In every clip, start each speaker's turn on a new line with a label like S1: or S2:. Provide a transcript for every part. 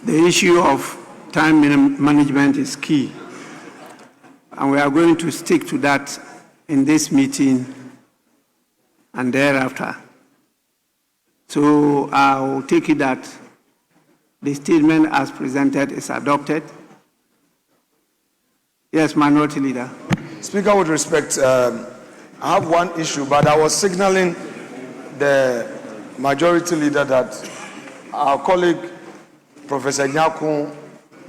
S1: The issue of time management is key, and we are going to stick to that in this meeting and thereafter. So I will take it that the statement as presented is adopted. Yes, Minority Leader.
S2: Speaker, with respect, I have one issue, but I was signaling the Majority Leader that our colleague, Professor Nyakun,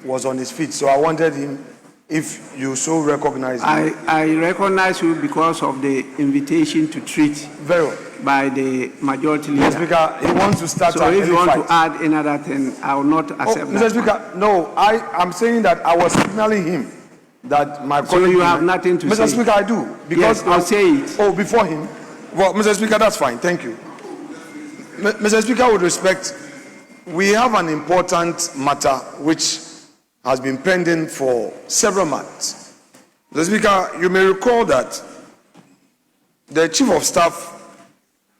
S2: was on his feet. So I wanted him, if you so recognize him.
S1: I recognize you because of the invitation to treat
S2: very well
S1: by the Majority Leader.
S2: Mr. Speaker, he wants to start.
S1: So if you want to add another thing, I will not accept that.
S2: Mr. Speaker, no, I'm saying that I was signaling him that my colleague.
S1: So you have nothing to say?
S2: Mr. Speaker, I do. Because
S1: yes, I'll say it.
S2: Oh, before him? Well, Mr. Speaker, that's fine. Thank you. Mr. Speaker, with respect, we have an important matter which has been pending for several months. Mr. Speaker, you may recall that the Chief of Staff,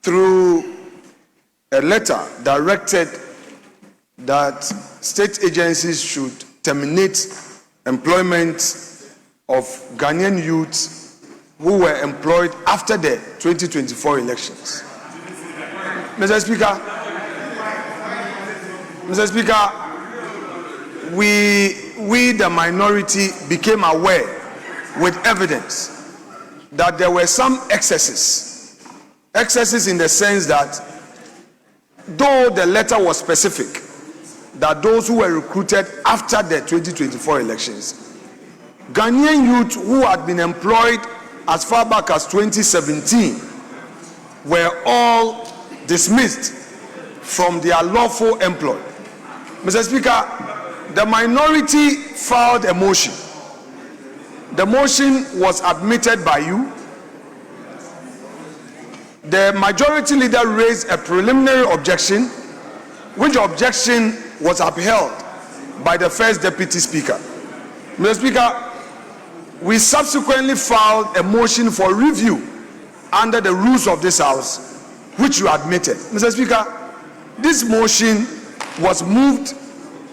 S2: through a letter, directed that state agencies should terminate employment of Ghanaian youths who were employed after the 2024 elections. Mr. Speaker, we the minority became aware with evidence that there were some excesses in the sense that though the letter was specific that those who were recruited after the 2024 elections, Ghanaian youth who had been employed as far back as 2017 were all dismissed from their lawful employ. Mr. Speaker, the minority filed a motion. The motion was admitted by you. The Majority Leader raised a preliminary objection, which objection was upheld by the First Deputy Speaker. Mr. Speaker, we subsequently filed a motion for review under the rules of this House, which you admitted. Mr. Speaker, this motion was moved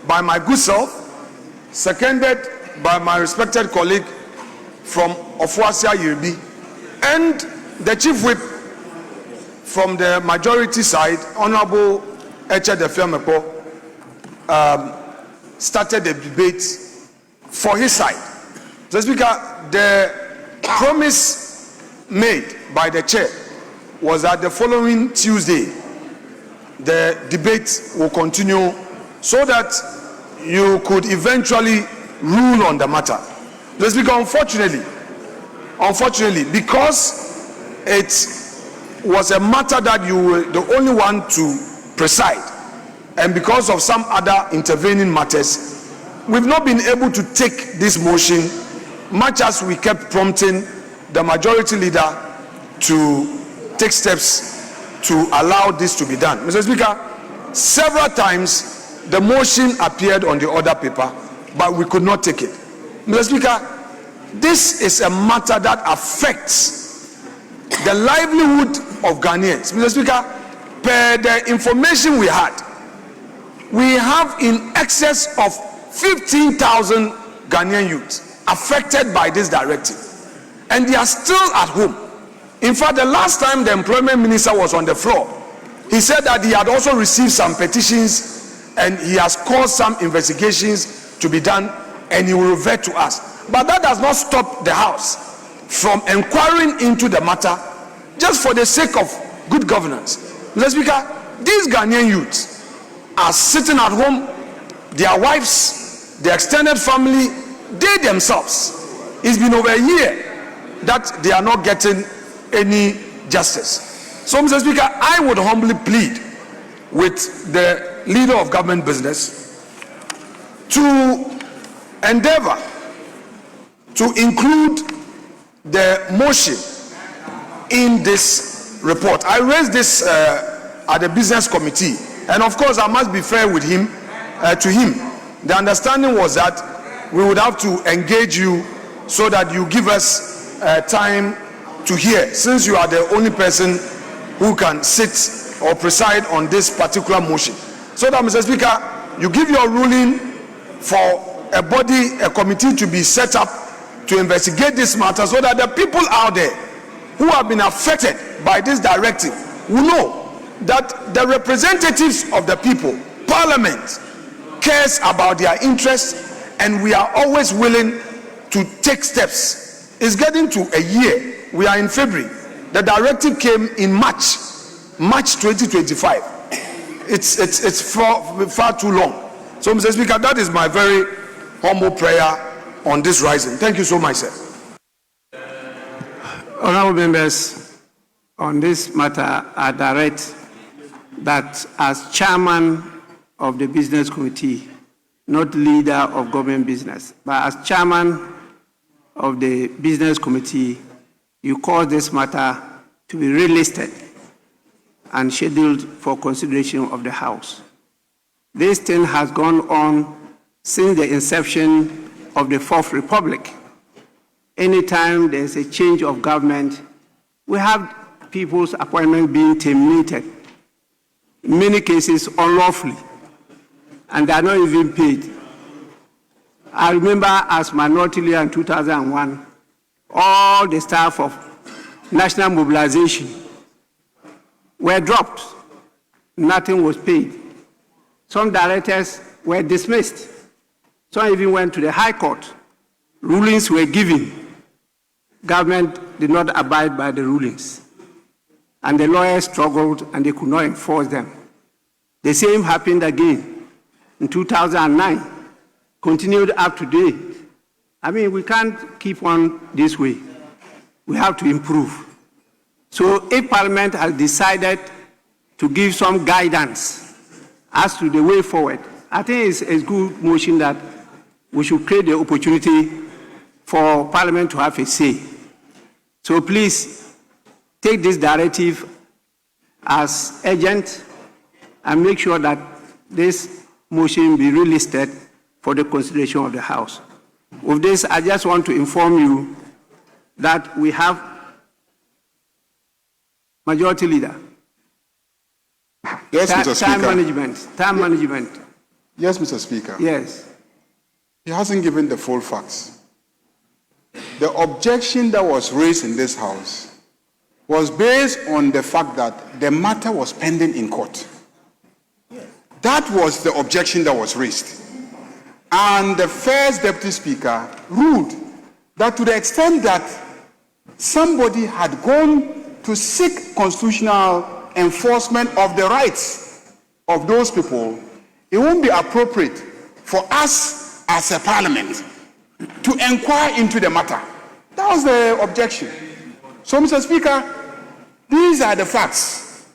S2: by my good self, seconded by my respected colleague from Ofuasia Yirbi, and the Chief Whip from the majority side, Honorable Eche Defemepo, started the debate for his side. Mr. Speaker, the promise made by the chair was that the following Tuesday, the debate will continue so that you could eventually rule on the matter. Mr. Speaker, unfortunately, because it was a matter that you were the only one to preside, and because of some other intervening matters, we've not been able to take this motion, much as we kept prompting the Majority Leader to take steps to allow this to be done. Mr. Speaker, several times the motion appeared on the order paper, but we could not take it. Mr. Speaker, this is a matter that affects the livelihood of Ghanaians. Mr. Speaker, per the information we had, we have in excess of 15,000 Ghanaian youths affected by this directive, and they are still at home. In fact, the last time the employment minister was on the floor, he said that he had also received some petitions and he has caused some investigations to be done and he will revert to us. But that does not stop the House from inquiring into the matter just for the sake of good governance. Mr. Speaker, these Ghanaian youths are sitting at home, their wives, their extended family, they themselves. It's been over a year that they are not getting any justice. So, Mr. Speaker, I would humbly plead with the leader of government business to endeavor to include the motion in this report. I raised this at the business committee, and of course I must be fair with him, to him. The understanding was that we would have to engage you so that you give us time to hear, since you are the only person who can sit or preside on this particular motion. So that, Mr. Speaker, you give your ruling for a body, a committee to be set up to investigate this matter, so that the people out there who have been affected by this directive will know that the representatives of the people, Parliament, cares about their interests, and we are always willing to take steps. It's getting to a year. We are in February. The directive came in March 2025. It's far too long. So, Mr. Speaker, that is my very humble prayer on this rising. Thank you so much, sir.
S1: Honorable members, on this matter, I direct that as chairman of the business committee, not leader of government business, but as chairman of the business committee, you cause this matter to be relisted and scheduled for consideration of the House. This thing has gone on since the inception of the Fourth Republic. Anytime there's a change of government, we have people's appointment being terminated, in many cases unlawfully, and they are not even paid. I remember as minority leader in 2001, all the staff of national mobilization were dropped. Nothing was paid. Some directors were dismissed. Some even went to the High Court. Rulings were given. Government did not abide by the rulings. And the lawyers struggled and they could not enforce them. The same happened again in 2009, continued up to date. I mean, we can't keep on this way. We have to improve. So if Parliament has decided to give some guidance as to the way forward, I think it's a good motion that we should create the opportunity for Parliament to have a say. So please take this directive as urgent and make sure that this motion be relisted for the consideration of the House. With this, I just want to inform you that we have Majority Leader.
S3: Yes, Mr. Speaker.
S1: Time management.
S3: Yes, Mr. Speaker.
S1: Yes.
S3: He hasn't given the full facts. The objection that was raised in this House was based on the fact that the matter was pending in court. That was the objection that was raised. And the first Deputy Speaker ruled that to the extent that somebody had gone to seek constitutional enforcement of the rights of those people, it won't be appropriate for us as a Parliament to inquire into the matter. That was the objection. So, Mr. Speaker, these are the facts.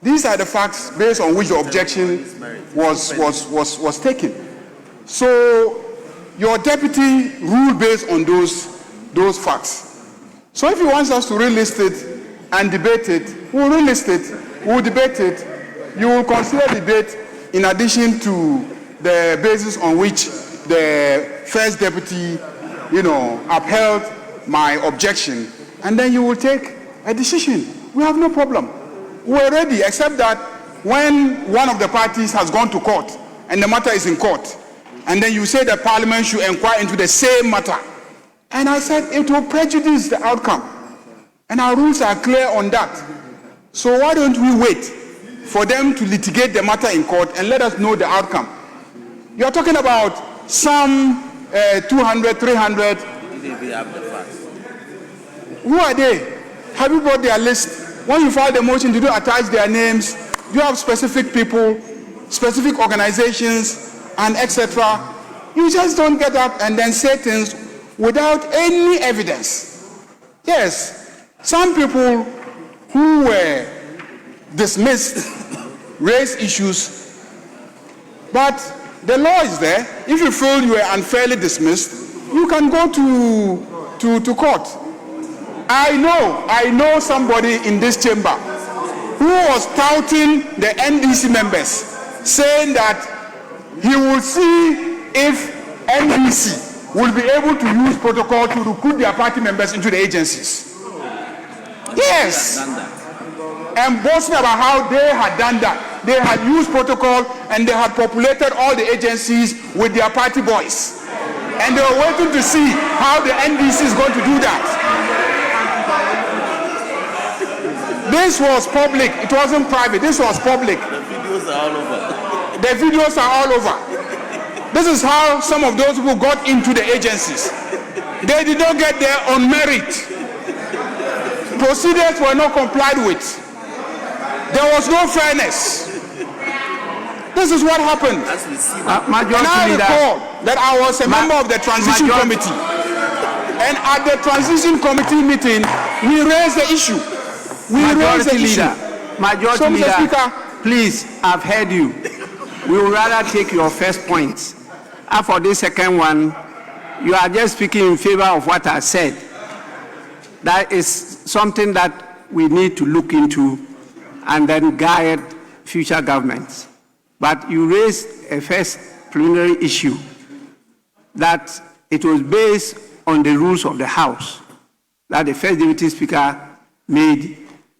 S3: These are the facts based on which the objection was taken. So, your deputy ruled based on those facts. So, if he wants us to relist it and debate it, we'll relist it, we'll debate it. You will consider debate in addition to the basis on which the first deputy, upheld my objection, and then you will take a decision. We have no problem. We're ready, except that when one of the parties has gone to court and the matter is in court, and then you say that Parliament should inquire into the same matter. And I said it will prejudice the outcome. And our rules are clear on that. So why don't we wait for them to litigate the matter in court and let us know the outcome? You're talking about some 200, 300. Who are they? Have you brought their list? When you file the motion, did you attach their names? Do you have specific people, specific organizations, and etc.? You just don't get up and then say things without any evidence. Yes, some people who were dismissed raised issues, but the law is there. If you feel you were unfairly dismissed, you can go to court. I know somebody in this chamber who was touting the NDC members, saying that he will see if NDC will be able to use protocol to recruit their party members into the agencies. Yes. And boasting about how they had done that. they had used protocol and they had populated all the agencies with their party boys. And they were waiting to see how the NDC is going to do that. This was public. It wasn't private. This was public.
S4: The videos are all over.
S3: The videos are all over. This is how some of those people got into the agencies. They did not get there on merit. Procedures were not complied with. There was no fairness. This is what happened. And I recall that I was a member of the transition committee. And at the transition committee meeting, we raised the issue.
S1: Majority Leader, Speaker, please, I've heard you. We would rather take your first point. And for this second one, you are just speaking in favor of what I said. That is something that we need to look into and then guide future governments. But you raised a first preliminary issue that it was based on the rules of the House, that the First Deputy Speaker made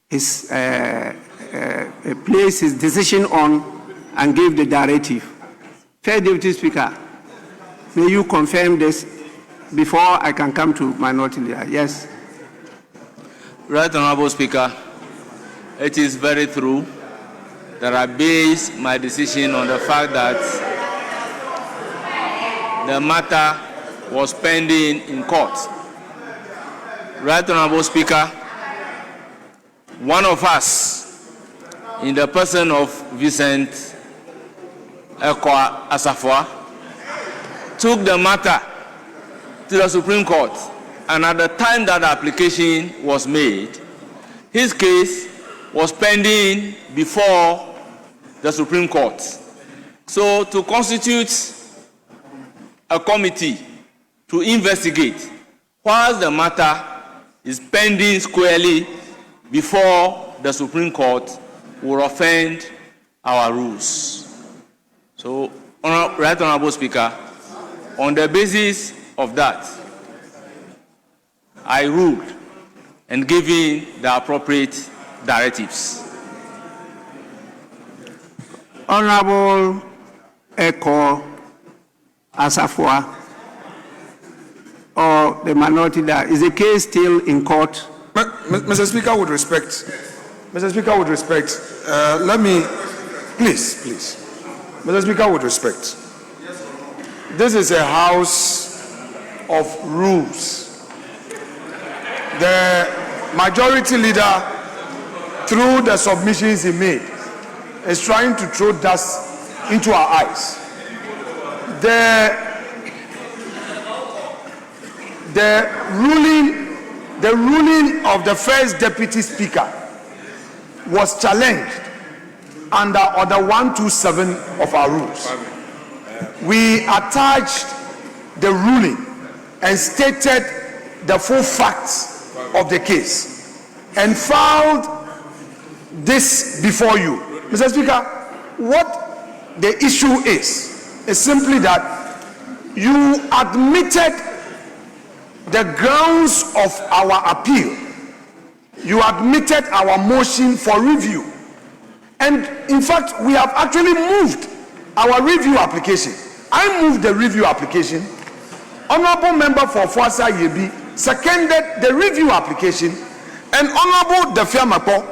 S1: his place his decision on and gave the directive. First Deputy Speaker, may you confirm this before I can come to Minority Leader? Yes.
S4: Right Honorable Speaker, it is very true that I base my decision on the fact that the matter was pending in court. Right Honorable Speaker, one of us, in the person of Vincent Ekwa Asafwa, took the matter to the Supreme Court, and at the time that the application was made, his case was pending before the Supreme Court. So to constitute a committee to investigate whilst the matter is pending squarely before the Supreme Court will offend our rules. So, Right Honorable Speaker, on the basis of that, I ruled and given the appropriate directives.
S1: Honorable Eko Asafwa, or the Minority Leader, is the case still in court?
S2: Mr. Speaker, with respect, let me, please. Mr. Speaker, with respect, this is a house of rules. The Majority Leader, through the submissions he made, is trying to throw dust into our eyes. The ruling of the First Deputy Speaker was challenged under Order 127 of our rules. We attached the ruling and stated the full facts of the case and filed this before you. Mr. Speaker, what the issue is simply that you admitted the grounds of our appeal. You admitted our motion for review. And in fact, we have actually moved our review application. I moved the review application. Honorable Member for Fuasa Yebi seconded the review application, and Honorable Defia Mapo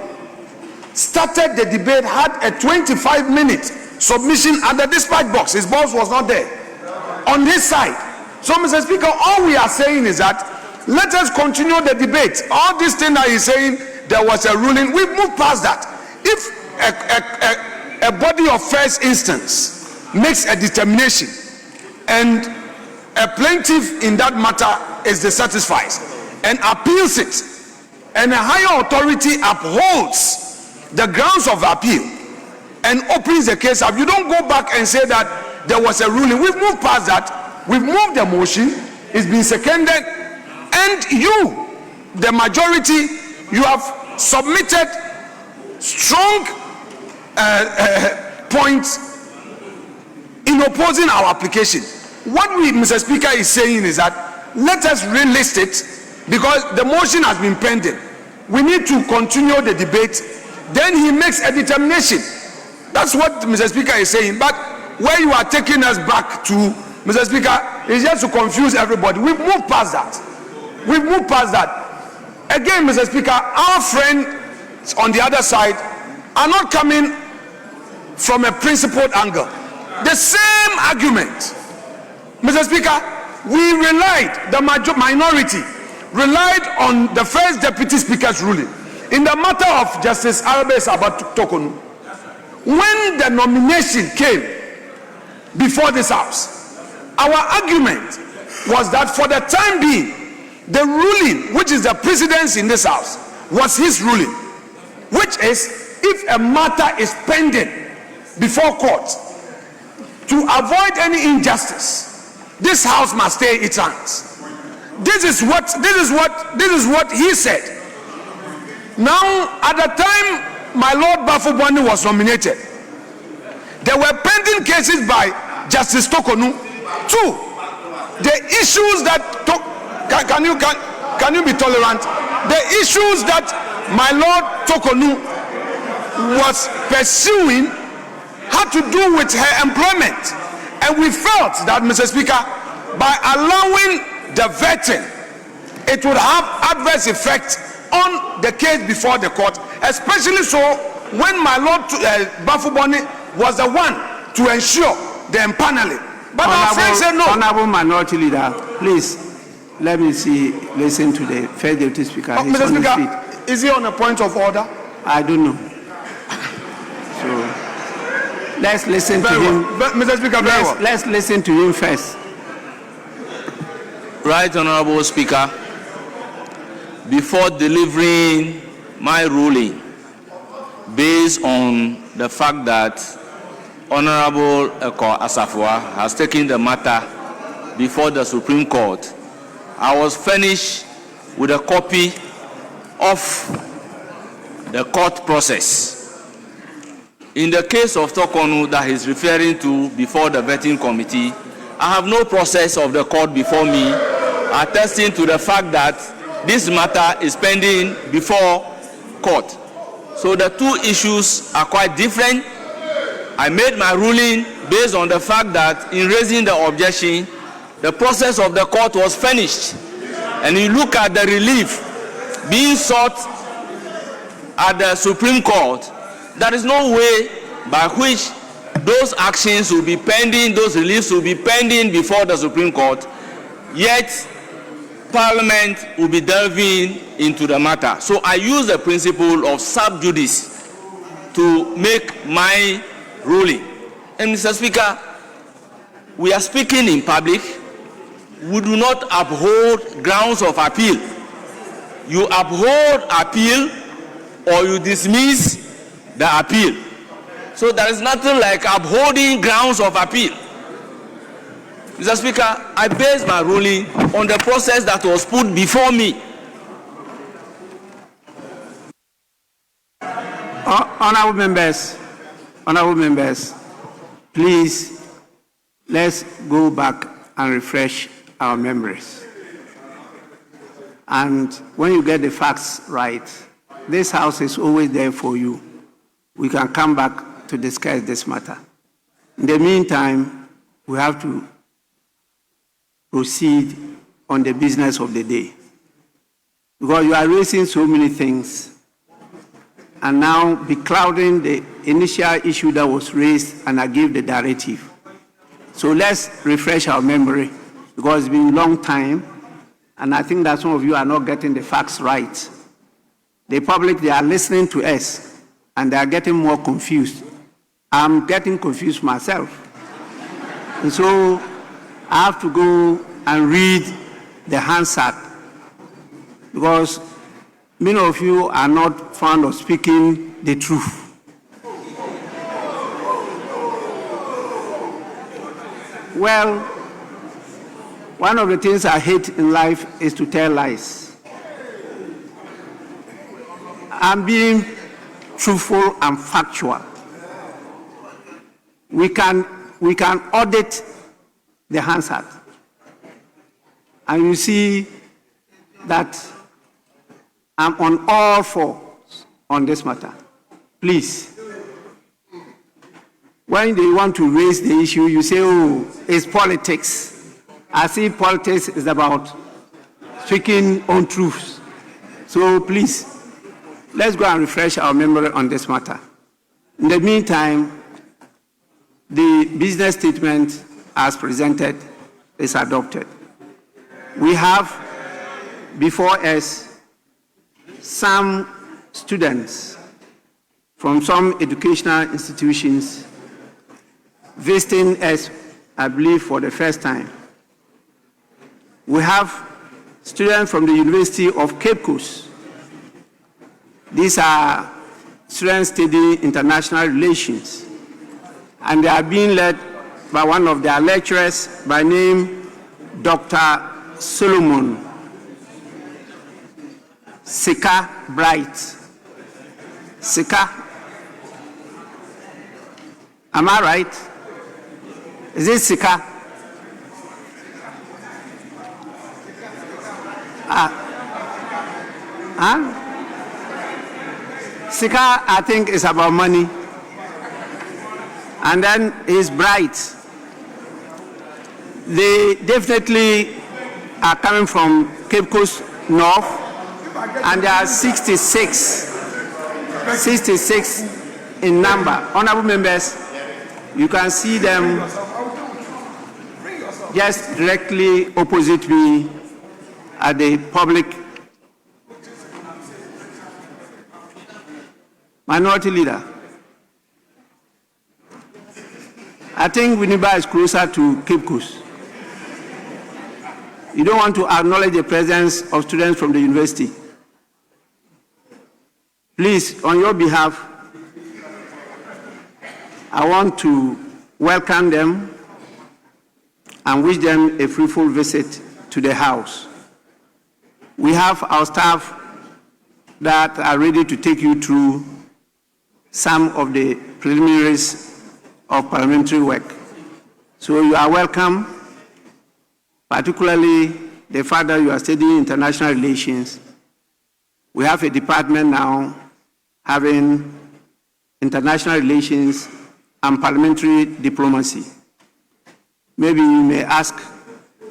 S2: started the debate, had a 25-minute submission at the dispatch box. His boss was not there on his side. So, Mr. Speaker, all we are saying is that let us continue the debate. All this thing that he's saying, there was a ruling, we've moved past that. If a body of first instance makes a determination and a plaintiff in that matter is dissatisfied and appeals it, and a higher authority upholds the grounds of appeal and opens the case up, you don't go back and say that there was a ruling. We've moved past that. We've moved the motion, it's been seconded, and you, the majority, you have submitted strong points in opposing our application. What we, Mr. Speaker, is saying is that let us relist it because the motion has been pending. We need to continue the debate. Then he makes a determination. That's what Mr. Speaker is saying. But where you are taking us back to, Mr. Speaker, is just to confuse everybody. We've moved past that. We've moved past that. Again, Mr. Speaker, our friends on the other side are not coming from a principled angle. The same argument. Mr. Speaker, we relied, the minority relied on the first deputy speaker's ruling in the matter of Justice Arabe Tokonu. When the nomination came before this house, our argument was that for the time being, the ruling, which is the precedence in this house, was his ruling, which is if a matter is pending before court, to avoid any injustice, this house must stay its hands. This is what he said. Now, at the time my Lord Bafubwani was nominated, there were pending cases by Justice Tokonu. Two, the issues that can you be tolerant? The issues that my Lord Tokonu was pursuing had to do with her employment, and we felt that, Mr. Speaker, by allowing the vetting, it would have adverse effect on the case before the court, especially so when my Lord Bafubwani was the one to ensure the empaneling. But our friends said no.
S1: Honorable Minority Leader, please let me listen to the first deputy speaker.
S2: Mr. Speaker, is he on a point of order?
S1: I don't know. So let's listen to him.
S2: Mr. Speaker, very well.
S1: Let's listen to him first.
S4: Right, Honorable Speaker. Before delivering my ruling, based on the fact that Honorable Eko Asafua has taken the matter before the Supreme Court, I was furnished with a copy of the court process. In the case of Tokonu that he's referring to before the vetting committee, I have no process of the court before me, attesting to the fact that this matter is pending before court. So the two issues are quite different. I made my ruling based on the fact that in raising the objection, the process of the court was finished. And you look at the relief being sought at the Supreme Court, there is no way by which those actions will be pending, those reliefs will be pending before the Supreme Court, yet Parliament will be delving into the matter. So I use the principle of sub judice to make my ruling. And Mr. Speaker, we are speaking in public. We do not uphold grounds of appeal. You uphold appeal or you dismiss the appeal. So there is nothing like upholding grounds of appeal. Mr. Speaker, I base my ruling on the process that was put before me.
S1: Honorable members, please, let's go back and refresh our memories. And when you get the facts right, this house is always there for you. We can come back to discuss this matter. In the meantime, we have to proceed on the business of the day. Because you are raising so many things and now beclouding the initial issue that was raised, and I gave the directive. So let's refresh our memory, because it's been a long time, and I think that some of you are not getting the facts right. The public, they are listening to us, and they are getting more confused. I'm getting confused myself. And so I have to go and read the Hansard, because many of you are not fond of speaking the truth. Well, one of the things I hate in life is to tell lies. I'm being truthful and factual. We can audit the Hansard, and you see that I'm on all fours on this matter. Please, when they want to raise the issue, you say, oh, it's politics. As if politics is about speaking on truths. So please, let's go and refresh our memory on this matter. In the meantime, the business statement as presented is adopted. We have before us some students from some educational institutions visiting us, I believe, for the first time. We have students from the University of Cape Coast. These are students studying international relations, and they are being led by one of their lecturers by name Dr. Solomon Sika Bright. Sika, am I right? Is it Sika? Sika, I think, is about money. And then he's bright. They definitely are coming from Cape Coast North, and there are 66 in number. Honorable members, you can see them just directly opposite me at the public. Minority Leader, I think Winneba is closer to Cape Coast. You don't want to acknowledge the presence of students from the university. Please, on your behalf, I want to welcome them and wish them a fruitful visit to the house. We have our staff that are ready to take you through some of the preliminaries of parliamentary work. So you are welcome, particularly the fact that you are studying international relations. We have a department now having international relations and parliamentary diplomacy. Maybe you may ask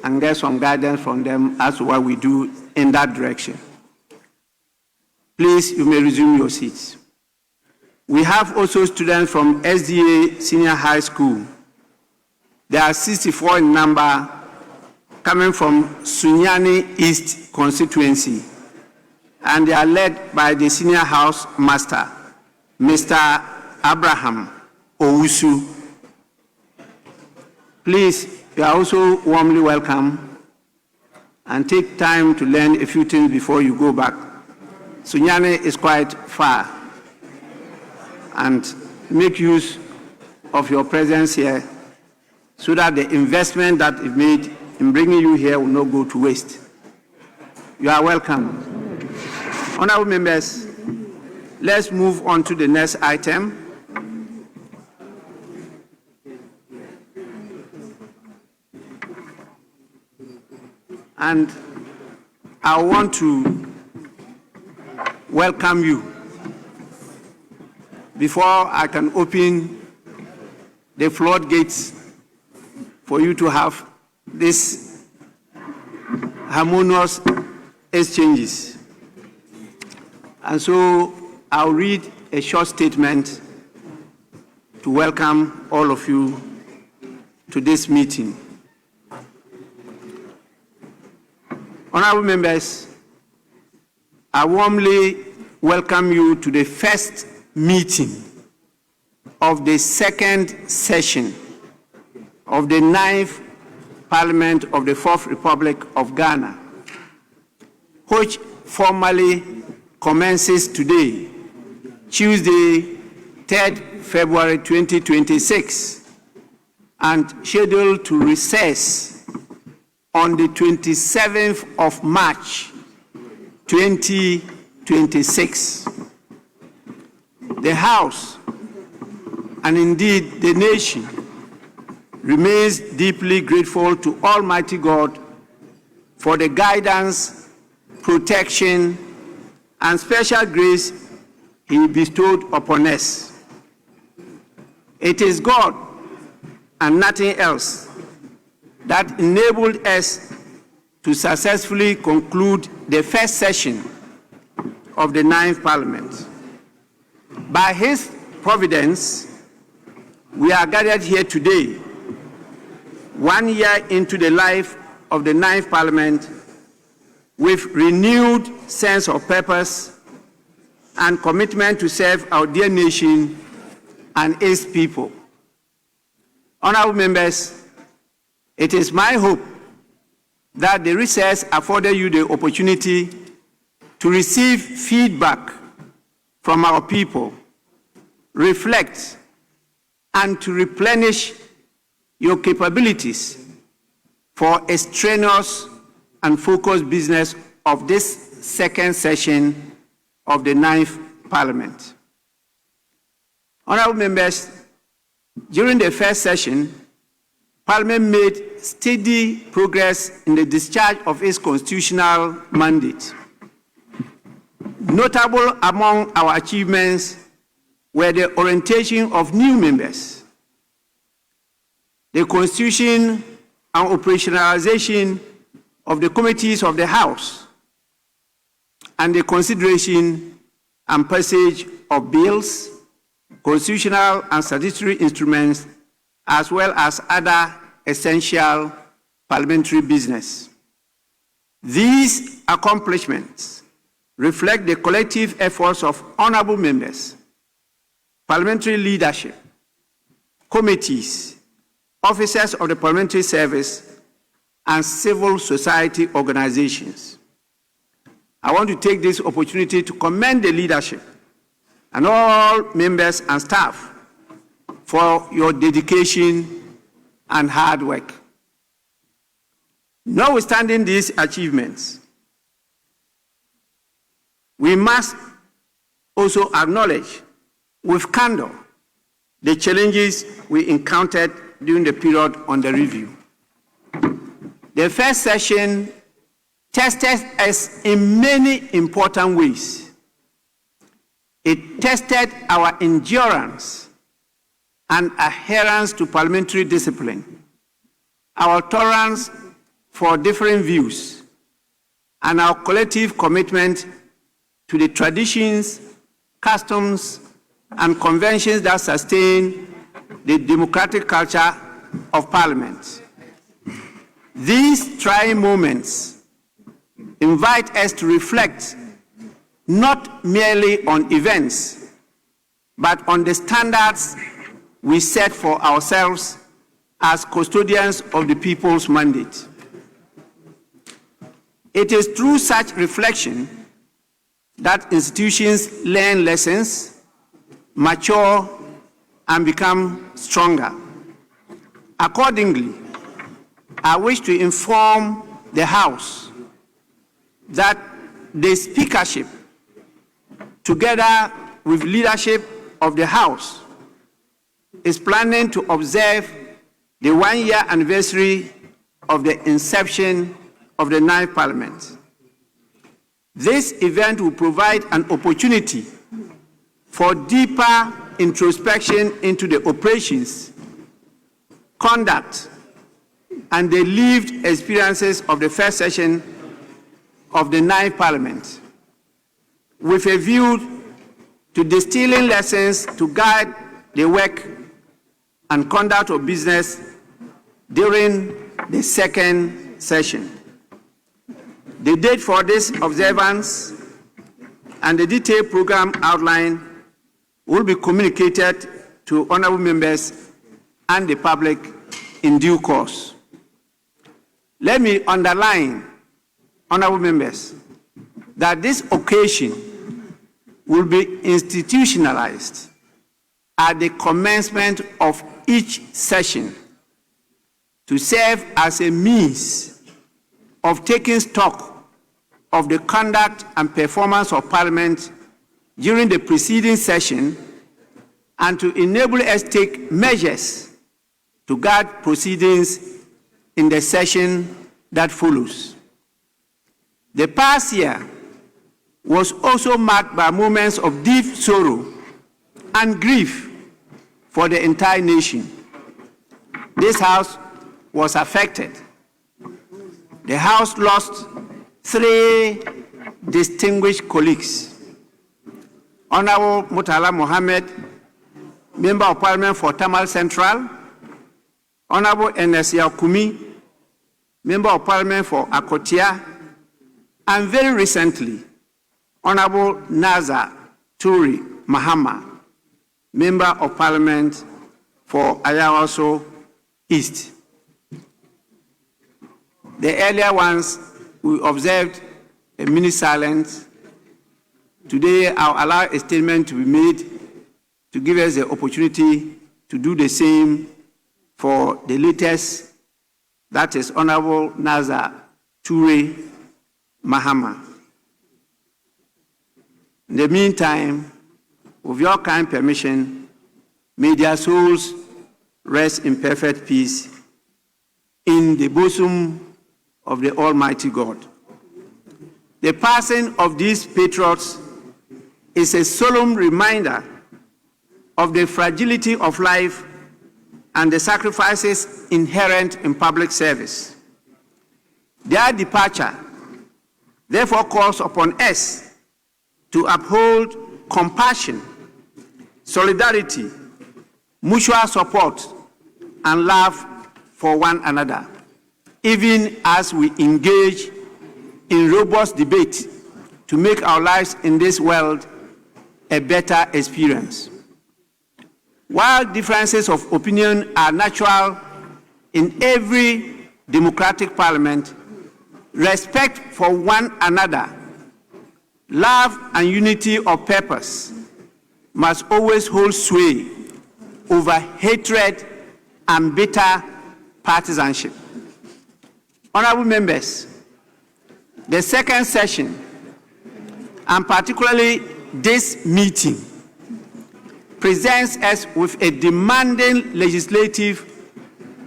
S1: and get some guidance from them as to what we do in that direction. Please, you may resume your seats. We have also students from SDA Senior High School. There are 64 in number coming from Sunyani East constituency, and they are led by the senior house master, Mr. Abraham Owusu. Please, you are also warmly welcome, and take time to learn a few things before you go back. Sunyani is quite far, and make use of your presence here so that the investment that is made in bringing you here will not go to waste. You are welcome. Honorable members, let's move on to the next item. And I want to welcome you. Before I can open the floodgates for you to have these harmonious exchanges. And so I'll read a short statement to welcome all of you to this meeting. Honorable members, I warmly welcome you to the first meeting of the second session of the 9th Parliament of the 4th Republic of Ghana, which formally commences today, Tuesday, 3rd February 2026, and scheduled to recess on the 27th of March 2026. The House, and indeed the nation, remains deeply grateful to Almighty God for the guidance, protection, and special grace He bestowed upon us. It is God and nothing else that enabled us to successfully conclude the first session of the 9th Parliament. By His providence, we are gathered here today, 1 year into the life of the 9th Parliament, with renewed sense of purpose and commitment to serve our dear nation and its people. Honorable members, it is my hope that the recess afforded you the opportunity to receive feedback from our people, reflect, and to replenish your capabilities for a strenuous and focused business of this second session of the 9th Parliament. Honorable members, during the first session, Parliament made steady progress in the discharge of its constitutional mandate. Notable among our achievements were the orientation of new members, the constitution and operationalization of the committees of the House, and the consideration and passage of bills, constitutional and statutory instruments, as well as other essential parliamentary business. These accomplishments reflect the collective efforts of honorable members, parliamentary leadership, committees, officers of the parliamentary service, and civil society organizations. I want to take this opportunity to commend the leadership and all members and staff for your dedication and hard work. Notwithstanding these achievements, we must also acknowledge with candor the challenges we encountered during the period under review. The first session tested us in many important ways. It tested our endurance and adherence to parliamentary discipline, our tolerance for different views, and our collective commitment to the traditions, customs, and conventions that sustain the democratic culture of Parliament. These trying moments invite us to reflect not merely on events, but on the standards we set for ourselves as custodians of the people's mandate. It is through such reflection that institutions learn lessons, mature, and become stronger. Accordingly, I wish to inform the House that the Speakership, together with leadership of the House, is planning to observe the 1-year anniversary of the inception of the 9th Parliament. This event will provide an opportunity for deeper introspection into the operations, conduct, and the lived experiences of the first session of the 9th Parliament, with a view to distilling lessons to guide the work and conduct of business during the second session. The date for this observance and the detailed program outline will be communicated to honorable members and the public in due course. Let me underline, honorable members, that this occasion will be institutionalized at the commencement of each session to serve as a means of taking stock of the conduct and performance of Parliament during the preceding session and to enable us to take measures to guide proceedings in the session that follows. The past year was also marked by moments of deep sorrow and grief for the entire nation. This House was affected. The House lost 3 distinguished colleagues. Honorable Murtala Mohammed, Member of Parliament for Tamal Central, Honorable Enes Yakumi, Member of Parliament for Akotia, and very recently, Honorable Naza Turi Mahama, Member of Parliament for Ayawaso East. The earlier ones, we observed a minute silence. Today, I'll allow a statement to be made to give us the opportunity to do the same for the latest, that is Honorable Naza Turi Mahama. In the meantime, with your kind permission, may their souls rest in perfect peace in the bosom of the Almighty God. The passing of these patriots is a solemn reminder of the fragility of life and the sacrifices inherent in public service. Their departure therefore calls upon us to uphold compassion, solidarity, mutual support, and love for one another, even as we engage in robust debate to make our lives in this world a better experience. While differences of opinion are natural in every democratic parliament, respect for one another, love and unity of purpose must always hold sway over hatred and bitter partisanship. Honorable members, the second session, and particularly this meeting, presents us with a demanding legislative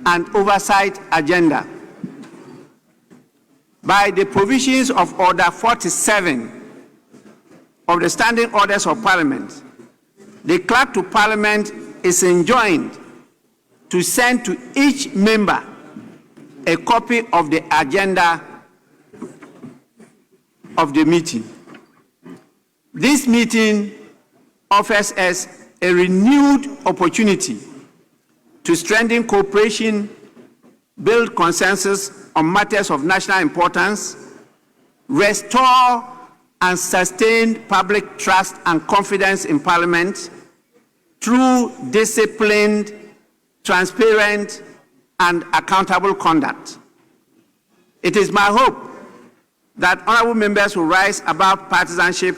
S1: and oversight agenda. By the provisions of Order 47 of the Standing Orders of Parliament, the Clerk to Parliament is enjoined to send to each member a copy of the agenda of the meeting. This meeting offers us a renewed opportunity to strengthen cooperation, build consensus on matters of national importance, restore and sustain public trust and confidence in Parliament through disciplined, transparent, and accountable conduct. It is my hope that honorable members will rise above partisanship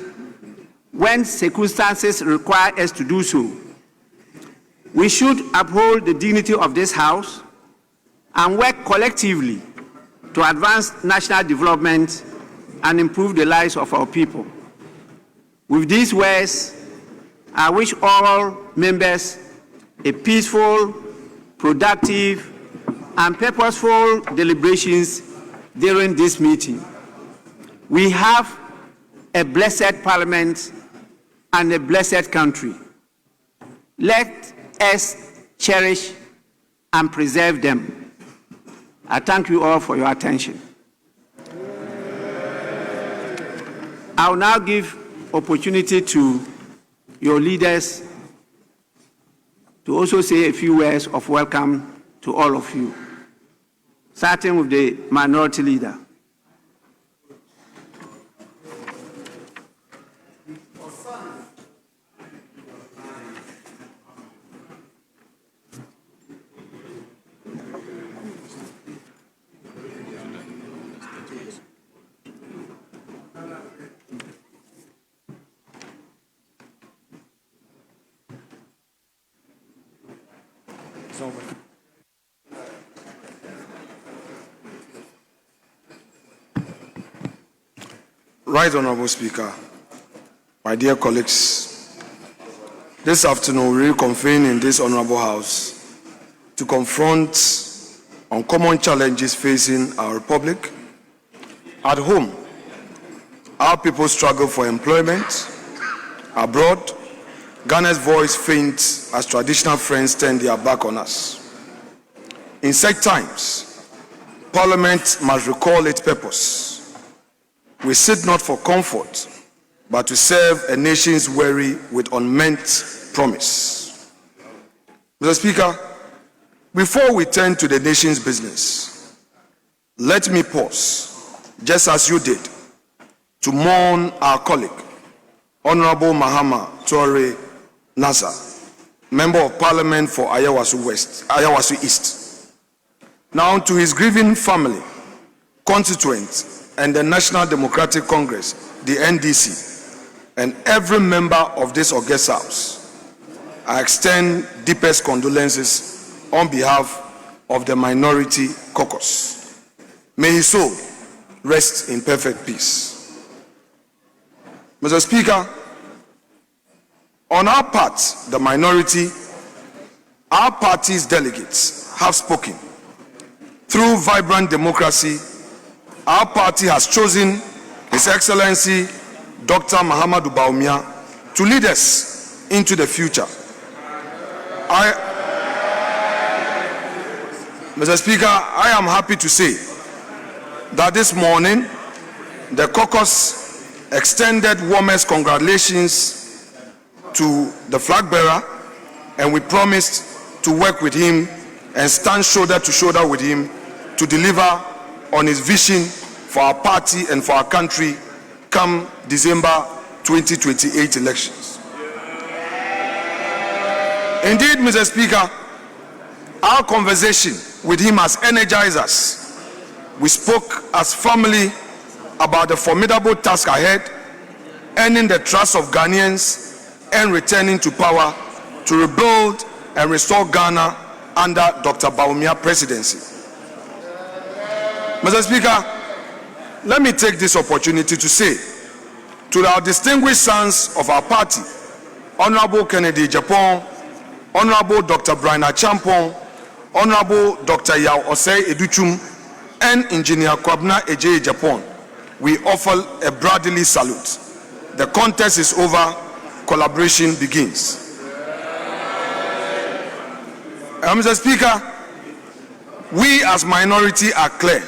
S1: when circumstances require us to do so. We should uphold the dignity of this House and work collectively to advance national development and improve the lives of our people. With these words, I wish all members a peaceful, productive, and purposeful deliberations during this meeting. We have a blessed Parliament and a blessed country. Let us cherish and preserve them. I thank you all for your attention. I will now give opportunity to your leaders to also say a few words of welcome to all of you, starting with the minority leader.
S2: Right Honorable Speaker, my dear colleagues, this afternoon we reconvene in this Honorable House to confront uncommon challenges facing our Republic. At home, our people struggle for employment. Abroad, Ghana's voice faints as traditional friends turn their back on us. In such times, Parliament must recall its purpose. We sit not for comfort, but to serve a nation's weary with unmeant promise. Mr. Speaker, before we turn to the nation's business, let me pause, just as you did, to mourn our colleague, Honorable Mahama Tore Nasa, Member of Parliament for Ayawasu East. Now to his grieving family, constituents, and the National Democratic Congress, the NDC, and every member of this august house, I extend deepest condolences on behalf of the minority caucus. May his soul rest in perfect peace. Mr. Speaker, on our part, the minority, our party's delegates have spoken. Through vibrant democracy, our party has chosen His Excellency Dr. Mahamudu Bawumia to lead us into the future. Mr. Speaker, I am happy to say that this morning the caucus extended warmest congratulations to the flag bearer, and we promised to work with him and stand shoulder to shoulder with him to deliver on his vision for our party and for our country come December 2028 elections. Indeed, Mr. Speaker, our conversation with him has energized us. We spoke as family about the formidable task ahead, earning the trust of Ghanaians and returning to power to rebuild and restore Ghana under Dr. Bawumia presidency. Mr. Speaker, let me take this opportunity to say to our distinguished sons of our party, Honorable Kennedy Japon, Honorable Dr. Brian Achampong, Honorable Dr. Yao Osei Educhum, and Engineer Kwabna Eje Japon, we offer a brotherly salute. The contest is over. Collaboration begins. Mr. Speaker, we as minority are clear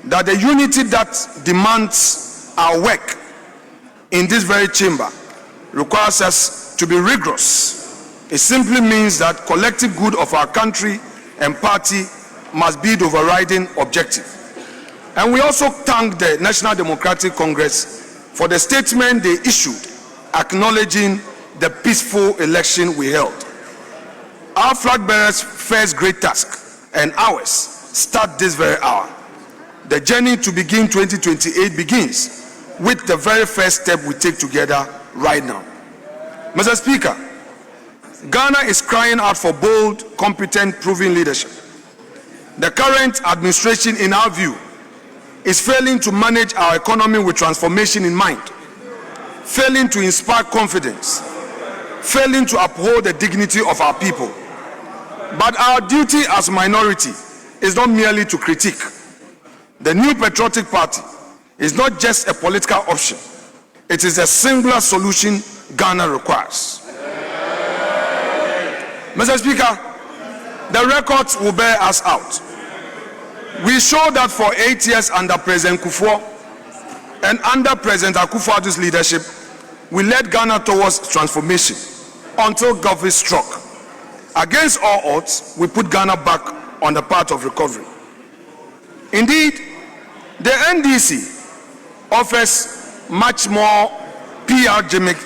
S2: that the unity that demands our work in this very chamber requires us to be rigorous. It simply means that collective good of our country and party must be the overriding objective. And we also thank the National Democratic Congress for the statement they issued acknowledging the peaceful election we held. Our flag bearers' first great task and ours start this very hour. The journey to begin 2028 begins with the very first step we take together right now. Mr. Speaker, Ghana is crying out for bold, competent, proven leadership. The current administration, in our view, is failing to manage our economy with transformation in mind, failing to inspire confidence, failing to uphold the dignity of our people. But our duty as minority is not merely to critique. The New Patriotic Party is not just a political option. It is a singular solution Ghana requires. Mr. Speaker, the records will bear us out. We show that for 8 years under President Kufuor and under President Akufo-Addo's leadership, we led Ghana towards transformation until COVID struck. Against all odds, we put Ghana back on the path of recovery. Indeed, the NDC offers much more PR gimmick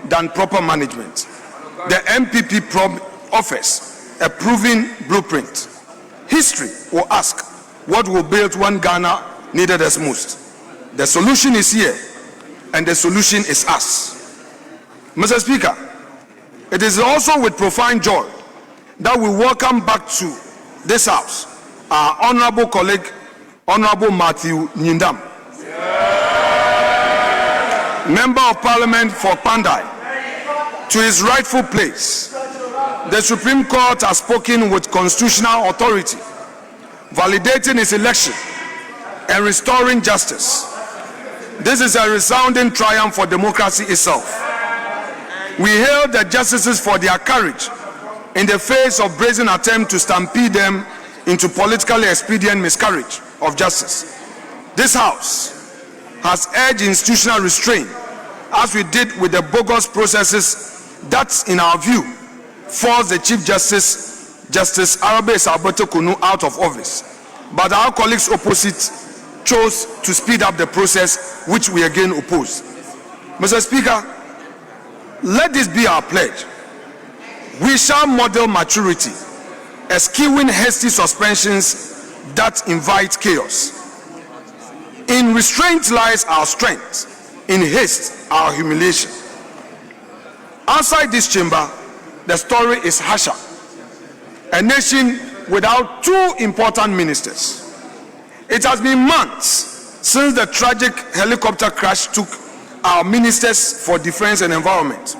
S2: than proper management. The MPP offers a proven blueprint. History will ask what will build when Ghana needed us most. The solution is here, and the solution is us. Mr. Speaker, it is also with profound joy that we welcome back to this house our honorable colleague, Honorable Matthew Nyindam, Member of Parliament for Pandai, to his rightful place. The Supreme Court has spoken with constitutional authority, validating his election and restoring justice. This is a resounding triumph for democracy itself. We hail the justices for their courage in the face of brazen attempt to stampede them into politically expedient miscarriage of justice. This House has urged institutional restraint, as we did with the bogus processes that, in our view, forced the Chief Justice, Justice Arabe Sabote Kunu, out of office. But our colleagues opposite chose to speed up the process, which we again oppose. Mr. Speaker, let this be our pledge. We shall model maturity, eschewing hasty suspensions that invite chaos. In restraint lies our strength, in haste our humiliation. Outside this chamber, the story is harsher. A nation without two important ministers. It has been months since the tragic helicopter crash took our ministers for defense and environment.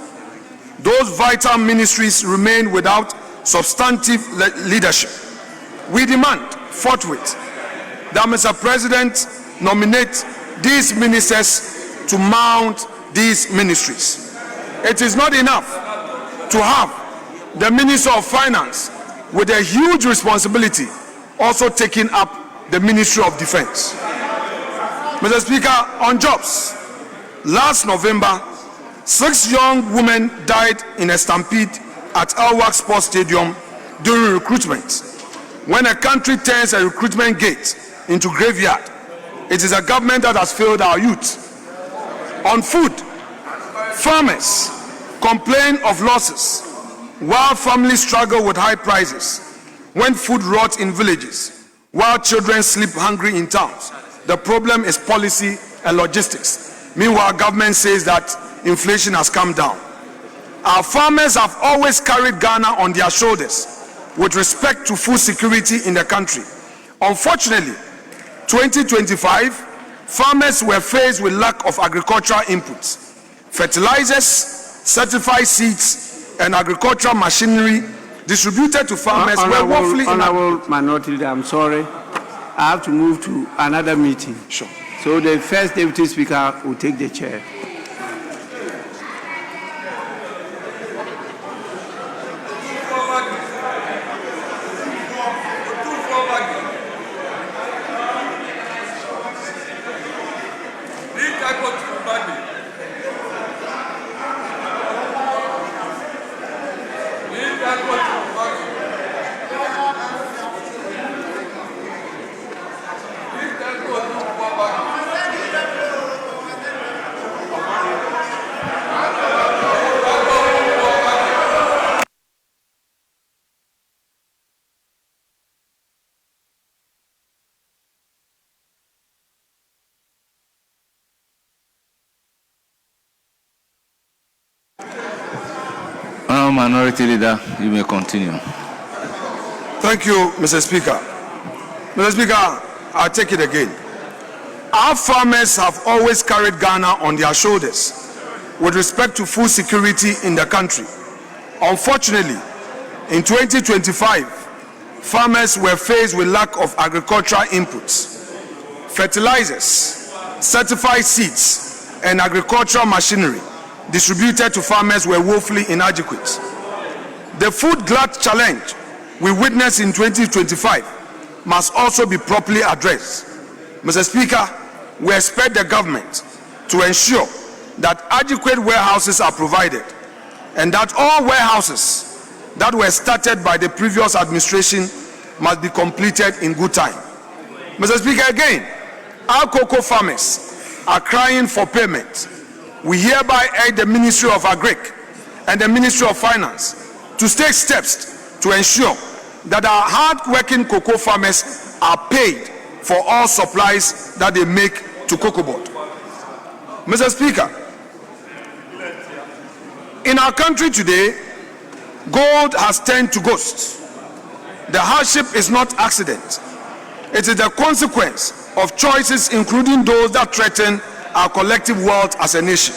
S2: Those vital ministries remain without substantive leadership. We demand forthwith that Mr. President nominate these ministers to mount these ministries. It is not enough to have the Minister of Finance with a huge responsibility also taking up the Ministry of Defense. Mr. Speaker, on jobs, last November, 6 young women died in a stampede at Elwak Sports Stadium during recruitment. When a country turns a recruitment gate into graveyard, it is a government that has failed our youth. On food, farmers complain of losses while families struggle with high prices. When food rots in villages, while children sleep hungry in towns, the problem is policy and logistics. Meanwhile, government says that inflation has come down. Our farmers have always carried Ghana on their shoulders with respect to food security in the country. Unfortunately, 2025, farmers were faced with lack of agricultural inputs. Fertilizers, certified seeds, and agricultural machinery distributed to farmers were woefully inadequate.
S1: Honorable Minority Leader, I'm sorry. I have to move to another meeting.
S2: Sure.
S1: So the first Deputy Speaker will take the chair.
S4: Minority Leader, you may continue.
S2: Thank you, Mr. Speaker. Mr. Speaker, I'll take it again. Our farmers have always carried Ghana on their shoulders with respect to food security in the country. Unfortunately, in 2025, farmers were faced with lack of agricultural inputs. Fertilizers, certified seeds, and agricultural machinery distributed to farmers were woefully inadequate. The food glut challenge we witnessed in 2025 must also be properly addressed. Mr. Speaker, we expect the government to ensure that adequate warehouses are provided and that all warehouses that were started by the previous administration must be completed in good time. Mr. Speaker, again, our cocoa farmers are crying for payment. We hereby urge the Ministry of Agric and the Ministry of Finance to take steps to ensure that our hard-working cocoa farmers are paid for all supplies that they make to Cocoa Board. Mr. Speaker, in our country today, gold has turned to ghosts. The hardship is not accident. It is the consequence of choices, including those that threaten our collective wealth as a nation.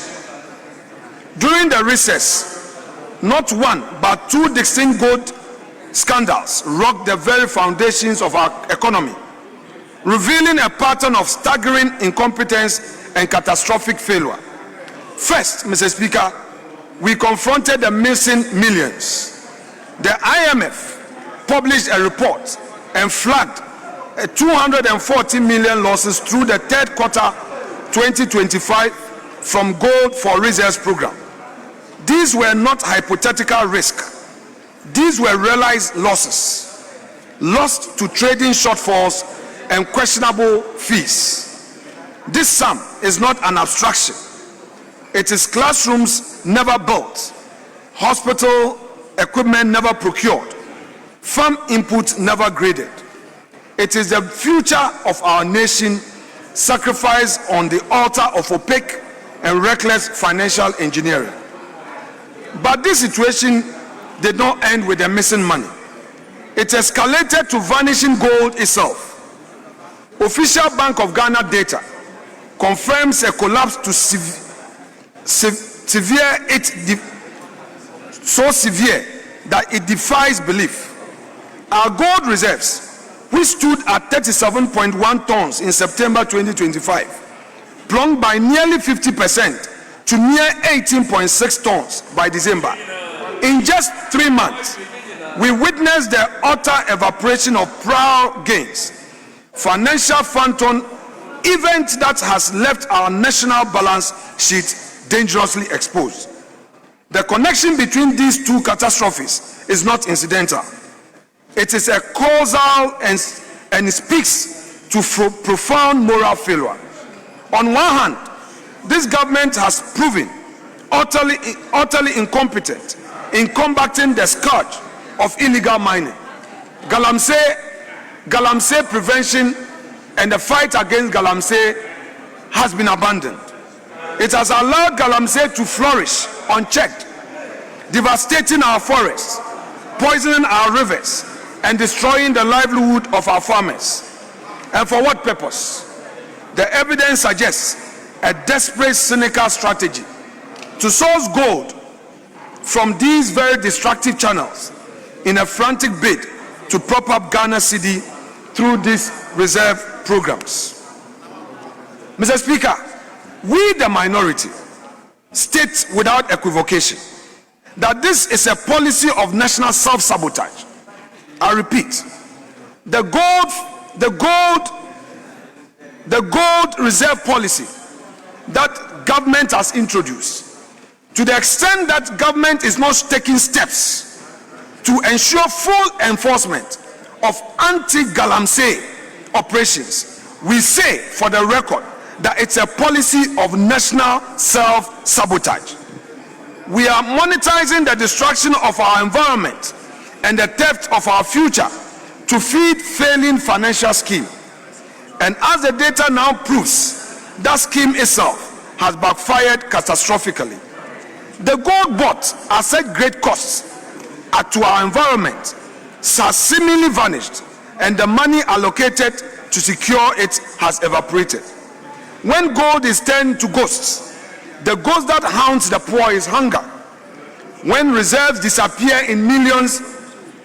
S2: During the recess, not one but two distinct gold scandals rocked the very foundations of our economy, revealing a pattern of staggering incompetence and catastrophic failure. First, Mr. Speaker, we confronted the missing millions. The IMF published a report and flagged 240 million losses through the third quarter 2025 from Gold for Reserves program. These were not hypothetical risk. These were realized losses, lost to trading shortfalls and questionable fees. This sum is not an abstraction. It is classrooms never built, hospital equipment never procured, farm input never graded. It is the future of our nation sacrificed on the altar of opaque and reckless financial engineering. But this situation did not end with the missing money. It escalated to vanishing gold itself. Official Bank of Ghana data confirms a collapse to so severe that it defies belief. Our gold reserves, which stood at 37.1 tons in September 2025, plunged by nearly 50% to near 18.6 tons by December. In just 3 months, we witnessed the utter evaporation of prior gains, financial phantom event that has left our national balance sheet dangerously exposed. The connection between these two catastrophes is not incidental. It is a causal and speaks to profound moral failure. On one hand, this government has proven utterly incompetent in combating the scourge of illegal mining. Galamsey prevention and the fight against Galamsey has been abandoned. It has allowed Galamsey to flourish unchecked, devastating our forests, poisoning our rivers, and destroying the livelihood of our farmers. And for what purpose? The evidence suggests a desperate, cynical strategy to source gold from these very destructive channels in a frantic bid to prop up Ghana cedi through these reserve programs. Mr. Speaker, we the minority state without equivocation that this is a policy of national self-sabotage. I repeat, the gold reserve policy that government has introduced, to the extent that government is not taking steps to ensure full enforcement of anti-Galamsey operations, we say for the record that it's a policy of national self-sabotage. We are monetizing the destruction of our environment and the theft of our future to feed failing financial scheme. And as the data now proves, that scheme itself has backfired catastrophically. The gold bought at such great costs to our environment has seemingly vanished, and the money allocated to secure it has evaporated. When gold is turned to ghosts, the ghost that haunts the poor is hunger. When reserves disappear in millions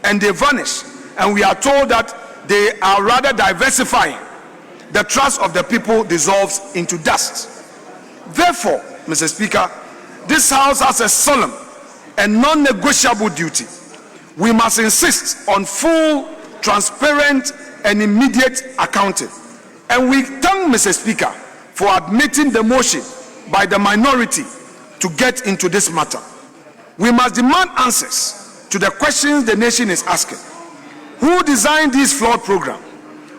S2: and they vanish, and we are told that they are rather diversifying, the trust of the people dissolves into dust. Therefore, Mr. Speaker, this House has a solemn and non-negotiable duty. We must insist on full, transparent, and immediate accounting. And we thank Mr. Speaker for admitting the motion by the minority to get into this matter. We must demand answers to the questions the nation is asking. Who designed this flawed program?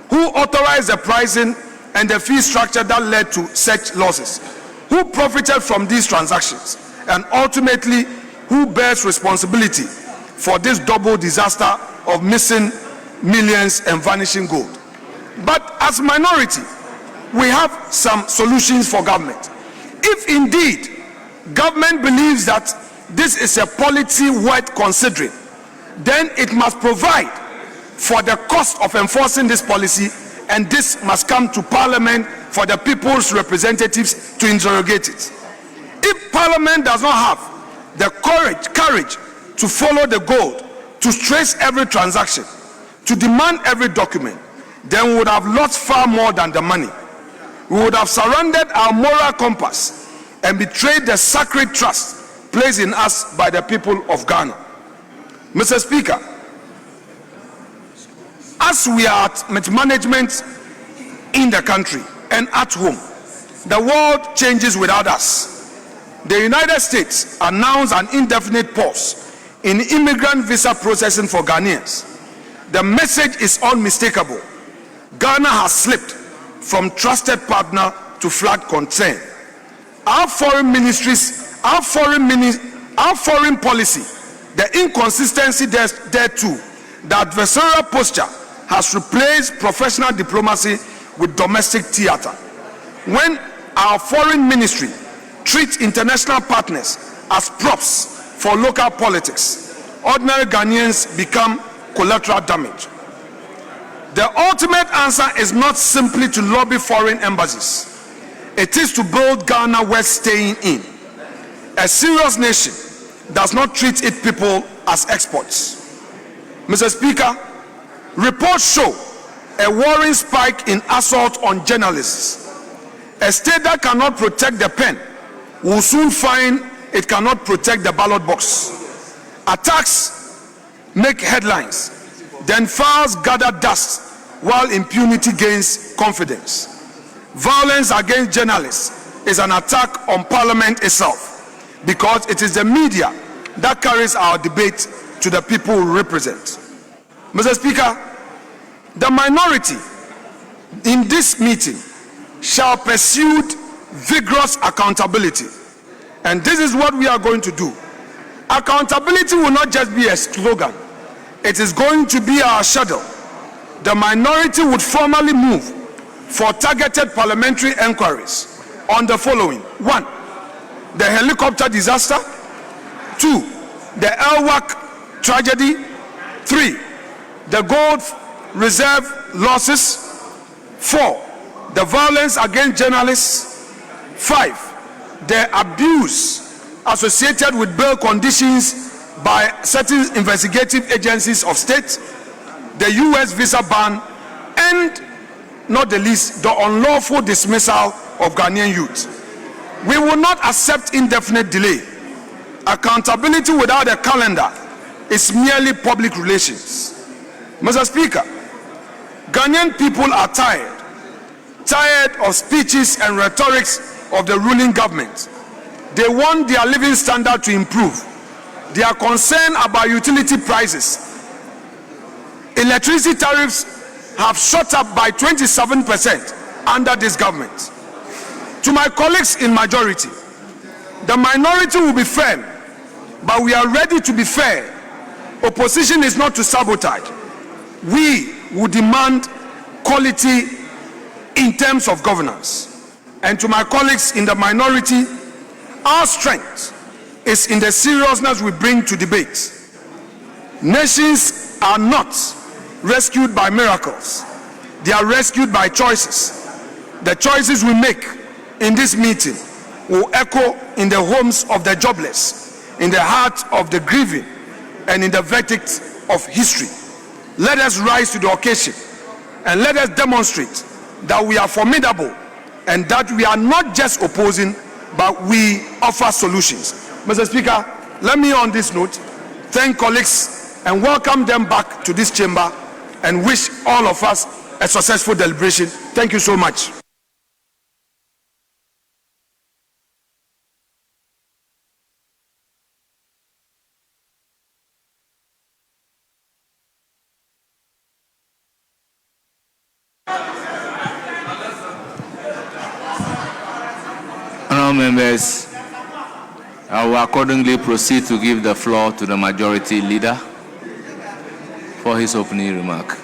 S2: Who authorized the pricing and the fee structure that led to such losses? Who profited from these transactions? And ultimately, who bears responsibility for this double disaster of missing millions and vanishing gold? But as minority, we have some solutions for government. If indeed government believes that this is a policy worth considering, then it must provide for the cost of enforcing this policy, and this must come to Parliament for the people's representatives to interrogate it. If Parliament does not have the courage to follow the gold, to trace every transaction, to demand every document, then we would have lost far more than the money. We would have surrendered our moral compass and betrayed the sacred trust placed in us by the people of Ghana. Mr. Speaker, as we are at management in the country and at home, the world changes without us. The United States announced an indefinite pause in immigrant visa processing for Ghanaians. The message is unmistakable. Ghana has slipped from trusted partner to flag concern. Our foreign ministries, our foreign policy, the inconsistency there too, the adversarial posture has replaced professional diplomacy with domestic theater. When our foreign ministry treats international partners as props for local politics, ordinary Ghanaians become collateral damage. The ultimate answer is not simply to lobby foreign embassies. It is to build Ghana worth staying in. A serious nation does not treat its people as exports. Mr. Speaker, reports show a worrying spike in assault on journalists. A state that cannot protect the pen will soon find it cannot protect the ballot box. Attacks make headlines, then files gather dust while impunity gains confidence. Violence against journalists is an attack on Parliament itself, because it is the media that carries our debate to the people we represent. Mr. Speaker, the minority in this meeting shall pursue vigorous accountability, and this is what we are going to do. Accountability will not just be a slogan, it is going to be our schedule. The minority would formally move for targeted parliamentary inquiries on the following: 1, the helicopter disaster; 2, the Elwak tragedy; 3, the gold reserve losses; 4, the violence against journalists; 5, the abuse associated with bail conditions by certain investigative agencies of state; the US visa ban; and not the least, the unlawful dismissal of Ghanaian youth. We will not accept indefinite delay. Accountability without a calendar is merely public relations. Mr. Speaker, Ghanaian people are tired of speeches and rhetorics of the ruling government. They want their living standard to improve. They are concerned about utility prices. Electricity tariffs have shot up by 27% under this government. To my colleagues in majority, the minority will be firm, but we are ready to be fair. Opposition is not to sabotage. We will demand quality in terms of governance. And to my colleagues in the minority, our strength is in the seriousness we bring to debate. Nations are not rescued by miracles. They are rescued by choices. The choices we make in this meeting will echo in the homes of the jobless, in the heart of the grieving, and in the verdict of history. Let us rise to the occasion and let us demonstrate that we are formidable and that we are not just opposing, but we offer solutions. Mr. Speaker, let me on this note thank colleagues and welcome them back to this chamber and wish all of us a successful deliberation. Thank you so much.
S4: Honourable members, I will accordingly proceed to give the floor to the majority leader for his opening remark.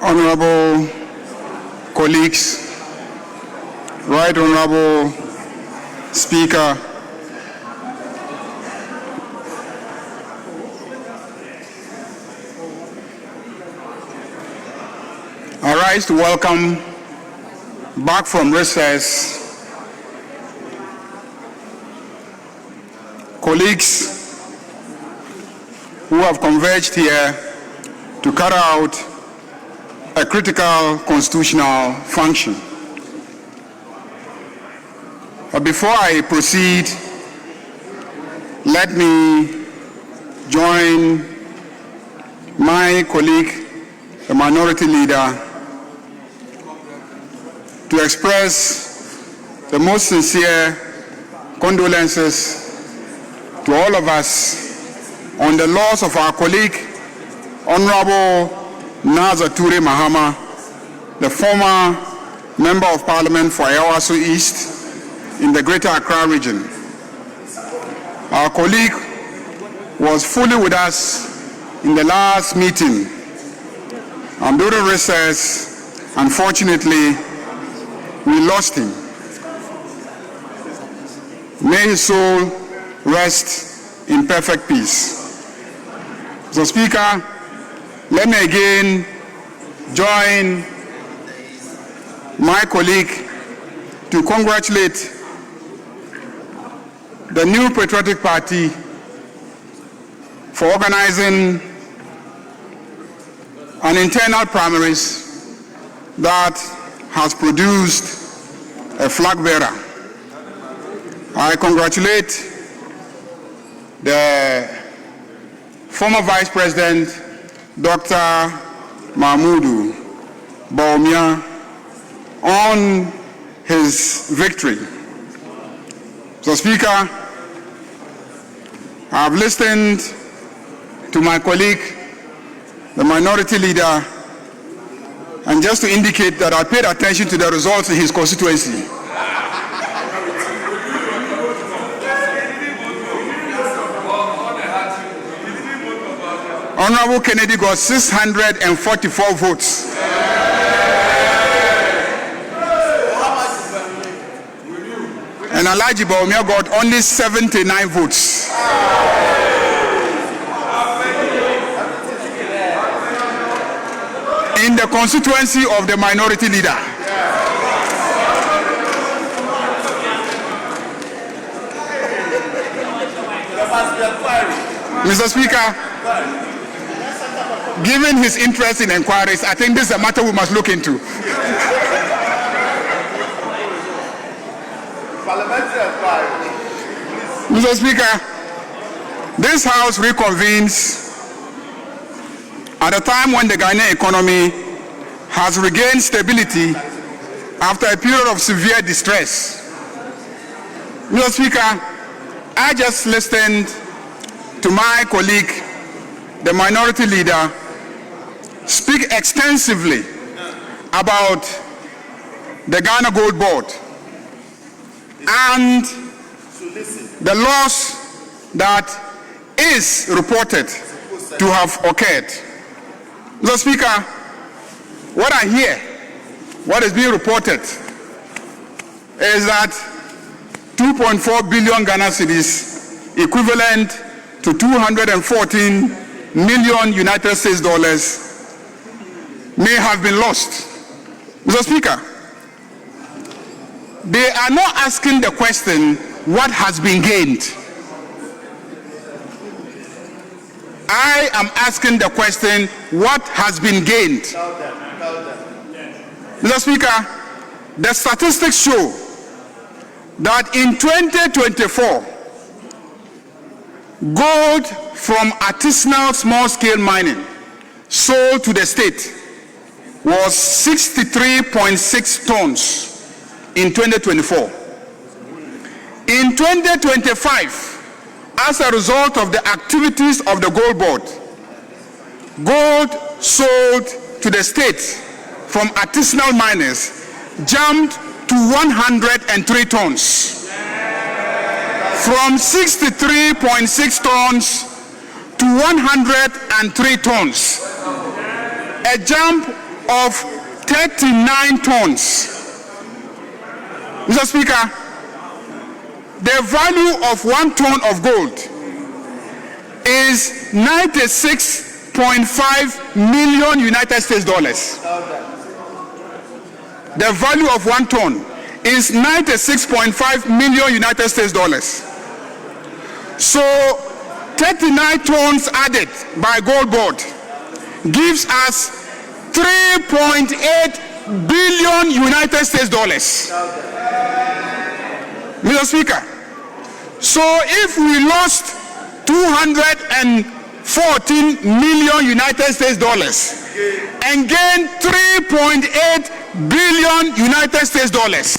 S3: Honorable colleagues, Right Honorable Speaker, rise to welcome back from recess colleagues who have converged here to carry out a critical constitutional function. But before I proceed, let me join my colleague, the Minority Leader, to express the most sincere condolences to all of us on the loss of our colleague, Honorable Naza Ture Mahama, the former Member of Parliament for Ayawaso East in the Greater Accra region. Our colleague was fully with us in the last meeting, and during recess, unfortunately, we lost him. May his soul rest in perfect peace. Mr. Speaker, let me again join my colleague to congratulate the new Patriotic Party for organizing an internal primaries that has produced a flag bearer. I congratulate the former Vice President, Dr. Mahmudu Bawumia, on his victory. Mr. Speaker, I have listened to my colleague, the Minority Leader, and just to indicate that I paid attention to the results in his constituency. Honorable Kennedy got 644 votes. And Alhaji Bawumia got only 79 votes. In the constituency of the Minority Leader. Mr. Speaker, given his interest in inquiries, I think this is a matter we must look into. Mr. Speaker, this House reconvenes at a time when the Ghanaian economy has regained stability after a period of severe distress. Mr. Speaker, I just listened to my colleague, the Minority Leader, speak extensively about the Ghana Gold Board and the loss that is reported to have occurred. Mr. Speaker, what I hear, what is being reported, is that 2.4 billion Ghana cedis, equivalent to 214 million United States dollars, may have been lost. Mr. Speaker, they are not asking the question, what has been gained? I am asking the question, what has been gained? Mr. Speaker, the statistics show that in 2024, gold from artisanal small-scale mining sold to the state was 63.6 tons in 2024. In 2025, as a result of the activities of the Gold Board, gold sold to the state from artisanal miners jumped to 103 tons. From 63.6 tons to 103 tons. A jump of 39 tons. Mr. Speaker, the value of 1 ton of gold is 96.5 million United States dollars. the value of 1 ton is 96.5 million United States dollars. So 39 tons added by Gold Board gives us 3.8 billion United States dollars. Mr. Speaker, so if we lost 214 million United States dollars and gained 3.8 billion United States dollars,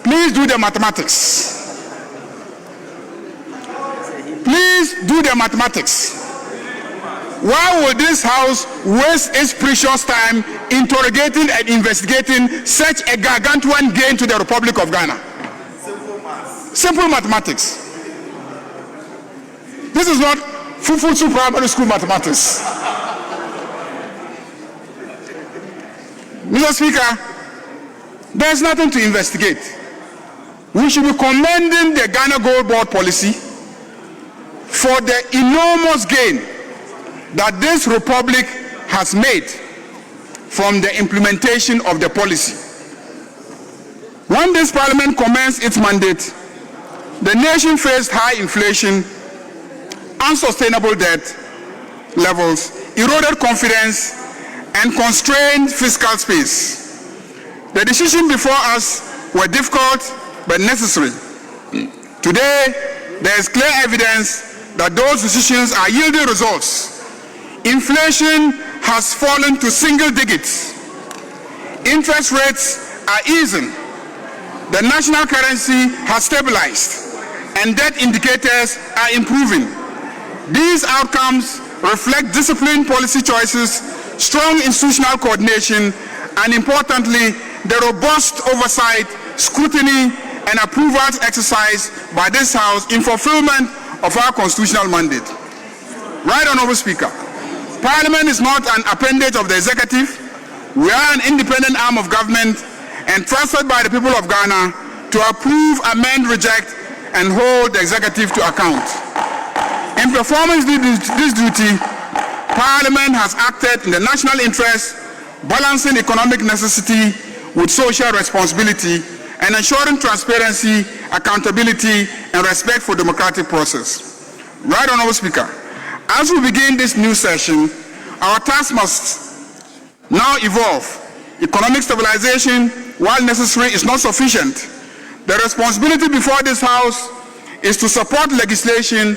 S3: please do the mathematics. Please do the mathematics. Why would this House waste its precious time interrogating and investigating such a gargantuan gain to the Republic of Ghana? Simple mathematics. This is not Fufutu Primary School mathematics. Mr. Speaker, there's nothing to investigate. We should be commending the Ghana Gold Board policy for the enormous gain that this republic has made from the implementation of the policy. When this parliament commenced its mandate, the nation faced high inflation, unsustainable debt levels, eroded confidence, and constrained fiscal space. The decisions before us were difficult but necessary. Today, there is clear evidence that those decisions are yielding results. Inflation has fallen to single digits. Interest rates are easing. The national currency has stabilized, and debt indicators are improving. These outcomes reflect disciplined policy choices, strong institutional coordination, and importantly, the robust oversight, scrutiny, and approvals exercised by this House in fulfillment of our constitutional mandate. Right Honourable Speaker, Parliament is not an appendage of the executive. We are an independent arm of government entrusted by the people of Ghana to approve, amend, reject, and hold the executive to account. In performing this duty, Parliament has acted in the national interest, balancing economic necessity with social responsibility and ensuring transparency, accountability, and respect for democratic process. Right Honourable Speaker, as we begin this new session, our task must now evolve. Economic stabilization, while necessary, is not sufficient. The responsibility before this House is to support legislation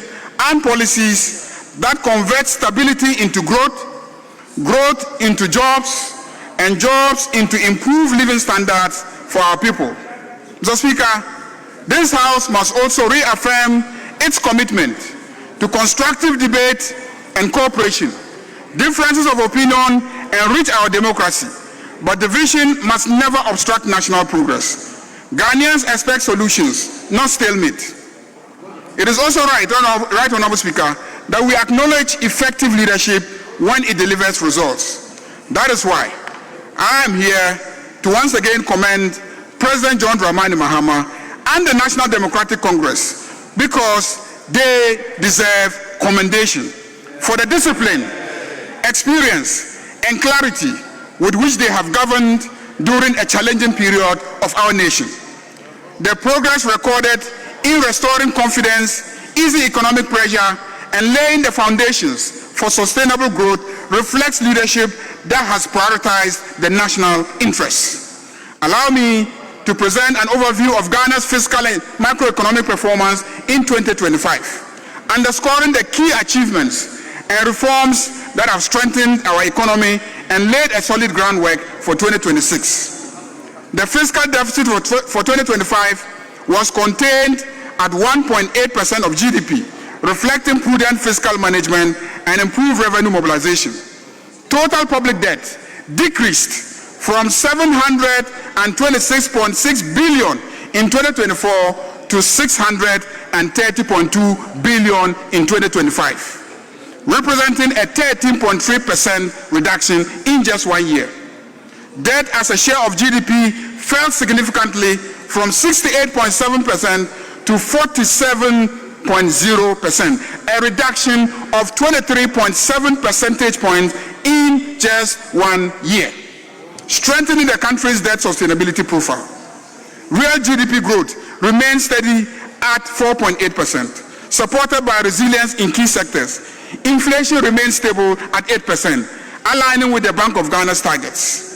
S3: and policies that convert stability into growth, growth into jobs, and jobs into improved living standards for our people. Mr. Speaker, this House must also reaffirm its commitment to constructive debate and cooperation. Differences of opinion enrich our democracy, but division must never obstruct national progress. Ghanaians expect solutions, not stalemate. It is also right, Honourable Speaker, that we acknowledge effective leadership when it delivers results. That is why I am here to once again commend President John Dramani Mahama and the National Democratic Congress, because they deserve commendation for the discipline, experience, and clarity with which they have governed during a challenging period of our nation. The progress recorded in restoring confidence, easing economic pressure, and laying the foundations for sustainable growth reflects leadership that has prioritized the national interests. Allow me to present an overview of Ghana's fiscal and macroeconomic performance in 2025, underscoring the key achievements and reforms that have strengthened our economy and laid a solid groundwork for 2026. The fiscal deficit for 2025 was contained at 1.8% of GDP, reflecting prudent fiscal management and improved revenue mobilization. Total public debt decreased from 726.6 billion in 2024 to 630.2 billion in 2025, representing a 13.3% reduction in just 1 year. Debt as a share of GDP fell significantly from 68.7% to 47.0%, a reduction of 23.7 percentage points in just 1 year. strengthening the country's debt sustainability profile. Real GDP growth remains steady at 4.8%, supported by resilience in key sectors. Inflation remains stable at 8%, aligning with the Bank of Ghana's targets.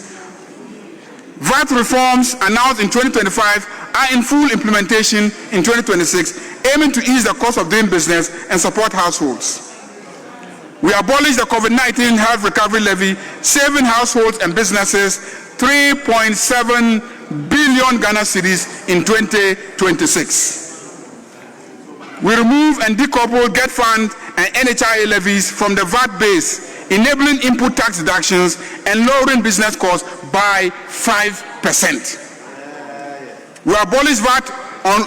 S3: VAT reforms announced in 2025 are in full implementation in 2026, aiming to ease the cost of doing business and support households. We abolished the COVID-19 health recovery levy, saving households and businesses 3.7 billion Ghana cedis in 2026. We remove and decouple Get Fund and NHIA levies from the VAT base, enabling input tax deductions and lowering business costs by 5%. We abolish VAT on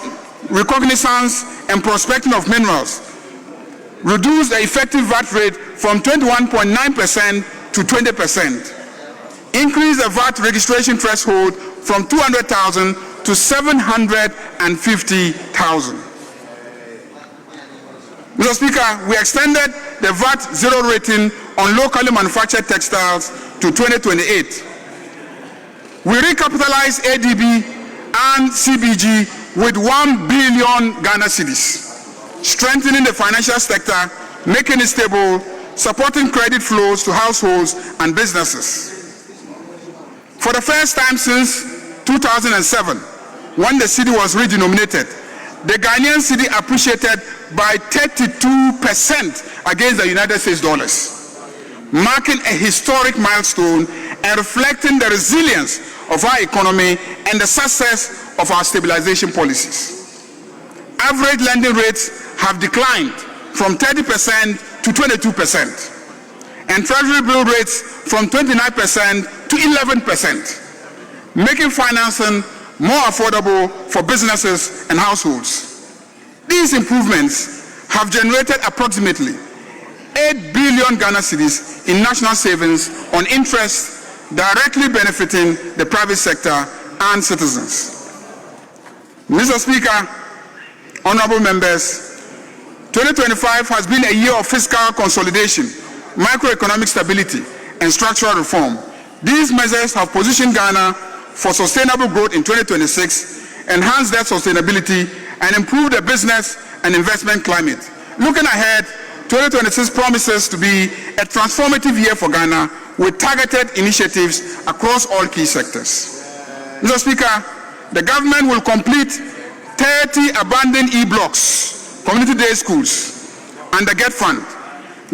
S3: recognizance and prospecting of minerals, reduce the effective VAT rate from 21.9% to 20%, increase the VAT registration threshold from 200,000 to 750,000. Mr. Speaker, we extended the VAT zero rating on locally manufactured textiles to 2028. We recapitalized ADB and CBG with 1 billion Ghana cedis, strengthening the financial sector, making it stable, supporting credit flows to households and businesses. For the first time since 2007, when the cedi was redenominated, the Ghanaian cedi appreciated by 32% against the United States dollars, marking a historic milestone and reflecting the resilience of our economy and the success of our stabilization policies. Average lending rates have declined from 30% to 22%, and treasury bill rates from 29% to 11%, making financing more affordable for businesses and households. These improvements have generated approximately 8 billion Ghana cedis in national savings on interest, directly benefiting the private sector and citizens. Mr. Speaker, honorable members, 2025 has been a year of fiscal consolidation, macroeconomic stability, and structural reform. These measures have positioned Ghana for sustainable growth in 2026, enhance debt sustainability, and improve the business and investment climate. Looking ahead, 2026 promises to be a transformative year for Ghana with targeted initiatives across all key sectors. Mr. Speaker, the government will complete 30 abandoned E-blocks, community day schools, and the Get Fund.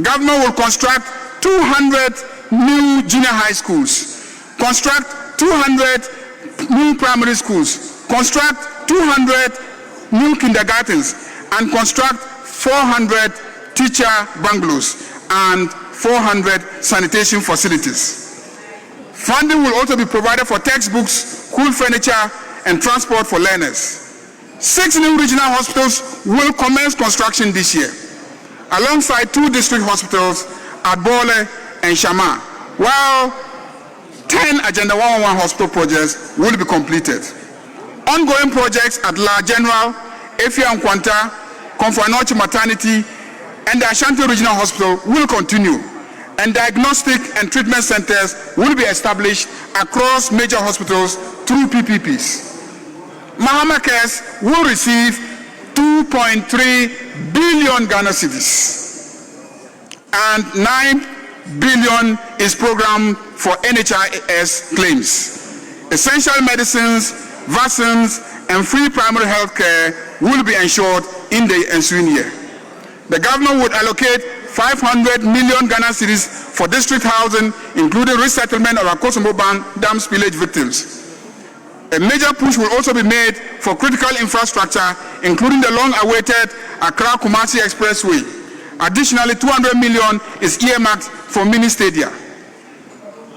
S3: Government will construct 200 new junior high schools, construct 200 new primary schools, construct 200 new kindergartens, and construct 400 teacher bungalows and 400 sanitation facilities. Funding will also be provided for textbooks, school furniture, and transport for learners. 6 new regional hospitals will commence construction this year, alongside 2 district hospitals at Bole and Shama, while 10 Agenda 111 hospital projects will be completed. Ongoing projects at La General, Afenyo and Kwanta, Komfanochi Maternity, and the Ashanti Regional Hospital will continue, and diagnostic and treatment centers will be established across major hospitals through PPPs. Mahama Cares will receive 2.3 billion Ghana cedis, and 9 billion is programmed for NHIS claims. Essential medicines, vaccines, and free primary health care will be ensured in the ensuing year. The government would allocate 500 million Ghana cedis for district housing, including resettlement of Akosombo Dam spillage victims. A major push will also be made for critical infrastructure, including the long-awaited Accra-Kumasi Expressway. Additionally, 200 million is earmarked for mini stadia.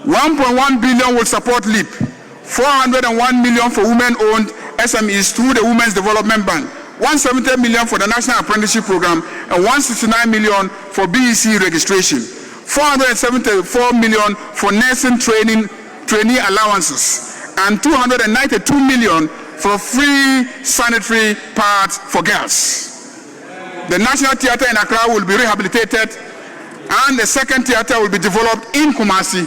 S3: 1.1 billion will support LEAP, 401 million for women-owned SMEs through the Women's Development Bank, 170 million for the National Apprenticeship Program, and 169 million for BEC registration, 474 million for nursing trainee allowances, and 292 million for free sanitary pads for girls. The National Theatre in Accra will be rehabilitated, and the second theatre will be developed in Kumasi.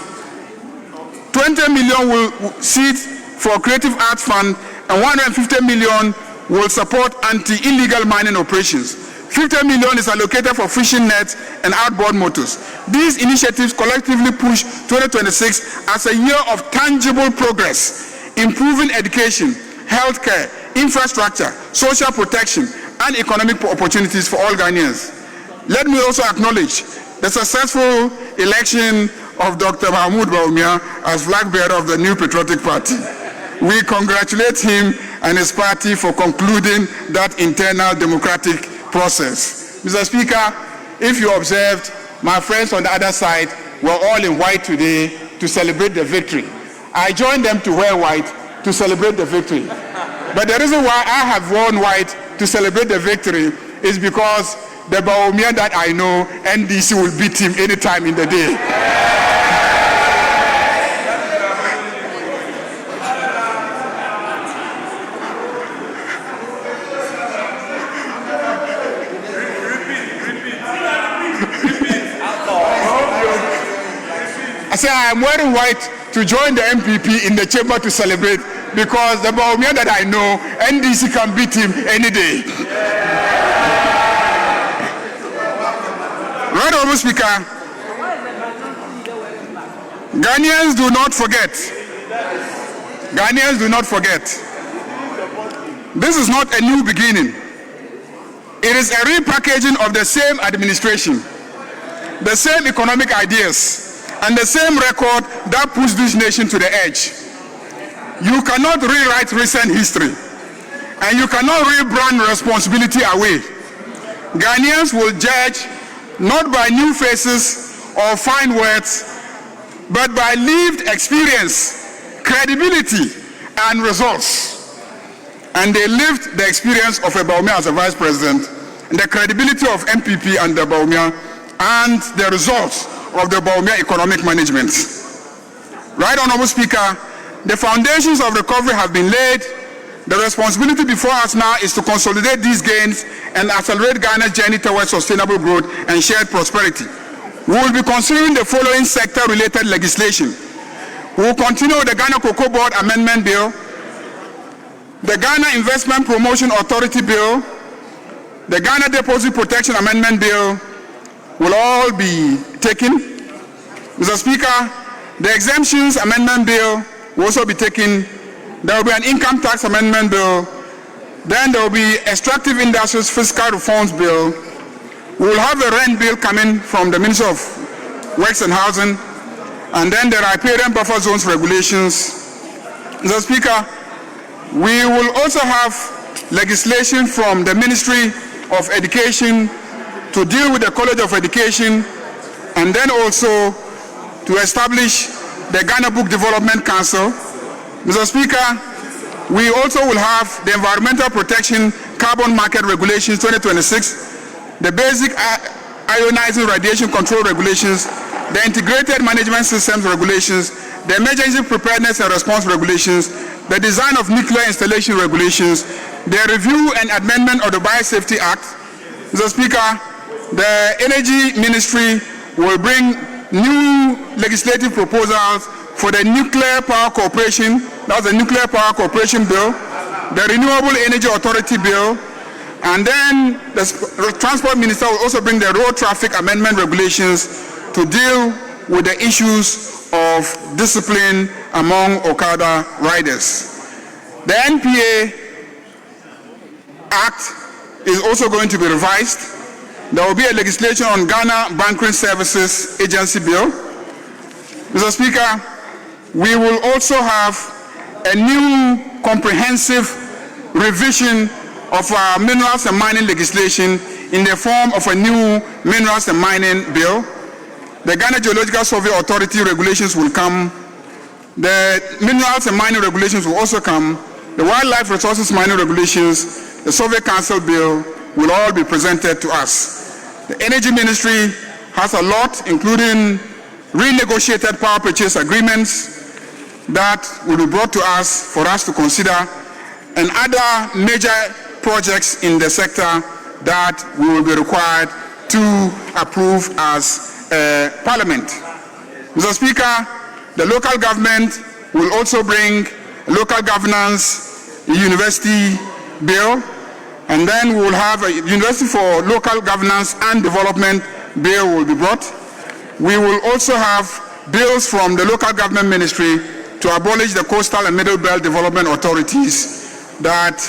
S3: 20 million will seeds for Creative Arts Fund, and 150 million will support anti-illegal mining operations. 50 million is allocated for fishing nets and outboard motors. These initiatives collectively push 2026 as a year of tangible progress, improving education, healthcare, infrastructure, social protection, and economic opportunities for all Ghanaians. Let me also acknowledge the successful election of Dr. Mahmoud Bawumia as flag bearer of the New Patriotic Party. We congratulate him and his party for concluding that internal democratic process. Mr. Speaker, if you observed, my friends on the other side were all in white today to celebrate the victory. I joined them to wear white to celebrate the victory. But the reason why I have worn white to celebrate the victory is because the Bawumia that I know, NDC will beat him anytime in the day. I say I am wearing white to join the MPP in the chamber to celebrate because the Bawumia that I know, NDC can beat him any day. Right, Honourable Speaker, Ghanaians do not forget. Ghanaians do not forget. This is not a new beginning. It is a repackaging of the same administration, the same economic ideas, and the same record that pushed this nation to the edge. You cannot rewrite recent history, and you cannot rebrand responsibility away. Ghanaians will judge not by new faces or fine words, but by lived experience, credibility, and results. And they lived the experience of a Bawumia as a vice president, and the credibility of MPP and the Bawumia, and the results of the Bawumia economic management. Right, Honourable Speaker, the foundations of recovery have been laid. The responsibility before us now is to consolidate these gains and accelerate Ghana's journey towards sustainable growth and shared prosperity. We will be considering the following sector-related legislation. We will continue with the Ghana Cocoa Board Amendment Bill, the Ghana Investment Promotion Authority Bill, the Ghana Deposit Protection Amendment Bill will all be taken. Mr. Speaker, the Exemptions Amendment Bill will also be taken. There will be an Income Tax Amendment Bill. Then there will be Extractive Industries Fiscal Reforms Bill. We will have a rent bill coming from the Ministry of Works and Housing. And then there are riparian buffer zones regulations. Mr. Speaker, we will also have legislation from the Ministry of Education to deal with the College of Education, and then also to establish the Ghana Book Development Council. Mr. Speaker, we also will have the Environmental Protection Carbon Market Regulations 2026, the Basic Ionizing Radiation Control Regulations, the Integrated Management Systems Regulations, the Emergency Preparedness and Response Regulations, the Design of Nuclear Installation Regulations, the Review and Amendment of the Biosafety Act. Mr. Speaker, the Energy Ministry will bring new legislative proposals for the Nuclear Power Corporation, that's the Nuclear Power Corporation Bill, the Renewable Energy Authority Bill, and then the Transport Minister will also bring the Road Traffic Amendment Regulations to deal with the issues of discipline among Okada riders. The NPA Act is also going to be revised. There will be a legislation on Ghana Banking Services Agency Bill. Mr. Speaker, we will also have a new comprehensive revision of our minerals and mining legislation in the form of a new minerals and mining bill. The Ghana Geological Survey Authority regulations will come. The minerals and mining regulations will also come. The wildlife resources mining regulations, the Survey Council bill will all be presented to us. The Energy Ministry has a lot, including renegotiated power purchase agreements that will be brought to us for us to consider, and other major projects in the sector that we will be required to approve as Parliament. Mr. Speaker, The local government will also bring a local governance university bill, and then we will have a university for local governance and development bill will be brought. We will also have bills from the local government ministry to abolish the coastal and middle belt development authorities that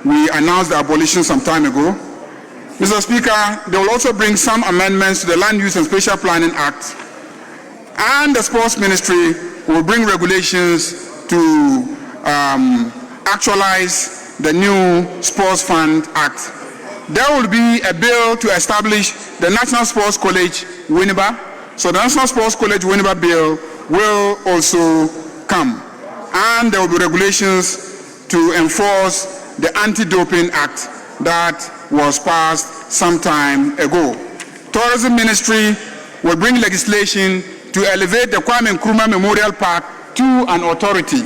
S3: we announced the abolition some time ago. Mr. Speaker, they will also bring some amendments to the Land Use and Spatial Planning Act, and the Sports Ministry will bring regulations to actualize the new Sports Fund Act. There will be a bill to establish the National Sports College, Winneba. So the National Sports College, Winneba bill will also come. And there will be regulations to enforce the Anti-Doping Act that was passed some time ago. Tourism Ministry will bring legislation to elevate the Kwame Nkrumah Memorial Park to an authority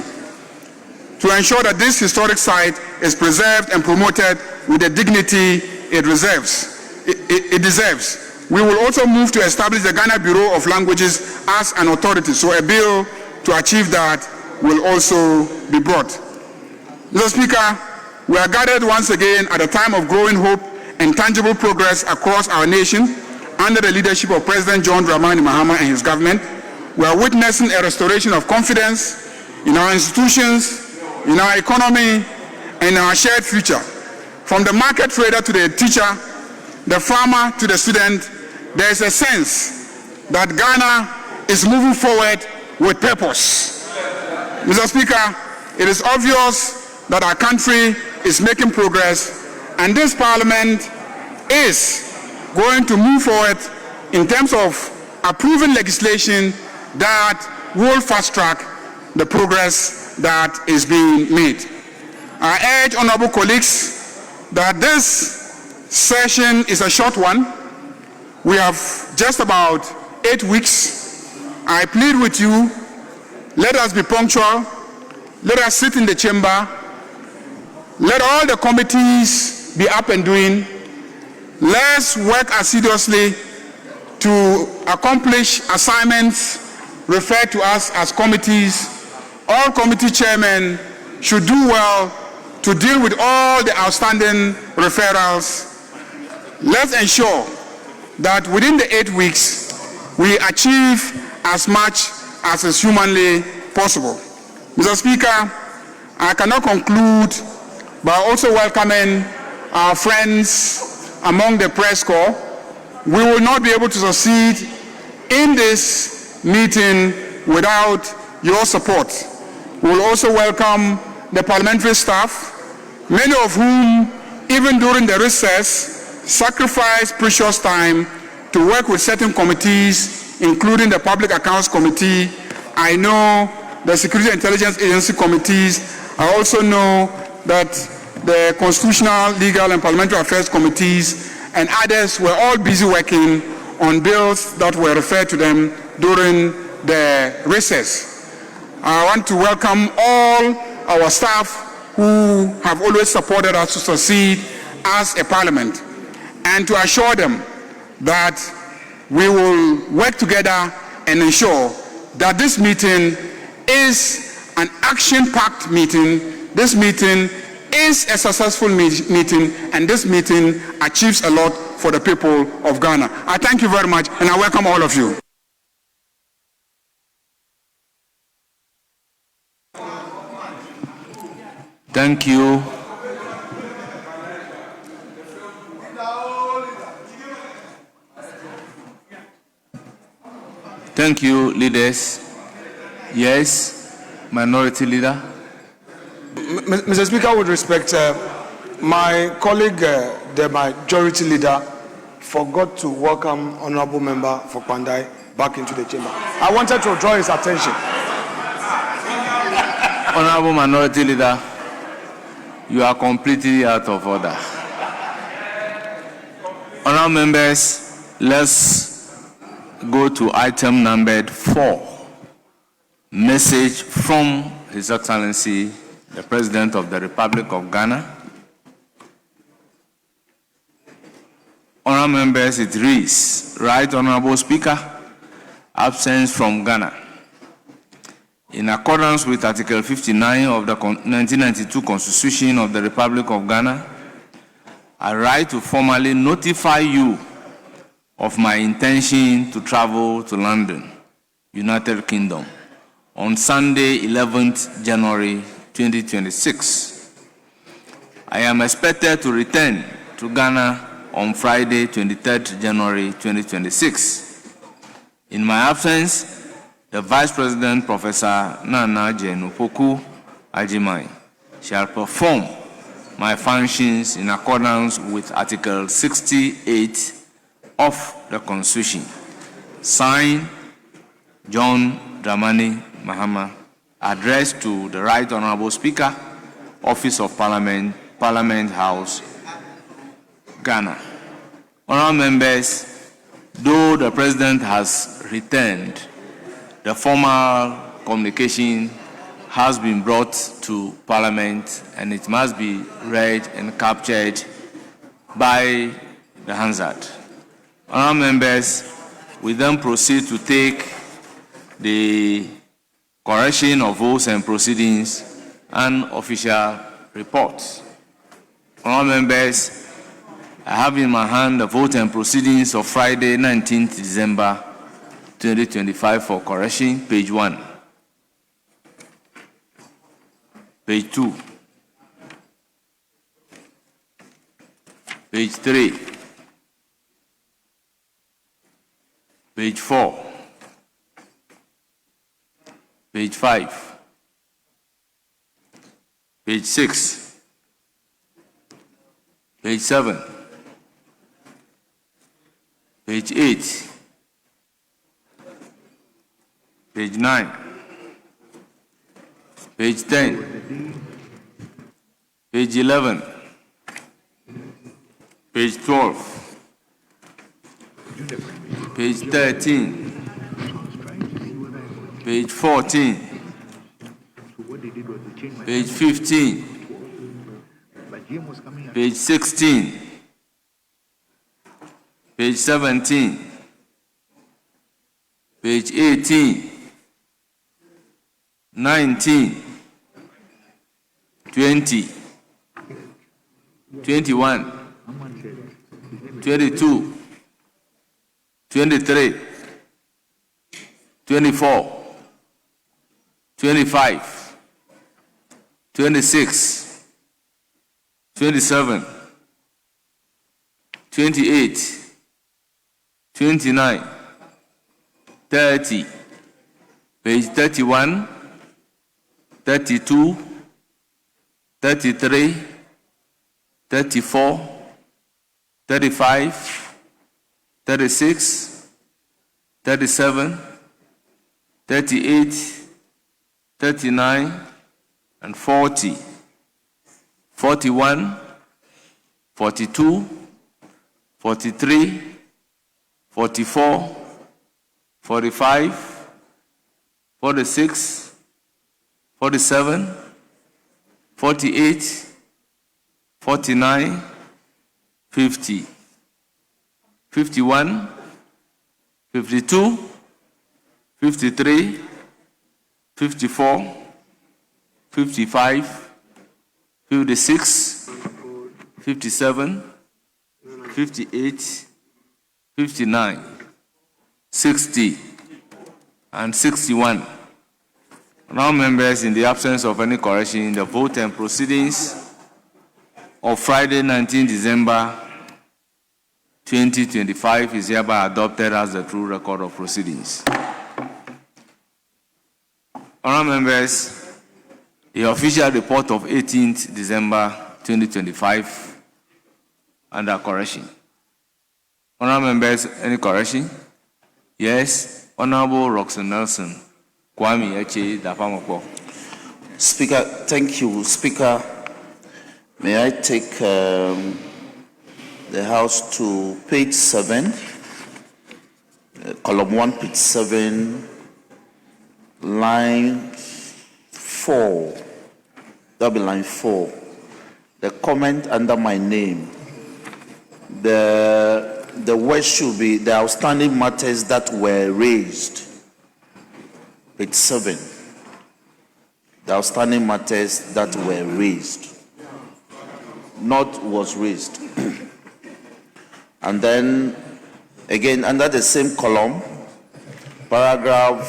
S3: to ensure that this historic site is preserved and promoted with the dignity it deserves. We will also move to establish the Ghana Bureau of Languages as an authority, so a bill to achieve that will also be brought. Mr. Speaker, we are gathered once again at a time of growing hope and tangible progress across our nation under the leadership of President John Dramani Mahama and his government. We are witnessing a restoration of confidence in our institutions, in our economy, and in our shared future. From the market trader to the teacher, the farmer to the student, there is a sense that Ghana is moving forward with purpose. Mr. Speaker, it is obvious that our country is making progress, and this Parliament is going to move forward in terms of approving legislation that will fast-track the progress that is being made. I urge honorable colleagues that this session is a short one. We have just about 8 weeks. I plead with you, let us be punctual, let us sit in the chamber, let all the committees be up and doing. Let's work assiduously to accomplish assignments referred to us as committees. All committee chairmen should do well to deal with all the outstanding referrals. Let's ensure that within the 8 weeks, we achieve as much as is humanly possible. Mr. Speaker, I cannot conclude by also welcoming our friends among the press corps. We will not be able to succeed in this meeting without your support. We will also welcome the parliamentary staff, many of whom, even during the recess, sacrificed precious time to work with certain committees, including the Public Accounts Committee. I know the Security and Intelligence Agency committees. I also know that the Constitutional, Legal, and Parliamentary Affairs committees and others were all busy working on bills that were referred to them during the recess. I want to welcome all our staff who have always supported us to succeed as a parliament, and to assure them that we will work together and ensure that this meeting is an action-packed meeting. This meeting is a successful meeting, and this meeting achieves a lot for the people of Ghana. I thank you very much, and I welcome all of you.
S4: Thank you. Thank you, leaders. Yes, Minority Leader.
S2: Mr. Speaker, with respect, my colleague, the Majority Leader, forgot to welcome Honorable Member for Pandai back into the chamber. I wanted to draw his attention.
S4: Honorable Minority Leader, you are completely out of order. Honorable members, let's go to item numbered 4. Message from His Excellency, the President of the Republic of Ghana. Honorable members, it reads, Right Honorable Speaker, absence from Ghana. in accordance with Article 59 of the 1992 Constitution of the Republic of Ghana, I write to formally notify you of my intention to travel to London, United Kingdom, on Sunday, 11th January 2026. I am expected to return to Ghana on Friday, 23rd January 2026. In my absence, the Vice President, Professor Nana Jenupoku Ajimai, shall perform my functions in accordance with Article 68 of the Constitution. Signed, John Dramani Mahama. Addressed to the Right Honorable Speaker, Office of Parliament, Parliament House, Ghana. Honorable members, though the President has returned, the formal communication has been brought to Parliament and it must be read and captured by the Hansard. Honorable members, we then proceed to take the correction of votes and proceedings and official reports. Honorable members, I have in my hand the vote and proceedings of Friday, 19th December 2025 for correction, page 1, page 2, page 3, page 4, page 5, page 6, page 7, page 8, page 9, page 10, page 11, page 12, page 13, page 14, page 15, page 16, page 17, page 18, 19, 20, 21, 22, 23, 24, 25, 26, 27, 28, 29, 30, page 31, 32, 33, 34, 35, 36, 37, 38, 39, and 40, 41, 42, 43, 44, 45, 46, 47, 48, 49, 50, 51, 52, 53, 54, 55, 56, 57, 58, 59, 60, and 61. Now, members, in the absence of any correction, the vote and proceedings of Friday, 19 December 2025 is hereby adopted as the true record of proceedings. Honorable members, the official report of 18th December 2025 under correction. Honorable members, any correction? Yes. Honorable Roxanne Nelson. Kwame Eche Dapamoko.
S5: Speaker, thank you. Speaker, may I take the House to page 7, column 1, page 7, line 4. That'll be line 4. The comment under my name. The word should be the outstanding matters that were raised. Page 7. the outstanding matters that were raised. Not was raised. And then, again, under the same column, paragraph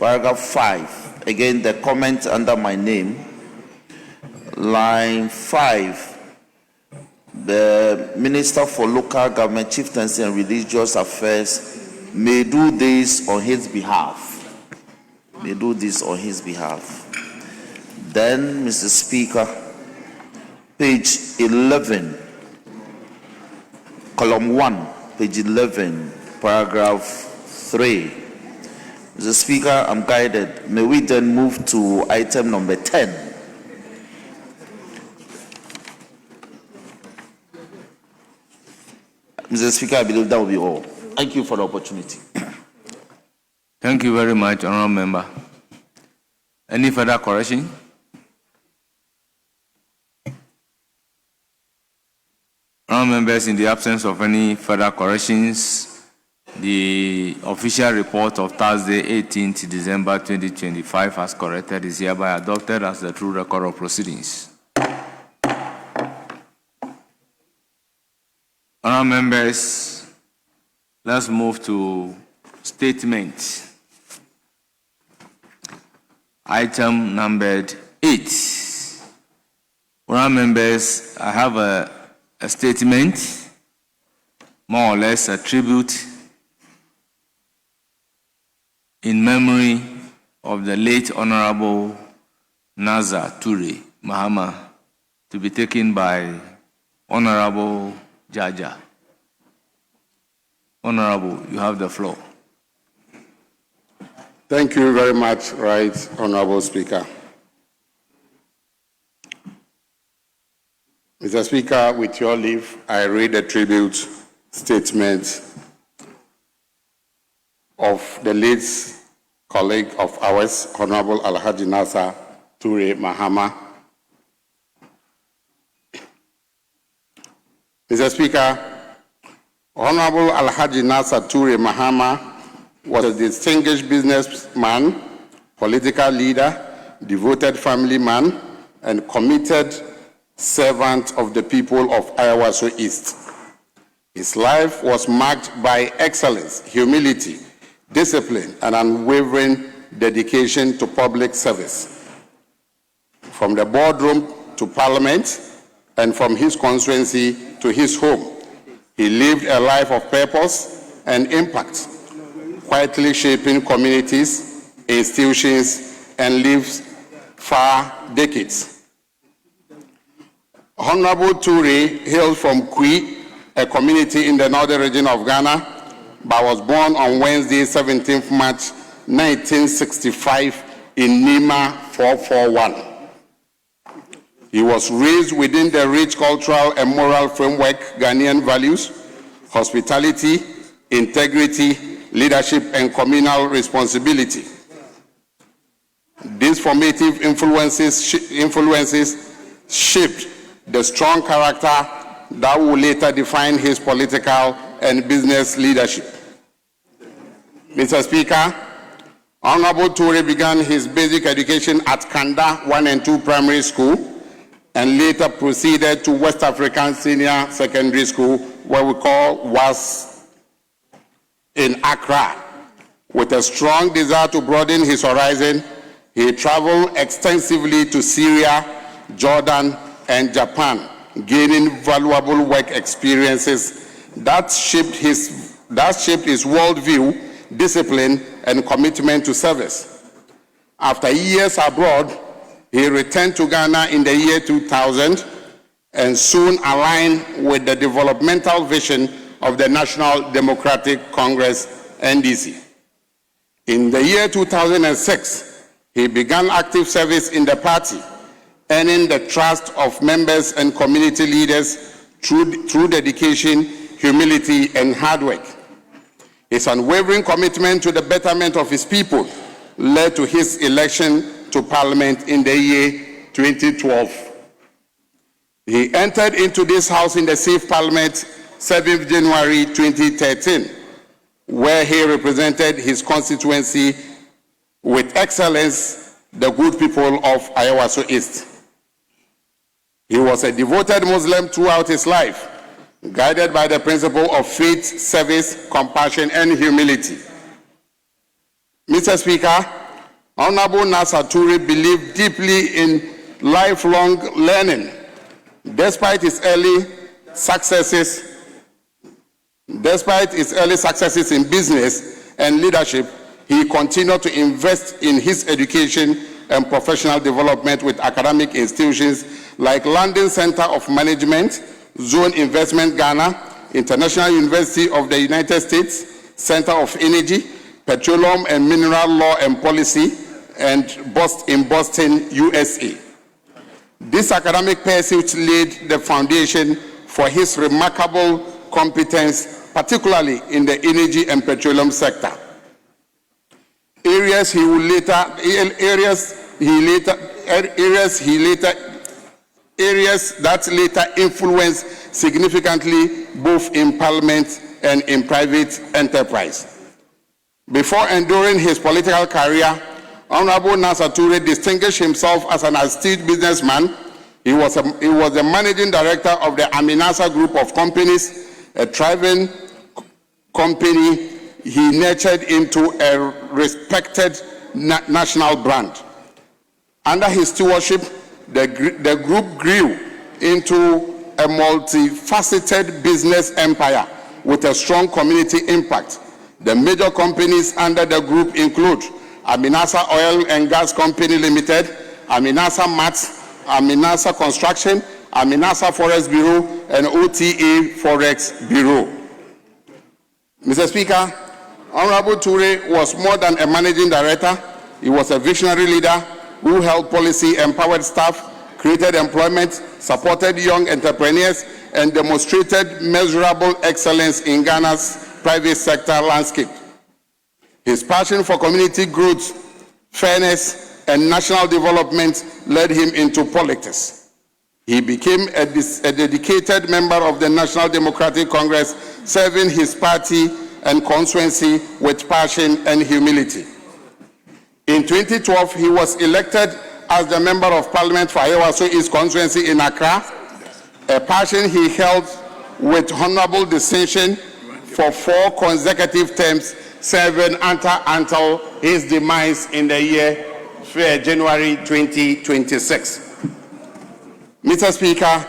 S5: 5, again, the comment under my name, line 5, the Minister for Local Government, Chieftaincy and Religious Affairs may do this on his behalf. May do this on his behalf. Then, Mr. Speaker, page 11, column 1, page 11, paragraph 3. Mr. Speaker, I'm guided. May we then move to item number 10. Mr. Speaker, I believe that will be all. Thank you for the opportunity.
S4: Thank you very much, Honourable Member. Any further correction? Honourable Members, in the absence of any further corrections, the official report of Thursday, 18th December 2025, as corrected, is hereby adopted as the true record of proceedings. Honourable Members, let's move to statement. Item numbered 8. Honourable Members, I have a statement, more or less a tribute in memory of the late Honourable Nazar Ture Mahama, to be taken by Honourable Jaja. Honourable, you have the floor.
S3: Thank you very much, Right Honourable Speaker. Mr. Speaker, with your leave, I read a tribute statement of the late colleague of ours, Honourable Alhaji Nazar Ture Mahama. Mr. Speaker, Honourable Alhaji Nazar Ture Mahama was a distinguished businessman, political leader, devoted family man, and committed servant of the people of Ayawaso East. His life was marked by excellence, humility, discipline, and unwavering dedication to public service. From the boardroom to Parliament, and from his constituency to his home, he lived a life of purpose and impact, quietly shaping communities, institutions, and lives for decades. Honorable Ture hailed from Kwi, a community in the northern region of Ghana, but was born on Wednesday, 17th March 1965 in Nima 441. He was raised within the rich cultural and moral framework Ghanaian values, hospitality, integrity, leadership, and communal responsibility. These formative influences shaped the strong character that would later define his political and business leadership. Mr. Speaker, Honorable Ture began his basic education at Kanda 1 and 2 Primary School and later proceeded to West African Senior Secondary School, where we call WAS, in Accra. With a strong desire to broaden his horizon, he traveled extensively to Syria, Jordan, and Japan, gaining valuable work experiences that shaped his worldview, discipline, and commitment to service. After years abroad, he returned to Ghana in the year 2000 and soon aligned with the developmental vision of the National Democratic Congress, NDC. In the year 2006, he began active service in the party, earning the trust of members and community leaders through dedication, humility, and hard work. His unwavering commitment to the betterment of his people led to his election to Parliament in the year 2012. He entered into this house in the Safe Parliament 7th January 2013, where he represented his constituency with excellence
S6: the good people of Ayawaso East. He was a devoted Muslim throughout his life, guided by the principle of faith, service, compassion, and humility. Mr. Speaker, Honorable Nasser Toure believed deeply in lifelong learning. Despite his early successes in business and leadership, he continued to invest in his education and professional development with academic institutions like London Center of Management, Zone Investment Ghana, International University of the United States, Center of Energy, Petroleum and Mineral Law and Policy, and in Boston, USA. This academic pursuit laid the foundation for his remarkable competence, particularly in the energy and petroleum sector. Areas that later influenced significantly both in Parliament and in private enterprise. Before and during his political career, Honorable Nasser Toure distinguished himself as an astute businessman. He was the managing director of the Aminasa Group of Companies, a thriving company he nurtured into a respected national brand. Under his stewardship, the group grew into a multifaceted business empire with a strong community impact. The major companies under the group include Aminasa Oil and Gas Company Limited, Aminasa Mats, Aminasa Construction, Aminasa Forest Bureau, and OTA Forex Bureau. Mr. Speaker, Honorable Toure was more than a managing director. He was a visionary leader who held policy, empowered staff, created employment, supported young entrepreneurs, and demonstrated measurable excellence in Ghana's private sector landscape. His passion for community growth, fairness, and national development led him into politics. He became a dedicated member of the National Democratic Congress, serving his party and constituency with passion and humility. In 2012, he was elected as the Member of Parliament for Ayawaso East constituency in Accra, a passion he held with honorable distinction for 4 consecutive terms, serving until his demise in the year January 2026. Mr. Speaker,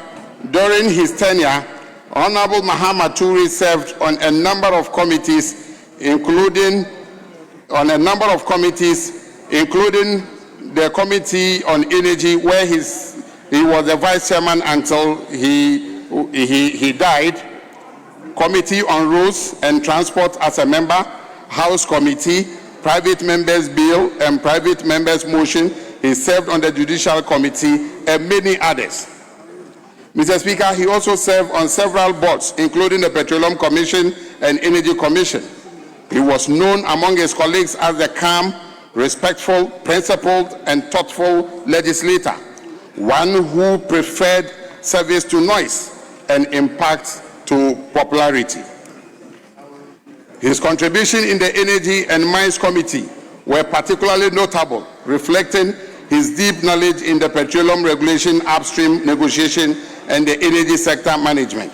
S6: during his tenure, Honorable Mahama Toure served on a number of committees, including the Committee on Energy, where he was the vice chairman until he died, Committee on Roads and Transport as a member, House Committee, Private Members Bill and Private Members Motion. He served on the Judicial Committee and many others. Mr. Speaker, he also served on several boards, including the Petroleum Commission and Energy Commission. He was known among his colleagues as the calm, respectful, principled, and thoughtful legislator, one who preferred service to noise and impact to popularity. His contribution in the Energy and Mines Committee were particularly notable, reflecting his deep knowledge in the petroleum regulation, upstream negotiation, and the energy sector management.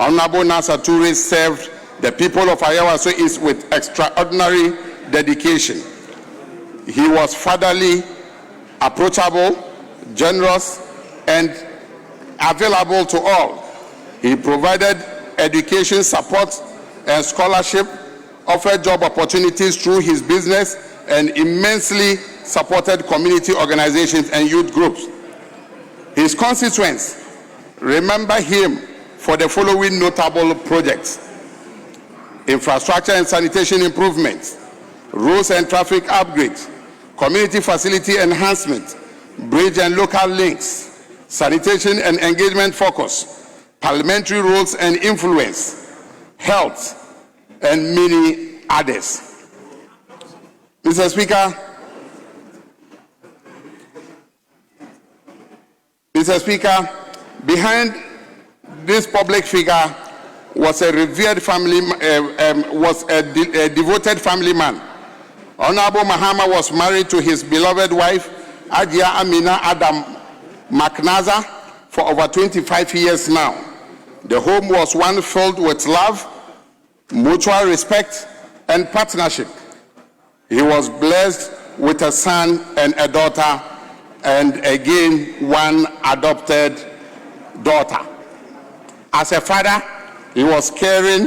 S6: Honorable Nasser Toure served the people of Ayawaso East with extraordinary dedication. He was fatherly, approachable, generous, and available to all. He provided education support and scholarship, offered job opportunities through his business, and immensely supported community organizations and youth groups. His constituents remember him for the following notable projects: infrastructure and sanitation improvements, roads and traffic upgrades, community facility enhancement, bridge and local links, sanitation and engagement focus, parliamentary roles and influence, health, and many others. Mr. Speaker, behind this public figure was a revered family, a devoted family man. Honorable Mahama was married to his beloved wife, Ajia Amina Adam McNaza, for over 25 years now. The home was one filled with love, mutual respect, and partnership. He was blessed with a son and a daughter, and again, one adopted daughter. As a father, he was caring,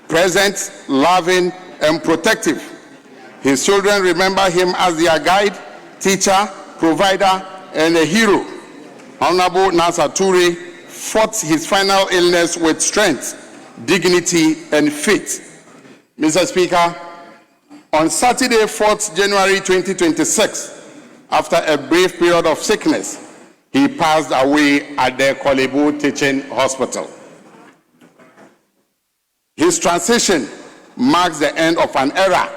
S6: present, loving, and protective. His children remember him as their guide, teacher, provider, and a hero. Honorable Nasser Toure fought his final illness with strength, dignity, and faith. Mr. Speaker, on Saturday, 4th January 2026, after a brief period of sickness, he passed away at the Kolebu Teaching Hospital. His transition marks the end of an era,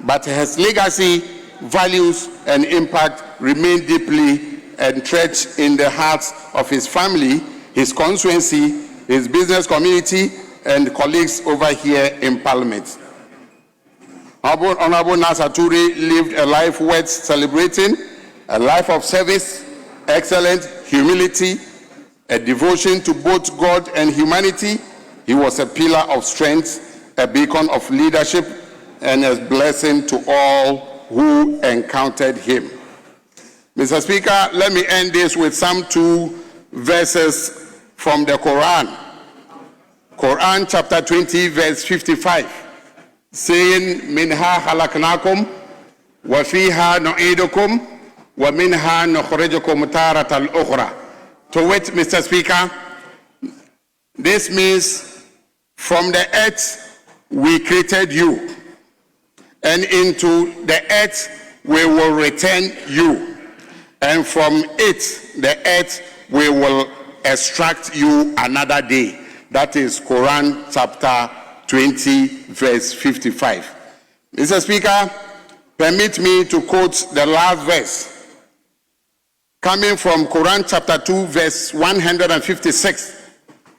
S6: but his legacy, values, and impact remain deeply entrenched in the hearts of his family, his constituency, his business community, and colleagues over here in Parliament. Honorable Nasser Toure lived a life worth celebrating, a life of service, excellence, humility, a devotion to both God and humanity. He was a pillar of strength, a beacon of leadership, and a blessing to all who encountered him. Mr. Speaker, let me end this with some 2 verses from the Quran. Quran chapter 20, verse 55, saying, Minha halaknakum, wa fiha nu'idukum, wa minha nukhrijukum taratan ukhra. To which, Mr. Speaker, this means from the earth we created you, and into the earth we will return you, and from it, the earth, we will extract you another day. That is Quran chapter 20, verse 55. Mr. Speaker, permit me to quote the last verse, coming from Quran chapter 2, verse 156,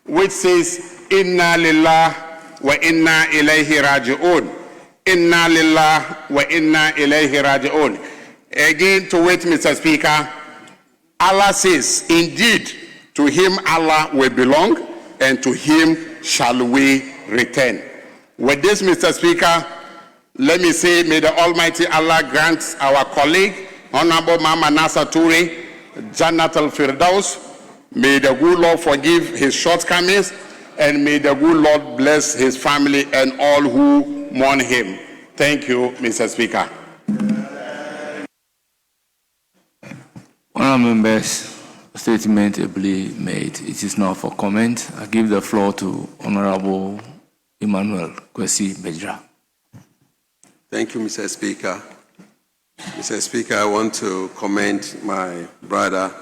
S6: which says, Inna lillah wa inna ilayhi raji'un. Inna lillah wa inna ilayhi raji'un. Again, to which, Mr. Speaker, Allah says, indeed, to him Allah will belong, and to him shall we return. With this, Mr. Speaker, let me say, may the Almighty Allah grant our colleague, Honorable Mama Nasser Toure, Jannat al-Firdaus. May the good Lord forgive his shortcomings, and may the good Lord bless his family and all who mourn him. Thank you, Mr. Speaker.
S4: Honourable members, statement ably made. It is now for comment. I give the floor to Honourable Emmanuel Kwesi Bejra.
S7: Thank you, Mr. Speaker. Mr. Speaker, I want to commend my brother,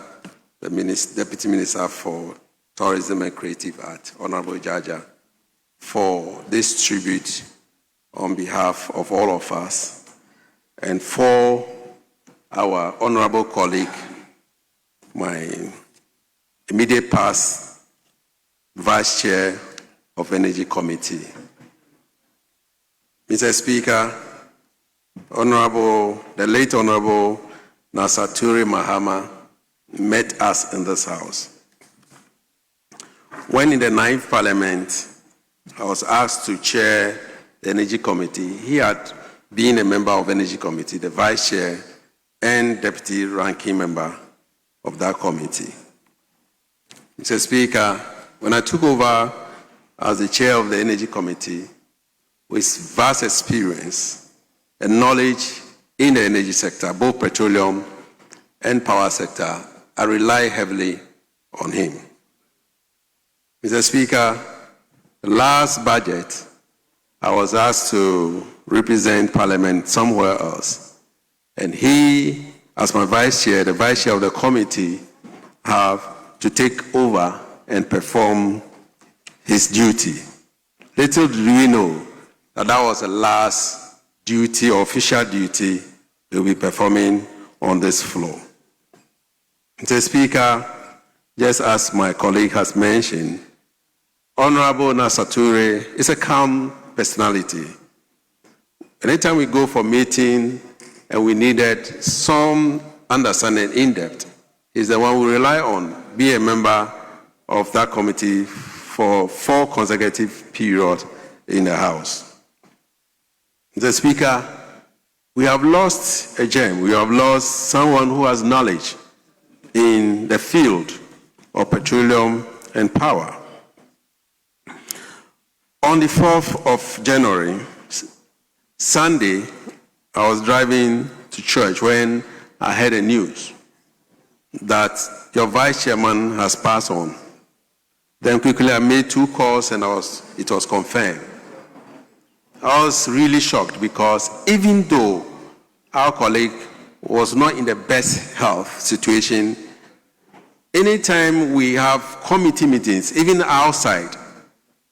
S7: the Deputy Minister for Tourism and Creative Art, Honorable Jaja, for this tribute on behalf of all of us, and for our honorable colleague, my immediate past Vice Chair of Energy Committee. Mr. Speaker, the late Honorable Nasser Toure Mahama met us in this house. When in the 9th Parliament, I was asked to chair the Energy Committee. He had been a member of Energy Committee, the Vice Chair and Deputy Ranking Member of that committee. Mr. Speaker, when I took over as the Chair of the Energy Committee, with vast experience and knowledge in the energy sector, both petroleum and power sector, I rely heavily on him. Mr. Speaker, the last budget, I was asked to represent Parliament somewhere else. And he, as my Vice Chair, the Vice Chair of the committee, have to take over and perform his duty. Little do we know that that was the last duty or official duty he'll be performing on this floor. Mr. Speaker, just as my colleague has mentioned, Honorable Nasser Toure is a calm personality. Anytime we go for meeting and we needed some understanding in depth, he's the one we rely on, be a member of that committee for 4 consecutive periods in the House. Mr. Speaker, we have lost a gem. We have lost someone who has knowledge in the field of petroleum and power. On the 4th of January, Sunday, I was driving to church when I heard the news that your vice chairman has passed on. Then quickly I made 2 calls and it was confirmed. I was really shocked because even though our colleague was not in the best health situation, anytime we have committee meetings, even outside,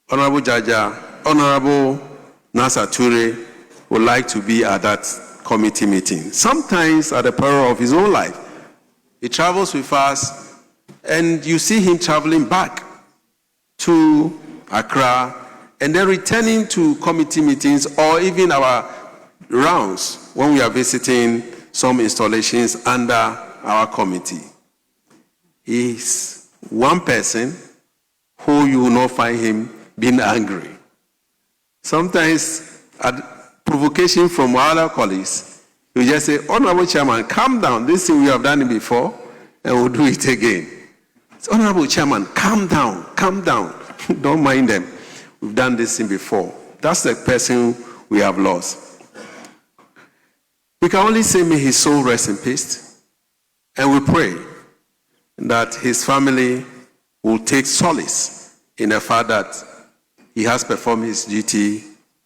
S7: Honorable Jaja, Honorable Nasa Ture would like to be at that committee meeting, sometimes at the peril of his own life. He travels with us, and you see him traveling back to Accra, and then returning to committee meetings or even our rounds when we are visiting some installations under our committee. He's one person who you will not find him being angry. Sometimes at provocation from other colleagues, we just say, Honorable Chairman, calm down. This thing we have done it before, and we'll do it again. It's, Honorable Chairman, calm down, calm down. Don't mind them. We've done this thing before. That's the person we have lost. We can only say, may his soul rest in peace. And we pray that his family will take solace in the fact that he has performed his duty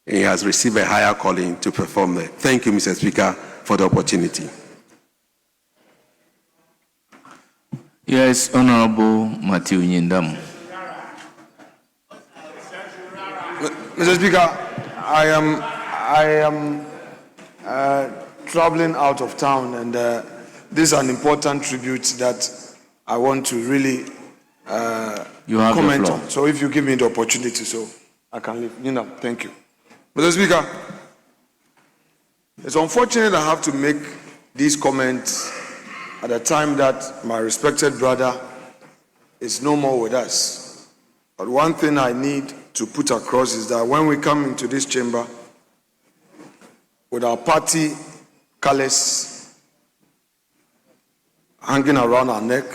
S7: and he has received a higher calling to perform there. Thank you, Mr. Speaker, for the opportunity.
S4: Yes, Honorable Matthew Nyindam.
S2: Mr. Speaker, I am traveling out of town, and this is an important tribute that I want to really comment on. So if you give me the opportunity, so I can leave. Thank you. Mr. Speaker, it's unfortunate I have to make these comments at a time that my respected brother is no more with us. But one thing I need to put across is that when we come into this chamber with our party colors hanging around our neck,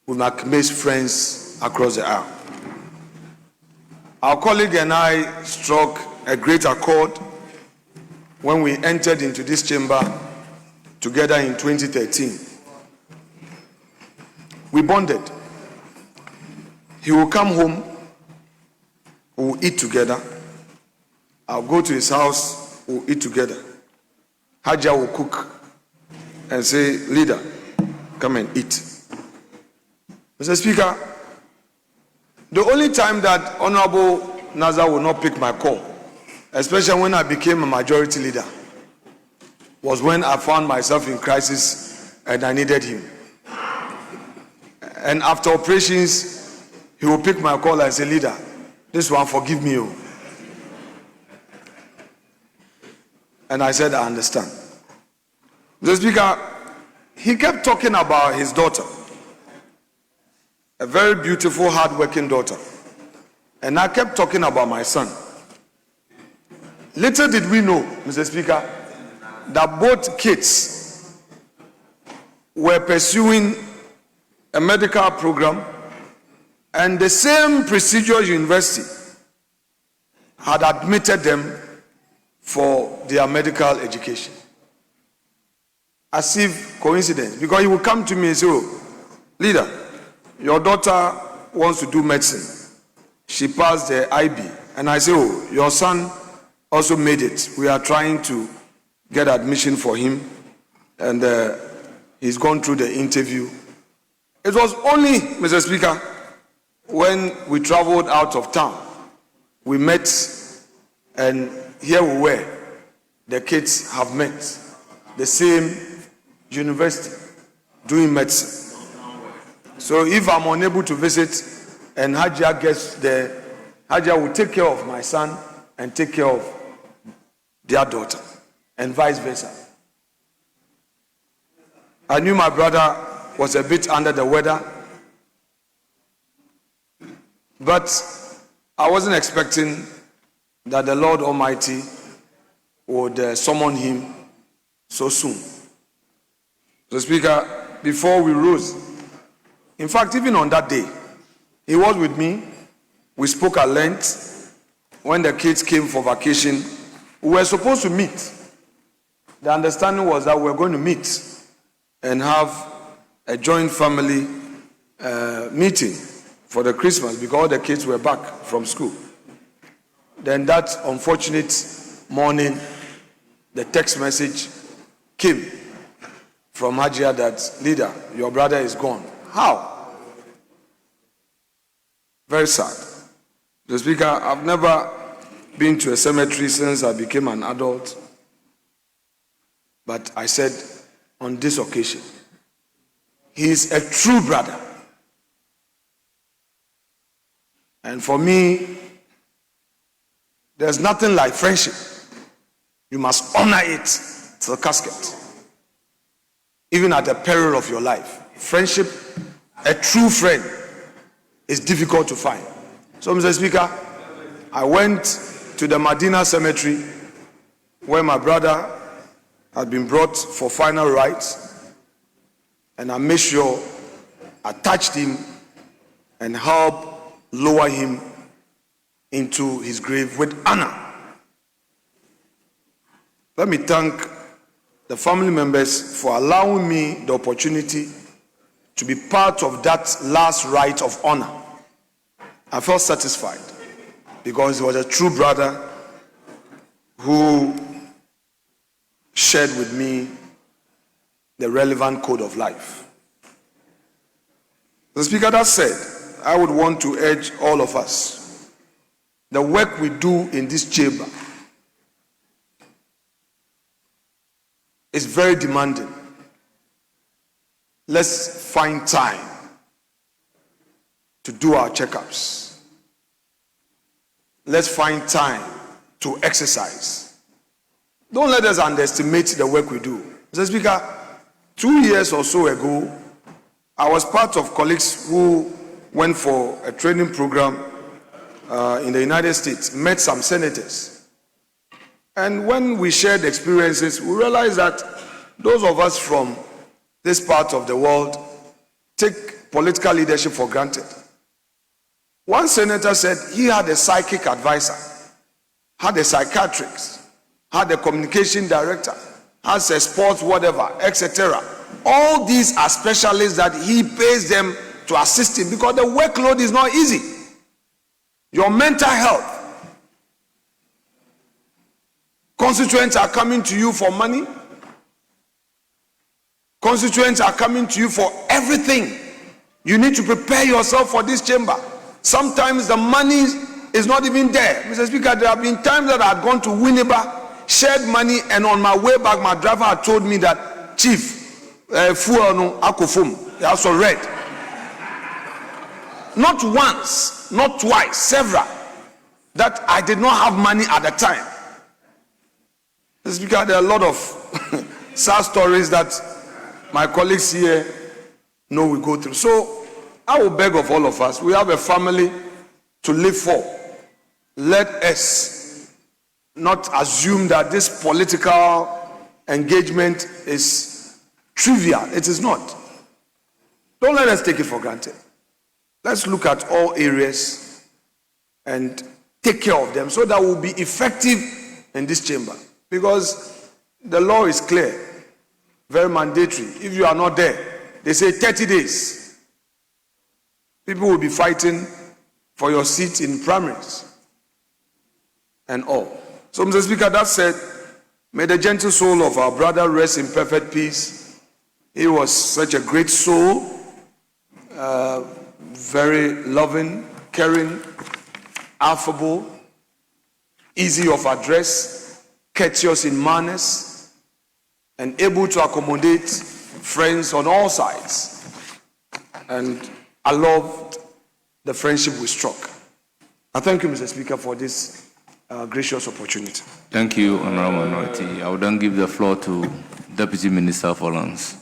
S2: we make friends across the aisle. Our colleague and I struck a great accord when we entered into this chamber together in 2013. We bonded. He will come home, we will eat together. I'll go to his house, we'll eat together. Haja will cook and say, leader, come and eat. Mr. Speaker, the only time that Honorable Naza will not pick my call, especially when I became a majority leader, was when I found myself in crisis and I needed him. And after operations, he will pick my call and say, leader, this one, forgive me. And I said, I understand. Mr. Speaker, he kept talking about his daughter, a very beautiful, hard-working daughter. And I kept talking about my son. Little did we know, Mr. Speaker, that both kids were pursuing a medical program, and the same prestigious university had admitted them for their medical education. As if coincidence, because he would come to me and say, oh, leader, your daughter wants to do medicine. She passed the IB. And I say, oh, your son also made it. We are trying to get admission for him, and he's gone through the interview. It was only, Mr. Speaker, when we traveled out of town, we met, and here we were. The kids have met the same university doing medicine. So if I'm unable to visit and Hajia gets there, Hajia will take care of my son and take care of their daughter, and vice versa. I knew my brother was a bit under the weather, but I wasn't expecting that the Lord Almighty would summon him so soon. So, Speaker, before we rose, in fact, even on that day, he was with me. We spoke at length. When the kids came for vacation, we were supposed to meet. The understanding was that we were going to meet and have a joint family meeting for the Christmas because all the kids were back from school. Then that unfortunate morning, the text message came from Hajia that, leader, your brother is gone. How? Very sad. The Speaker, I've never been to a cemetery since I became an adult. But I said, on this occasion, he is a true brother. And for me, there's nothing like friendship. You must honor it to the casket, even at the peril of your life. Friendship, a true friend, is difficult to find. So, Mr. Speaker, I went to the Medina Cemetery where my brother had been brought for final rites, and I made sure I touched him and helped lower him into his grave with honor. Let me thank the family members for allowing me the opportunity to be part of that last rite of honor. I felt satisfied because he was a true brother who shared with me the relevant code of life. The Speaker, that said, I would want to urge all of us, the work we do in this chamber is very demanding. Let's find time to do our checkups. Let's find time to exercise. Don't let us underestimate the work we do. Mr. Speaker, 2 years or so ago, I was part of colleagues who went for a training program in the United States, met some senators. And when we shared experiences, we realized that those of us from this part of the world take political leadership for granted. One senator said he had a psychic advisor, had a psychiatrist, had a communication director, has a sports whatever, etc. All these are specialists that he pays them to assist him because the workload is not easy. Your mental health. Constituents are coming to you for money. Constituents are coming to you for everything. You need to prepare yourself for this chamber. Sometimes the money is not even there. Mr. Speaker, there have been times that I've gone to Winneba, shared money, and on my way back, my driver had told me that, Chief, fuel no akofum, they also read. Not once, not twice, several, that I did not have money at the time. Mr. Speaker, there are a lot of sad stories that my colleagues here know we go through. So I will beg of all of us, we have a family to live for. Let us not assume that this political engagement is trivial. It is not. Don't let us take it for granted. Let's look at all areas and take care of them so that we'll be effective in this chamber. Because the law is clear, very mandatory. If you are not there, they say 30 days. People will be fighting for your seat in primaries and all. So, Mr. Speaker, that said, may the gentle soul of our brother rest in perfect peace. He was such a great soul, very loving, caring, affable, easy of address, courteous in manners, and able to accommodate friends on all sides. And I loved the friendship we struck. I thank you, Mr. Speaker, for this gracious opportunity.
S4: Thank you, Honorable Minority. I will then give the floor to Deputy Minister for Lands,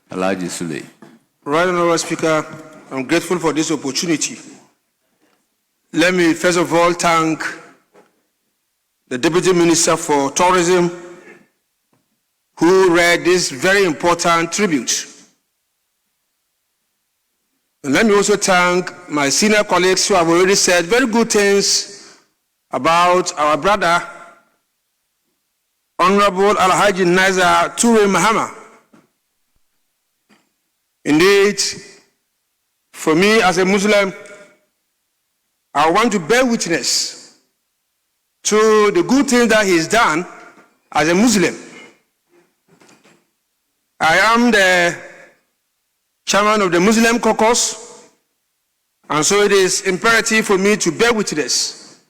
S4: Alhaji Sule.
S8: Right, Honorable Speaker, I'm grateful for this opportunity. Let me first of all thank the Deputy Minister for Tourism, who read this very important tribute. And let me also thank my senior colleagues who have already said very good things about our brother, Honorable Alhaji Naiza Ture Mahama. Indeed, for me as a Muslim, I want to bear witness to the good things that he's done as a Muslim. I am the chairman of the Muslim caucus, and so it is imperative for me to bear witness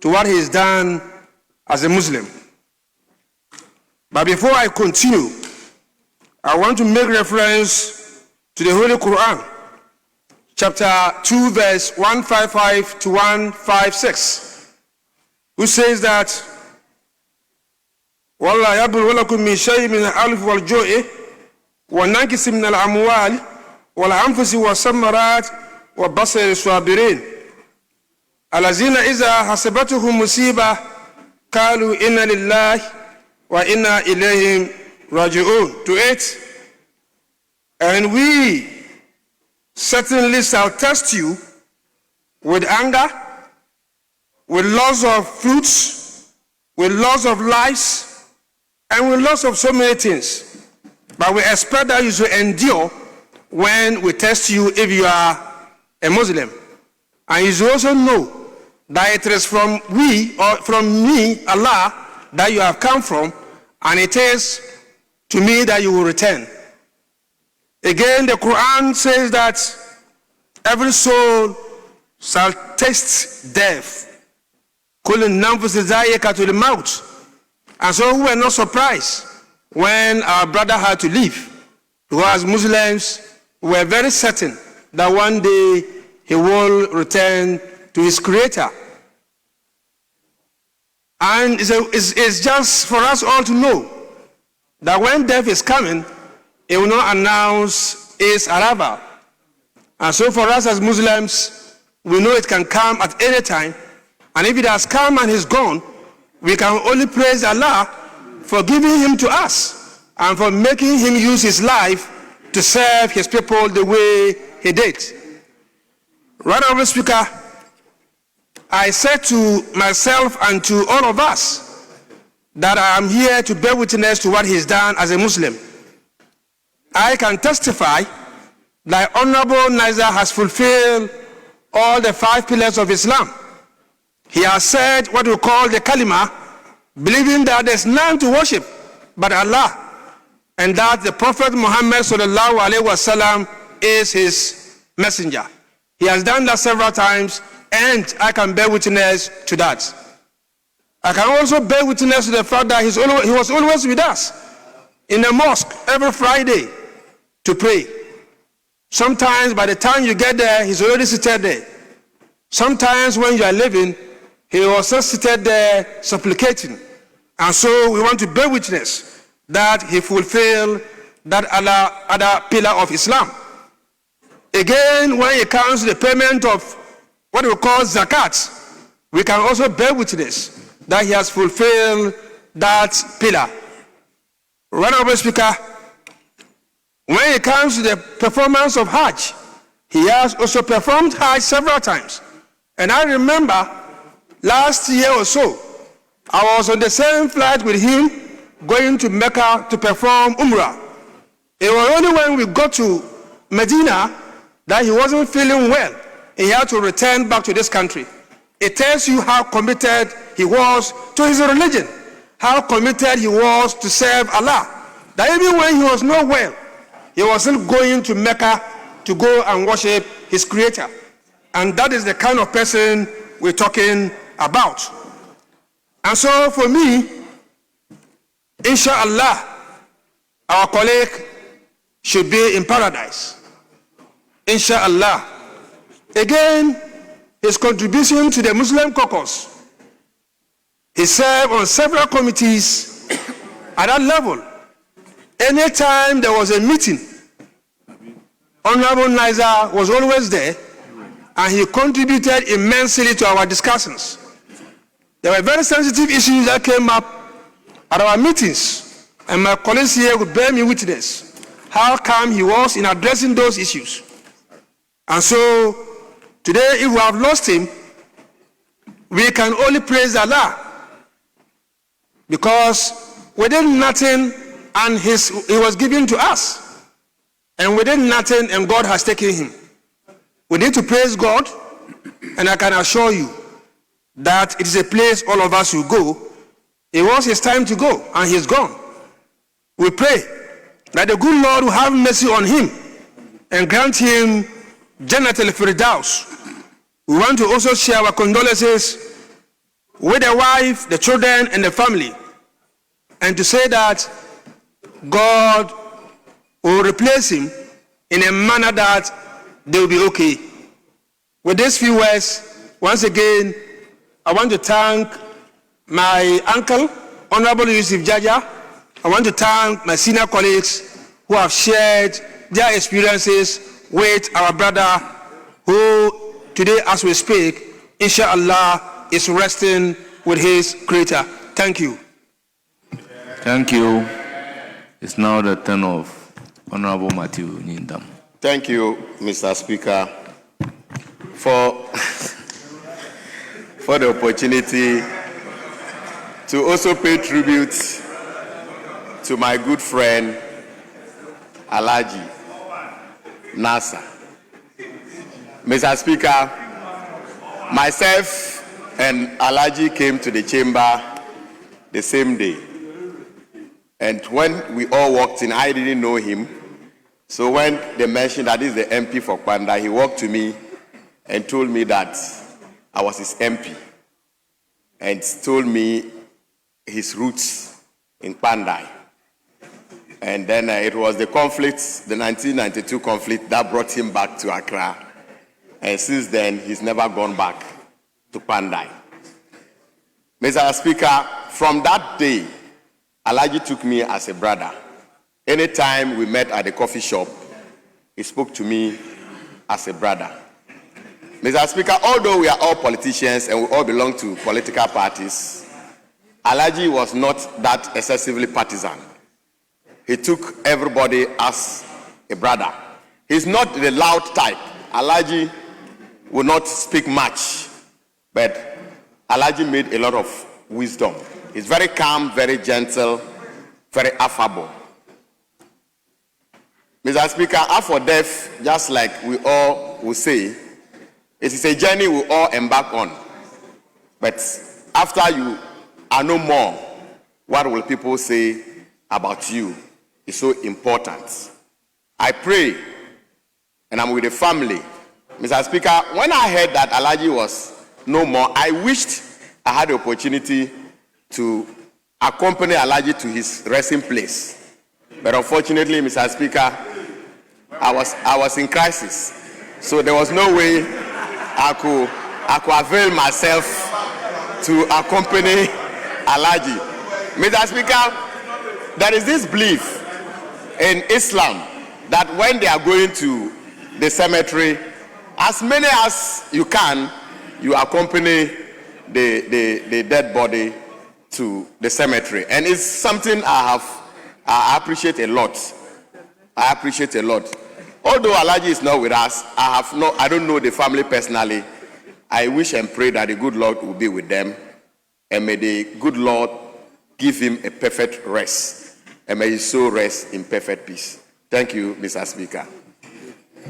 S8: to what he's done as a Muslim. But before I continue, I want to make reference to the Holy Quran, chapter 2, verse 155 to 156, who says that, وَاللَّهَ يَبْلُوَ لَكُم مِّن شَيْءٍ مِّنَ الْأَلْفِ وَالْجُوعِ وَالنَّكِسِ مِنَ الْأَمْوَالِ وَالْأَنفُسِ وَالثَّمَرَاتِ وَبَشِّرِ الصَّابِرِينَ الَّذِينَ إِذَا حَصَبَتْهُم مُّصِيبَةٌ قَالُوا إِنَّا لِلَّهِ وَإِنَّا إِلَيْهِ رَاجِعُونَ. To it, and we certainly shall test you with anger, with loss of fruits, with loss of lives, and with loss of so many things. But we expect that you should endure when we test you if you are a Muslim. And you should also know that it is from me, Allah, that you have come from, and it is to me that you will return. Again, the Quran says that every soul shall taste death. And so we were not surprised when our brother had to leave, because Muslims were very certain that one day he will return to his Creator. And it's just for us all to know that when death is coming, it will not announce its arrival. And so for us as Muslims, we know it can come at any time. And if it has come and he's gone, we can only praise Allah for giving him to us and for making him use his life to serve his people the way he did. Right, Honorable Speaker, I said to myself and to all of us that I am here to bear witness to what he's done as a Muslim. I can testify that Honorable Naiza has fulfilled all the 5 pillars of Islam. He has said what we call the kalima, believing that there's none to worship but Allah, and that the Prophet Muhammad sallallahu alaihi wasallam is his messenger. He has done that several times, and I can bear witness to that. I can also bear witness to the fact that he was always with us in the mosque every Friday to pray. Sometimes by the time you get there, he's already seated there. Sometimes when you are leaving, he was just seated there supplicating. And so we want to bear witness that he fulfilled that other pillar of Islam. Again, when it comes to the payment of what we call zakat, we can also bear witness that he has fulfilled that pillar. Right, Honorable Speaker, when it comes to the performance of Hajj, he has also performed Hajj several times. And I remember last year or so, I was on the same flight with him going to Mecca to perform Umrah. It was only when we got to Medina that he wasn't feeling well. He had to return back to this country. It tells you how committed he was to his religion, how committed he was to serve Allah. That even when he was not well, he was still going to Mecca to go and worship his Creator. And that is the kind of person we're talking about. And so for me, inshallah, our colleague should be in paradise. Inshallah. Again, his contribution to the Muslim caucus He served on several committees at that level. Anytime there was a meeting, Honorable Niza was always there, and he contributed immensely to our discussions. There were very sensitive issues that came up at our meetings, and my colleagues here would bear me witness how calm he was in addressing those issues. And so, today, if we have lost him, we can only praise Allah, because we did nothing and he was given to us, and we did nothing and God has taken him. We need to praise God, and I can assure you that it is a place all of us will go. It was his time to go, and he's gone. We pray that the good Lord will have mercy on him and grant him Jannat al-Firdaus. We want to also share our condolences with the wife, the children, and the family, and to say that God will replace him in a manner that they will be okay. With these few words, once again, I want to thank my uncle, Honorable Yusuf Jaja. I want to thank my senior colleagues who have shared their experiences with our brother who today, as we speak, inshallah, is resting with his Creator. Thank you.
S4: Thank you. It's now the turn of Honorable Matthew Nindam.
S9: Thank you, Mr. Speaker, for the opportunity to also pay tribute to my good friend Alhaji Nasser. Mr. Speaker, myself and Alhaji came to the chamber the same day. And when we all walked in, I didn't know him. So when they mentioned that this is the MP for Panda, he walked to me and told me that I was his MP, and told me his roots in Pandai. And then it was the conflict, the 1992 conflict, that brought him back to Accra. And since then, he's never gone back to Pandai. Mr. Speaker, from that day, Alhaji took me as a brother. Anytime we met at the coffee shop, he spoke to me as a brother. Mr. Speaker, although we are all politicians and we all belong to political parties, Alhaji was not that excessively partisan. He took everybody as a brother. He's not the loud type. Alhaji will not speak much, but Alhaji made a lot of wisdom. He's very calm, very gentle, very affable. Mr. Speaker, after death, just like we all will say, it is a journey we all embark on. But after you are no more, what will people say about you is so important. I pray, and I'm with the family. Mr. Speaker, when I heard that Alhaji was no more, I wished I had the opportunity to accompany Alhaji to his resting place. But unfortunately, Mr. Speaker, I was in crisis. So there was no way I could avail myself to accompany Alhaji. Mr. Speaker, there is this belief in Islam that when they are going to the cemetery, as many as you can, you accompany the dead body to the cemetery. And it's something I appreciate a lot. I appreciate a lot. Although Alhaji is not with us, I don't know the family personally. I wish and pray that the good Lord will be with them, and may the good Lord give him a perfect rest, and may his soul rest in perfect peace. Thank you, Mr. Speaker.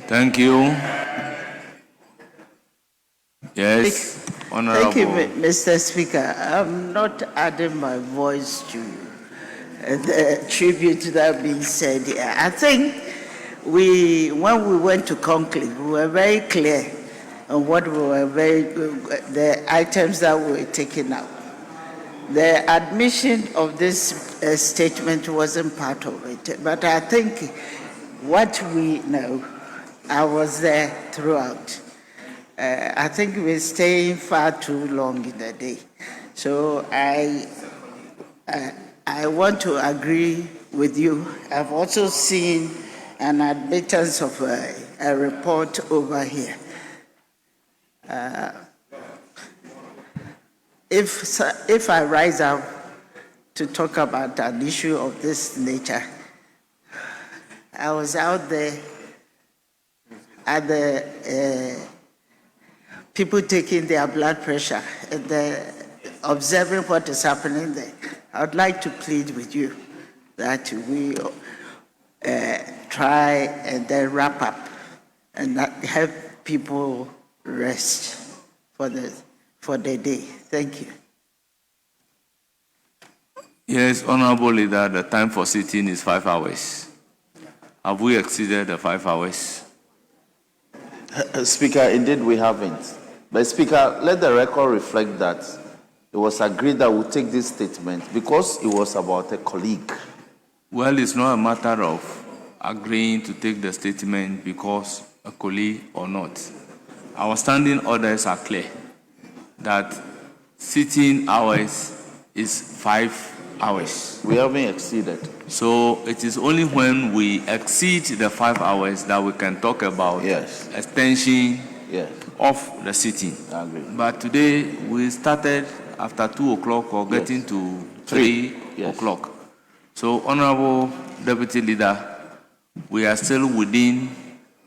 S4: Thank you. Yes, Honorable.
S10: Thank you, Mr. Speaker. I'm not adding my voice to the tribute that being said here. I think when we went to conclave, we were very clear on what we were the items that we were taking out. The admission of this statement wasn't part of it, but I think what we know, I was there throughout. I think we're staying far too long in the day. So I want to agree with you. I've also seen an admittance of a report over here. If I rise up to talk about an issue of this nature, I was out there at the people taking their blood pressure and observing what is happening there. I would like to plead with you that we try and then wrap up and help people rest for the day. Thank you.
S4: Yes, Honorable Leader, the time for sitting is 5 hours. Have we exceeded the 5 hours?
S5: Speaker, indeed we haven't. But Speaker, let the record reflect that it was agreed that we'll take this statement because it was about a colleague.
S4: Well, it's not a matter of agreeing to take the statement because a colleague or not. Our standing orders are clear that sitting hours is 5 hours.
S5: We haven't exceeded.
S4: So it is only when we exceed the 5 hours that we can talk about extension of the sitting.
S5: I agree.
S4: But today we started after 2 o'clock or getting to 3 o'clock. So, Honorable Deputy Leader, we are still within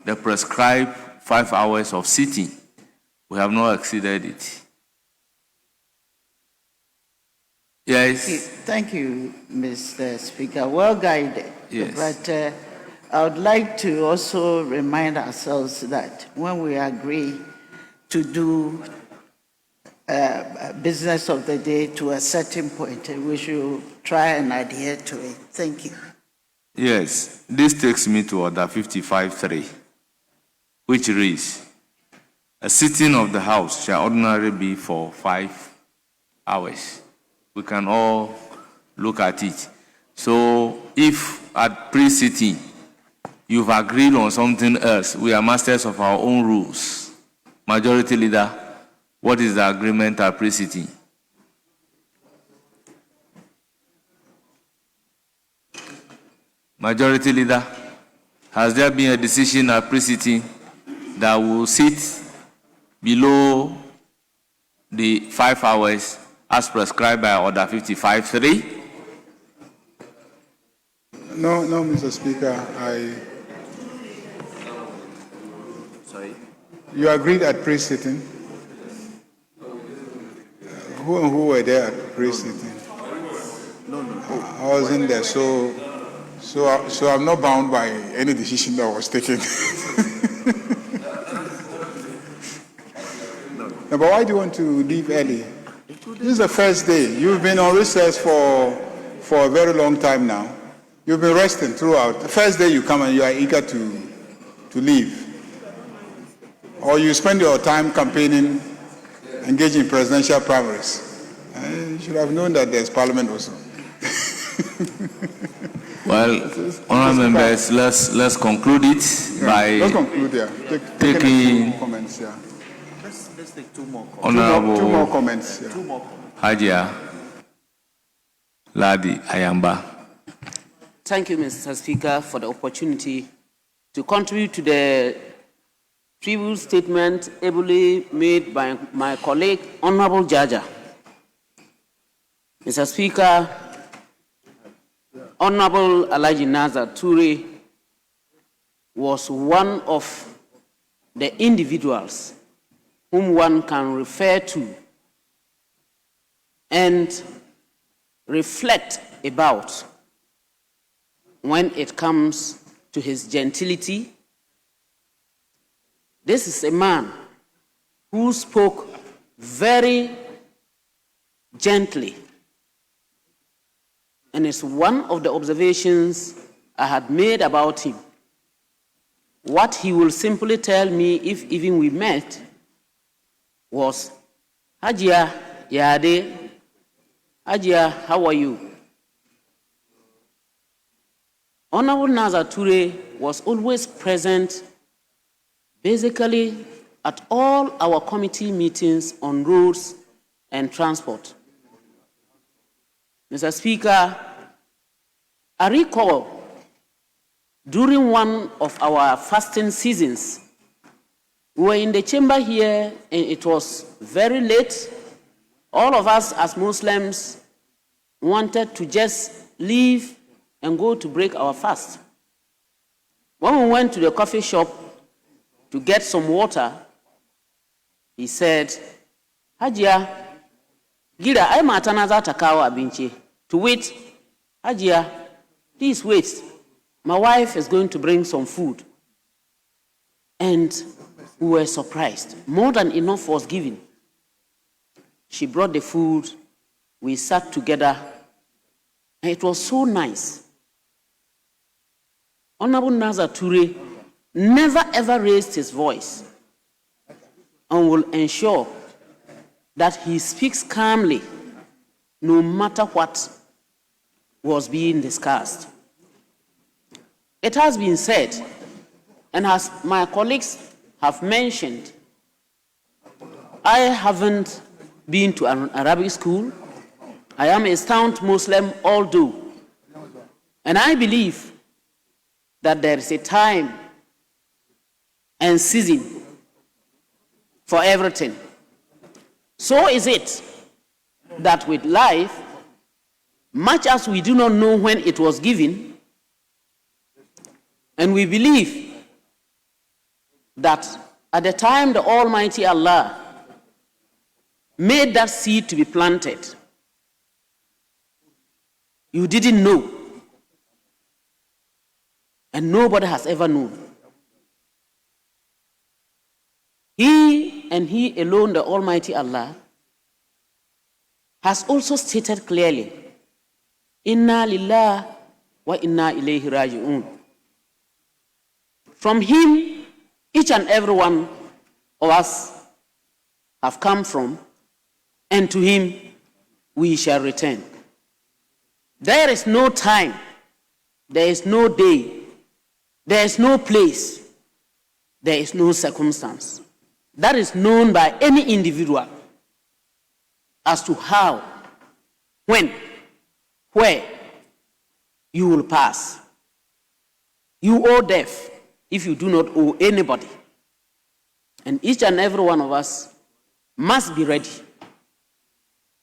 S4: the prescribed 5 hours of sitting. We have not exceeded it. Yes.
S10: Thank you, Mr. Speaker. Well guided.
S4: Yes.
S10: But I would like to also remind ourselves that when we agree to do business of the day to a certain point, we should try and adhere to it. Thank you.
S4: Yes. This takes me to Order 55.3, which reads, a sitting of the House shall ordinarily be for 5 hours. We can all look at it. So if at pre-sitting you've agreed on something else, we are masters of our own rules. Majority Leader, what is the agreement at pre-sitting? Majority Leader, has there been a decision at pre-sitting that will sit below the 5 hours as prescribed by Order 55.3?
S3: No, Mr. Speaker.
S5: Sorry.
S3: You agreed at pre-sitting. Who were there at pre-sitting?
S5: No.
S3: I wasn't there, so I'm not bound by any decision that was taken. No, but why do you want to leave early? This is the first day. You've been on recess for a very long time now. You've been resting throughout. The first day you come and you are eager to leave. Or you spend your time campaigning, engaging in presidential primaries. You should have known that there's Parliament also.
S4: Well, honourable members, let's conclude it by
S3: let's conclude,
S4: taking
S3: comments. Yeah.
S5: Let's take 2 more comments.
S4: Honourable
S3: Two more comments. Yeah.
S5: 2 more comments.
S4: Hajia Ladi Ayamba.
S11: Thank you, Mr. Speaker, for the opportunity to contribute to the tribute statement ably made by my colleague, Honorable Jaja. Mr. Speaker, Honorable Alhaji Nazar Toure was one of the individuals whom one can refer to and reflect about when it comes to his gentility. This is a man who spoke very gently, and it's one of the observations I had made about him. What he will simply tell me, if even we met, was, Hajia, Yade, Hajia, how are you? Honorable Nazar Toure was always present, basically at all our committee meetings on roads and transport. Mr. Speaker, I recall during one of our fasting seasons, we were in the chamber here and it was very late. All of us as Muslims wanted to just leave and go to break our fast. When we went to the coffee shop to get some water, he said, Hajia, Gira, I matanaza takawa abinchi. To wait, Hajia, please wait. My wife is going to bring some food. And we were surprised. More than enough was given. She brought the food. We sat together. And it was so nice. Honorable Nazar Toure never ever raised his voice and will ensure that he speaks calmly no matter what was being discussed. It has been said, and as my colleagues have mentioned, I haven't been to an Arabic school. I am a staunch Muslim, although, and I believe that there is a time and season for everything. So is it that with life, much as we do not know when it was given, and we believe that at the time the Almighty Allah made that seed to be planted, you didn't know, and nobody has ever known. He and He alone, the Almighty Allah, has also stated clearly, Inna lillah wa inna ilayhi raji'un. From Him, each and every one of us have come from, and to Him we shall return. There is no time, there is no day, there is no place, there is no circumstance that is known by any individual as to how, when, where you will pass. You owe death if you do not owe anybody. And each and every one of us must be ready.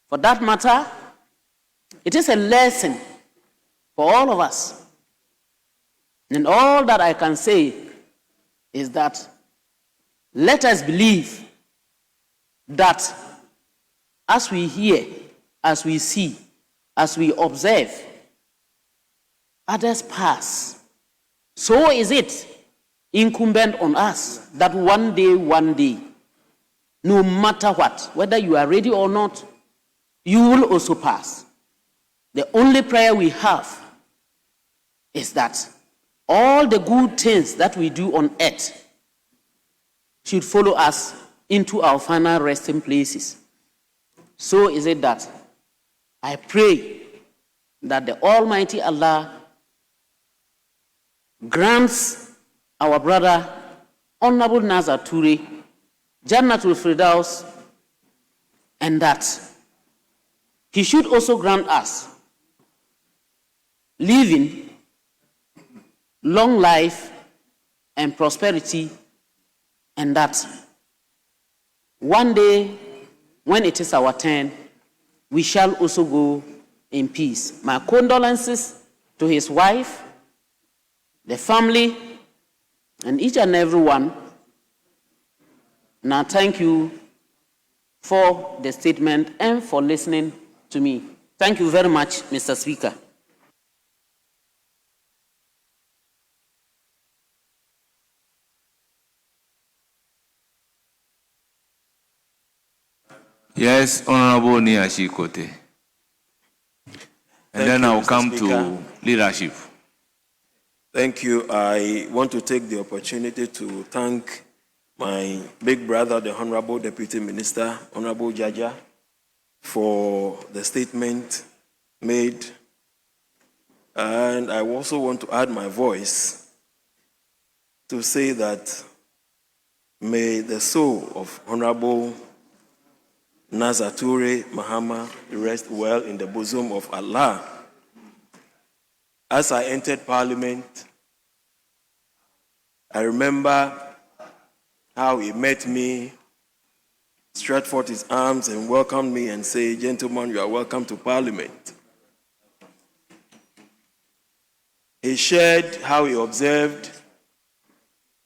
S11: For that matter, it is a lesson for all of us. And all that I can say is that let us believe that as we hear, as we see, as we observe, others pass. So is it incumbent on us that one day, no matter what, whether you are ready or not, you will also pass. The only prayer we have is that all the good things that we do on earth should follow us into our final resting places. So is it that I pray that the Almighty Allah grants our brother, Honorable Nazar Toure, Jannatul Firdaus, and that He should also grant us living, long life, and prosperity, and that one day, when it is our turn, we shall also go in peace. My condolences to his wife, the family, and each and every one. Now, thank you for the statement and for listening to me. Thank you very much, Mr. Speaker.
S4: Yes, Honorable Niashi Kote. And then I'll come to leadership.
S12: Thank you. I want to take the opportunity to thank my big brother, the Honorable Deputy Minister, Honorable Jaja, for the statement made. And I also want to add my voice to say that may the soul of Honorable Nasature Mahama rest well in the bosom of Allah. As I entered Parliament, I remember how he met me, stretched forth his arms and welcomed me and said, "Gentlemen, you are welcome to Parliament." He shared how he observed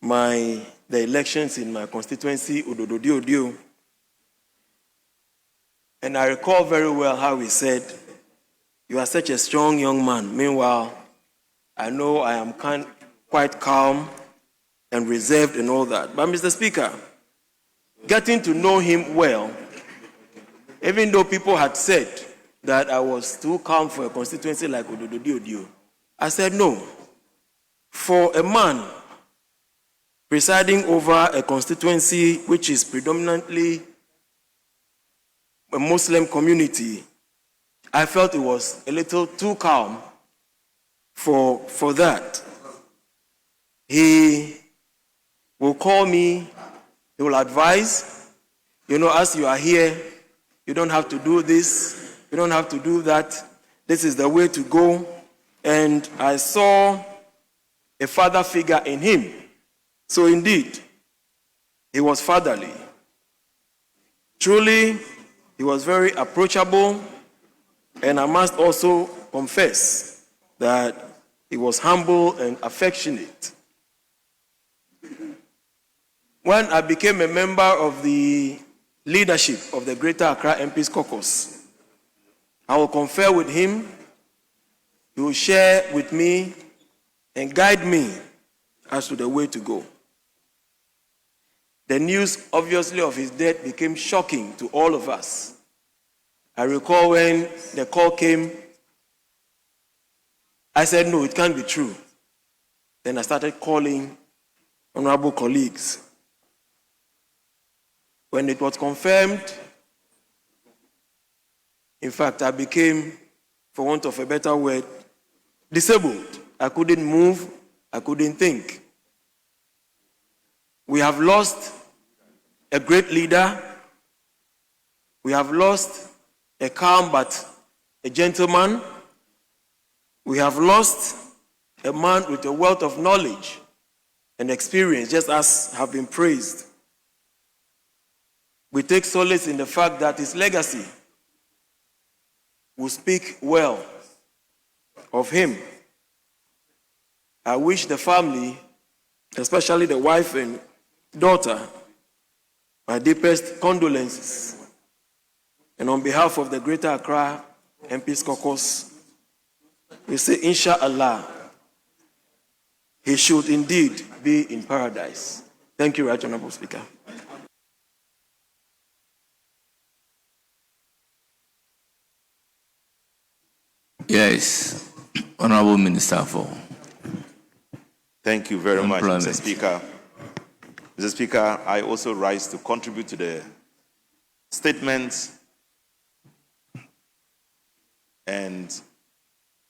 S12: the elections in my constituency, Odododio. And I recall very well how he said, "You are such a strong young man. Meanwhile, I know I am quite calm and reserved and all that." But Mr. Speaker, getting to know him well, even though people had said that I was too calm for a constituency like Odododio, I said no. For a man presiding over a constituency which is predominantly a Muslim community, I felt it was a little too calm for that. He will call me, he will advise, as you are here, you don't have to do this, you don't have to do that, this is the way to go. And I saw a father figure in him. So indeed, he was fatherly. Truly, he was very approachable, and I must also confess that he was humble and affectionate. When I became a member of the leadership of the Greater Accra MP's caucus, I will confer with him, he will share with me and guide me as to the way to go. The news, obviously, of his death became shocking to all of us. I recall when the call came, I said, no, it can't be true. Then I started calling honorable colleagues. When it was confirmed, in fact, I became, for want of a better word, disabled. I couldn't move, I couldn't think. We have lost a great leader. We have lost a calm but a gentleman. We have lost a man with a wealth of knowledge and experience, just as have been praised. We take solace in the fact that his legacy will speak well of him. I wish the family, especially the wife and daughter, my deepest condolences. And on behalf of the Greater Accra MP's caucus, we say, Inshallah, he should indeed be in paradise. Thank you, Right Honorable Speaker.
S4: Yes, Honorable Minister for.
S13: Thank you very much,
S4: Employment.
S13: Mr. Speaker. Mr. Speaker, I also rise to contribute to the statement and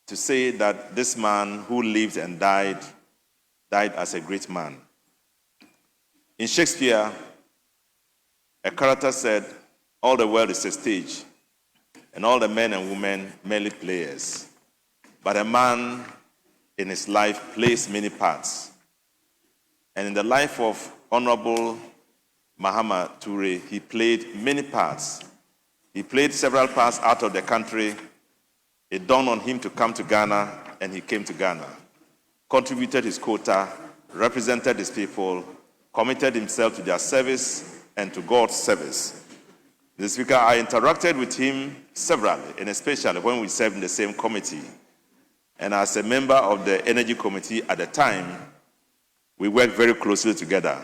S13: to say that this man who lived and died as a great man. In Shakespeare, a character said, all the world is a stage, and all the men and women merely players. But a man in his life plays many parts. And in the life of Honorable Mahama Toure, he played many parts. He played several parts out of the country. It dawned on him to come to Ghana, and he came to Ghana. Contributed his quota, represented his people, committed himself to their service and to God's service. Mr. Speaker, I interacted with him severally, and especially when we served in the same committee. And as a member of the Energy Committee at the time, we worked very closely together.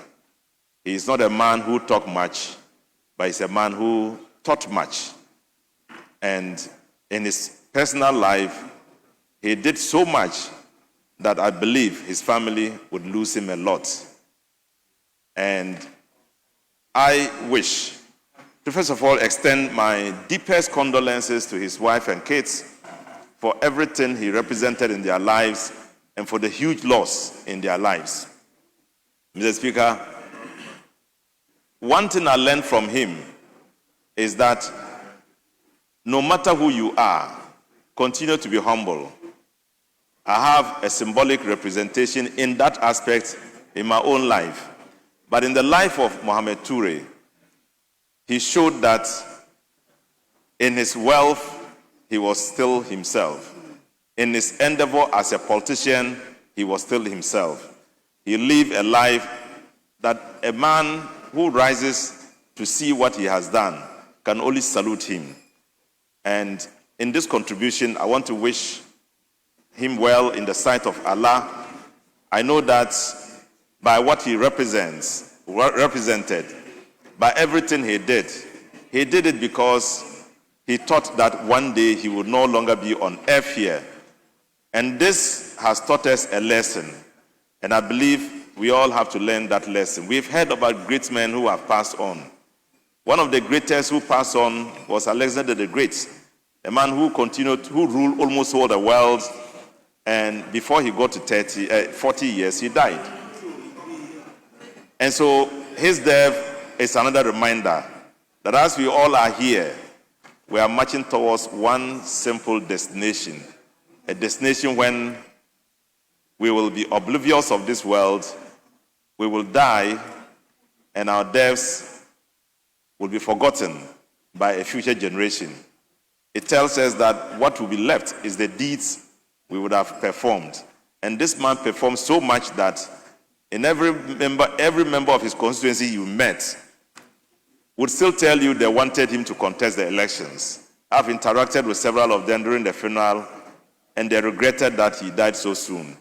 S13: He is not a man who talked much, but he's a man who taught much. And in his personal life, he did so much that I believe his family would lose him a lot. And I wish to first of all extend my deepest condolences to his wife and kids for everything he represented in their lives and for the huge loss in their lives. Mr. Speaker, one thing I learned from him is that no matter who you are, continue to be humble. I have a symbolic representation in that aspect in my own life. But in the life of Mohamed Toure, he showed that in his wealth, he was still himself. In his endeavor as a politician, he was still himself. He lived a life that a man who rises to see what he has done can only salute him. And in this contribution, I want to wish him well in the sight of Allah. I know that by what he represented, by everything he did it because he thought that one day he would no longer be on earth here. And this has taught us a lesson. And I believe we all have to learn that lesson. We've heard about great men who have passed on. One of the greatest who passed on was Alexander the Great, a man who ruled almost all the world. And before he got to 40 years, he died. And so his death is another reminder that as we all are here, we are marching towards one simple destination, a destination when we will be oblivious of this world, we will die, and our deaths will be forgotten by a future generation. It tells us that what will be left is the deeds we would have performed. And this man performed so much that in every member of his constituency you met would still tell you they wanted him to contest the elections. I've interacted with several of them during the funeral, and they regretted that he died so soon.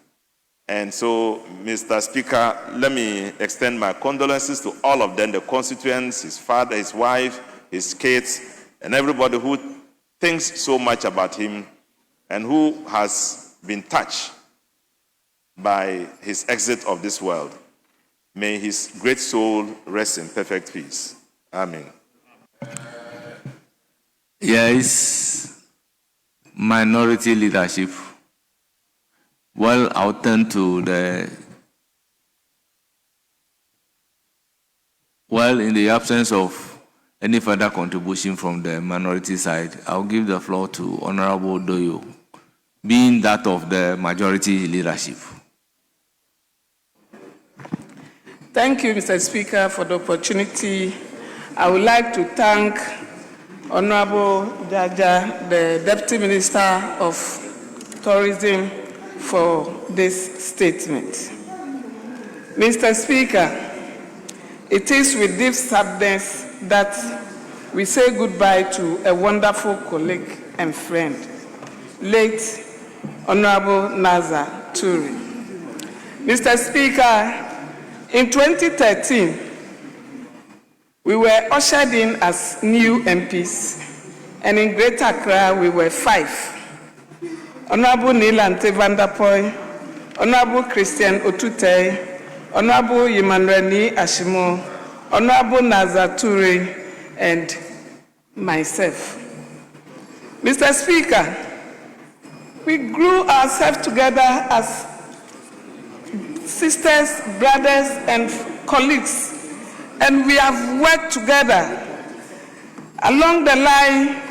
S13: And so, Mr. Speaker, let me extend my condolences to all of them, the constituents, his father, his wife, his kids, and everybody who thinks so much about him and who has been touched by his exit of this world. May his great soul rest in perfect peace. Amen.
S4: Yes, minority leadership. Well, I'll turn to in the absence of any further contribution from the minority side, I'll give the floor to Honorable Doyo, being that of the majority leadership.
S14: Thank you, Mr. Speaker, for the opportunity. I would like to thank Honorable Jaja, the Deputy Minister of Tourism, for this statement. Mr. Speaker, it is with deep sadness that we say goodbye to a wonderful colleague and friend, late Honorable Naza Toure. Mr. Speaker, in 2013, we were ushered in as new MPs, and in Greater Accra, we were 5. Honorable Neil Ante Van der Poy, Honorable Christian Otute, Honorable Yimanreni Ashimo, Honorable Naza Toure, and myself. Mr. Speaker, we grew ourselves together as sisters, brothers, and colleagues, and we have worked together. Along the line,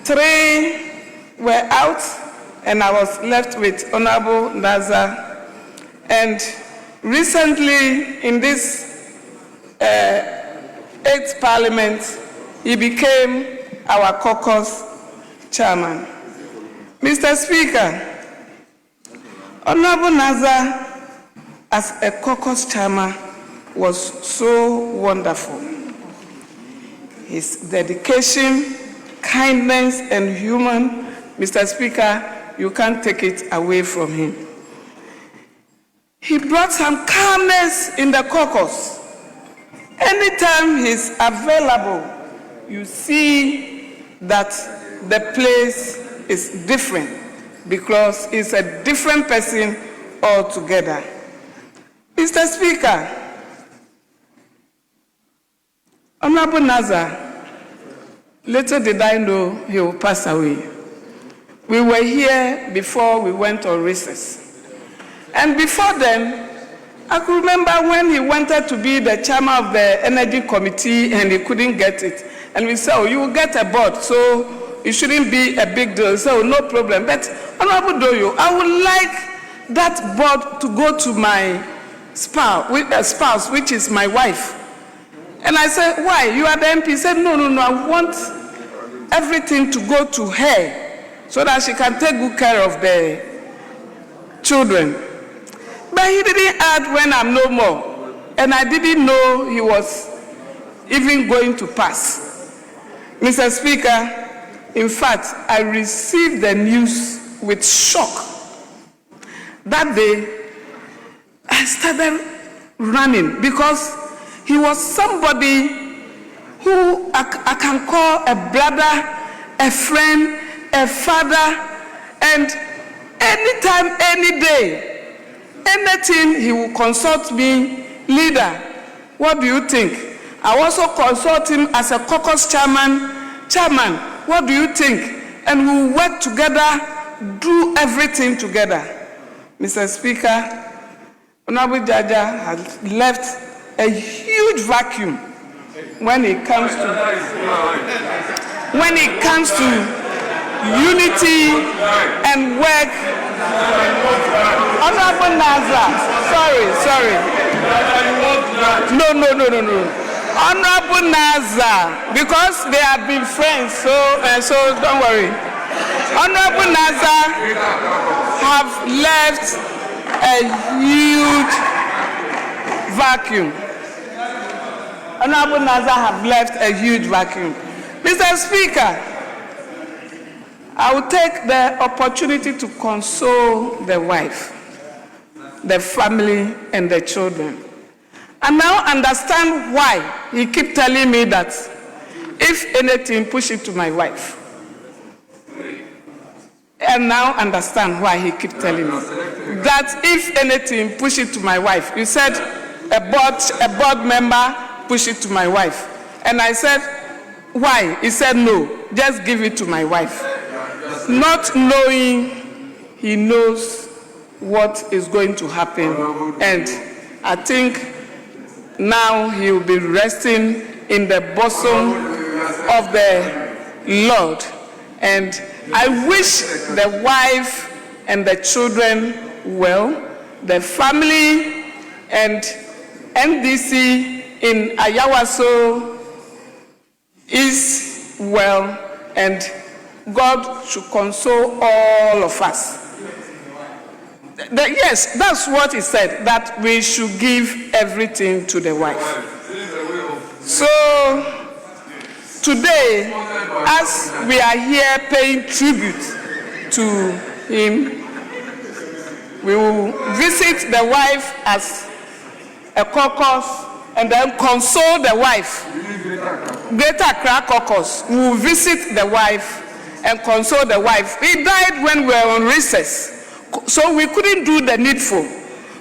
S14: 3 were out, and I was left with Honorable Naza. And recently, in this 8th Parliament, he became our caucus chairman. Mr. Speaker, Honorable Naza, as a caucus chairman, was so wonderful. His dedication, kindness, and humor, Mr. Speaker, you can't take it away from him. He brought some calmness in the caucus. Anytime he's available, you see that the place is different because he's a different person altogether. Mr. Speaker, Honorable Naza, little did I know he will pass away. We were here before we went on recess. And before then, I could remember when he wanted to be the chairman of the Energy Committee and he couldn't get it. And we say, oh, you will get a board, so it shouldn't be a big deal. So no problem. But Honorable Doyo, I would like that board to go to my spouse, which is my wife. And I said, why? You are the MP. He said, no, I want everything to go to her so that she can take good care of the children. But he didn't add when I'm no more. And I didn't know he was even going to pass. Mr. Speaker, in fact, I received the news with shock. That day, I started running because he was somebody who I can call a brother, a friend, a father, and anytime, any day, anything he will consult me, leader, what do you think? I also consult him as a caucus chairman, what do you think? And we'll work together, do everything together. Mr. Speaker, Honorable Jaja has left a huge vacuum when it comes to unity and work. Honorable Nazar, sorry. No. Honorable Nazar, because they have been friends, so don't worry. Honorable Nazar have left a huge vacuum. Honorable Nazar have left a huge vacuum. Mr. Speaker, I will take the opportunity to console the wife, the family, and the children. I now understand why he keep telling me that if anything, push it to my wife. And now understand why he keep telling me that if anything, push it to my wife. You said a board member, push it to my wife. And I said, why? He said, no, just give it to my wife. Not knowing he knows what is going to happen. And I think now he will be resting in the bosom of the Lord. And I wish the wife and the children well, the family and NDC in Ayawaso is well, and God should console all of us. Yes, that's what he said, that we should give everything to the wife. So, today, as we are here paying tribute to him, we will visit the wife as a caucus and then console the wife. Greater Accra Caucus, we will visit the wife and console the wife. He died when we were on recess, so we couldn't do the needful.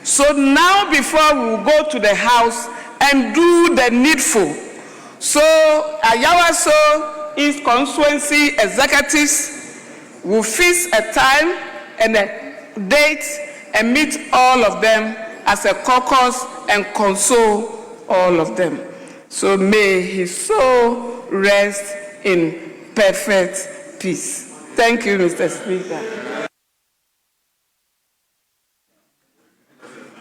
S14: So now before we will go to the house and do the needful. So Ayawaso East Constituency executives will fix a time and a date and meet all of them as a caucus and console all of them. So may his soul rest in perfect peace. Thank you, Mr. Speaker.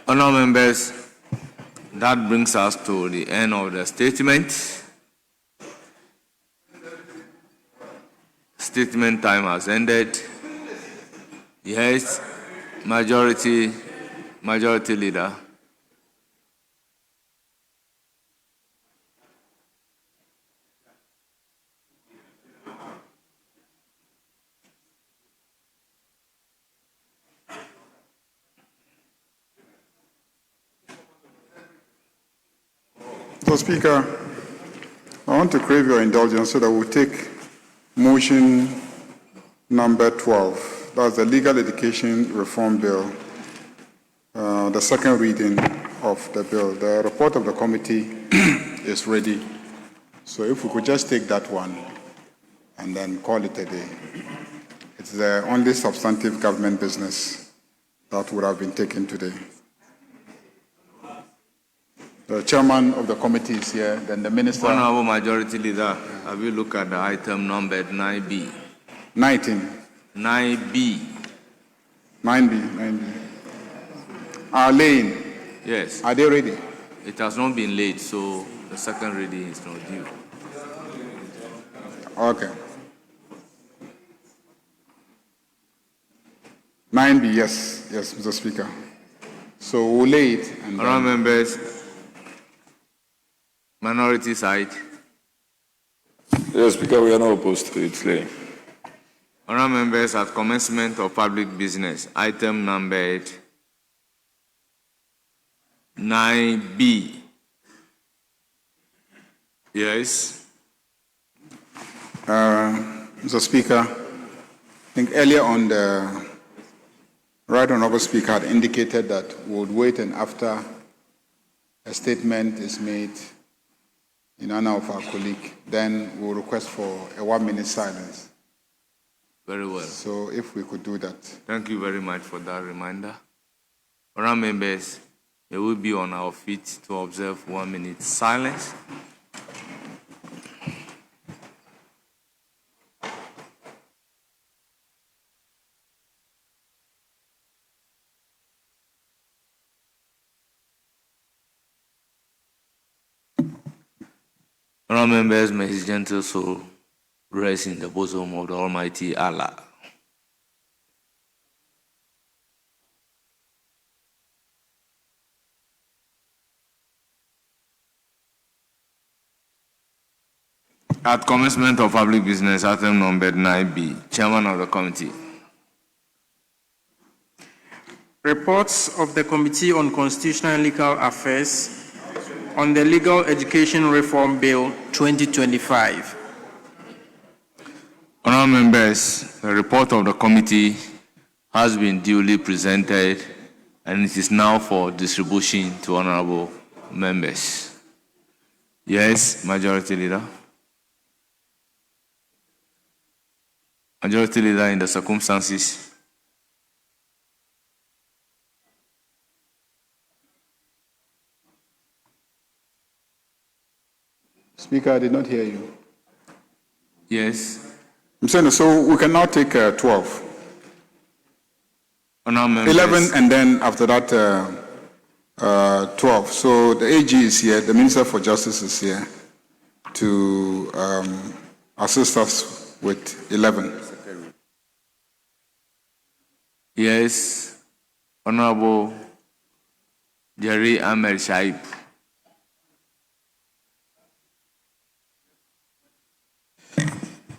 S4: Honourable members, that brings us to the end of the statement. Statement time has ended. Yes, majority leader.
S3: So, Speaker, I want to crave your indulgence so that we'll take motion number 12. That's the Legal Education Reform Bill, the second reading of the bill. The report of the committee is ready. So if we could just take that one and then call it a day. It's the only substantive government business that would have been taken today. The chairman of the committee is here, then the minister.
S4: Honorable Majority Leader, have you looked at the item numbered 9B?
S3: 19.
S4: 9B.
S3: 9B. Are laying.
S4: Yes.
S3: Are they ready?
S4: It has not been laid, so the second reading is not due.
S3: Okay. 9B, yes, Mr. Speaker. So we'll lay it. And
S4: Honourable members, minority side.
S12: Yes, Speaker, we are not opposed to it. Laying.
S4: Honourable members, at commencement of public business, item numbered 9B. Yes.
S3: Mr. Speaker, I think earlier on the Right Honourable Speaker had indicated that we would wait, and after a statement is made in honor of our colleague, then we'll request for a 1-minute silence.
S4: Very well.
S3: So if we could do that.
S4: Thank you very much for that reminder. Honourable members, we will be on our feet to observe 1-minute silence. Honourable members, may his gentle soul rest in the bosom of the Almighty Allah. At commencement of public business, item number 9B, Chairman of the Committee.
S15: Reports of the Committee on Constitutional and Legal Affairs on the Legal Education Reform Bill 2025.
S4: Honourable members, the report of the committee has been duly presented and it is now for distribution to honourable members. Yes, Majority Leader. Majority Leader, in the circumstances.
S3: Speaker, I did not hear you.
S4: Yes.
S3: I'm saying, so we can now take 12. 11, and then after that, 12. So the AG is here, the Minister for Justice is here to assist us with 11.
S4: Yes, Honorable Jerry Ahmed Shaib.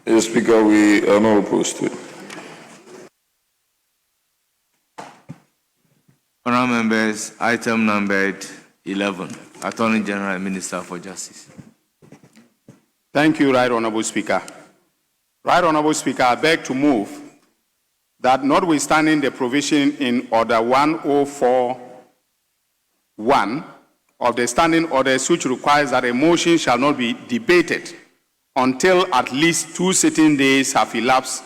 S12: Yes, Speaker, we are not opposed to it.
S4: Honourable members, item numbered 11, Attorney General and Minister for Justice.
S6: Thank you, Right Honourable Speaker. Right Honourable Speaker, I beg to move that notwithstanding the provision in Order 1041 of the Standing Orders, which requires that a motion shall not be debated until at least 2 sitting days have elapsed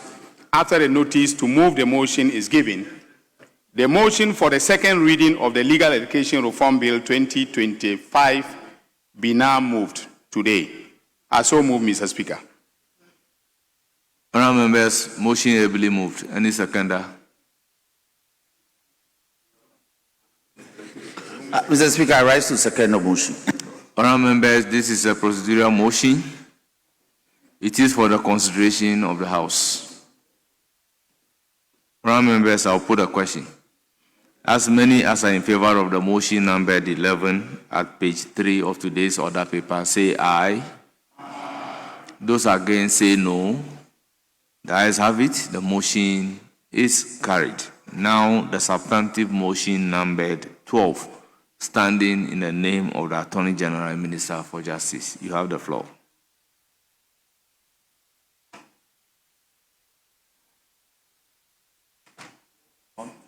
S6: after a notice to move the motion is given, the motion for the second reading of the Legal Education Reform Bill 2025 be now moved today. I so move, Mr. Speaker.
S4: Honourable members, motion ably moved. Any seconder?
S5: Mr. Speaker, I rise to second the motion.
S4: Honourable members, this is a procedural motion. It is for the consideration of the House. Honourable members, I'll put a question. As many as are in favor of the motion numbered 11 at page 3 of today's order paper, say aye. Those against say no. The ayes have it. The motion is carried. Now the substantive motion numbered 12, standing in the name of the Attorney General and Minister for Justice. You have the floor.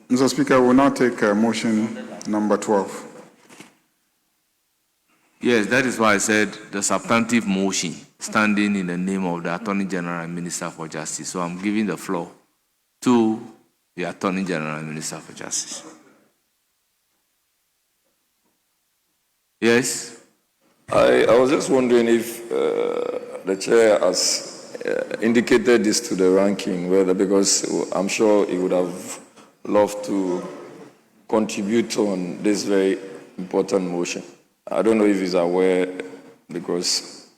S3: Mr. Speaker, we'll now take motion number 12.
S4: Yes, that is why I said the substantive motion standing in the name of the Attorney General and Minister for Justice. So I'm giving the floor to the Attorney General and Minister for Justice. Yes.
S12: I was just wondering if the chair has indicated this to the ranking, whether, because I'm sure he would have loved to contribute on this very important motion. I don't know if he's aware, because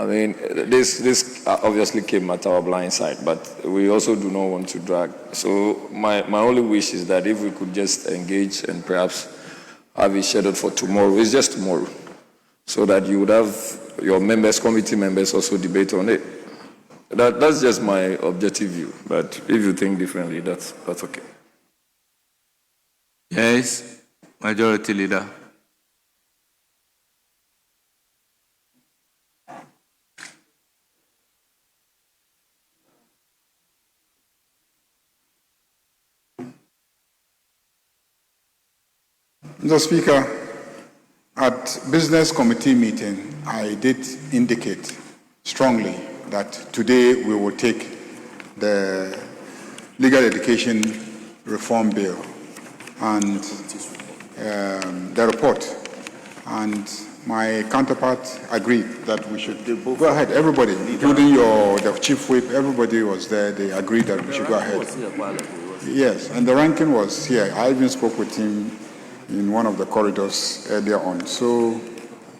S12: I mean, this obviously came at our blind side, but we also do not want to drag. So my only wish is that if we could just engage and perhaps have it scheduled for tomorrow. It's just tomorrow, so that you would have your members, committee members, also debate on it. That's just my objective view. But if you think differently, that's okay.
S4: Yes, Majority Leader.
S3: Mr. Speaker, at business committee meeting, I did indicate strongly that today we will take the legal education reform bill and the report, and my counterpart agreed that we should go ahead. Everybody, including the chief whip, everybody was there. They agreed that we should go ahead. Yes, and the ranking was here. I even spoke with him in one of the corridors earlier on. So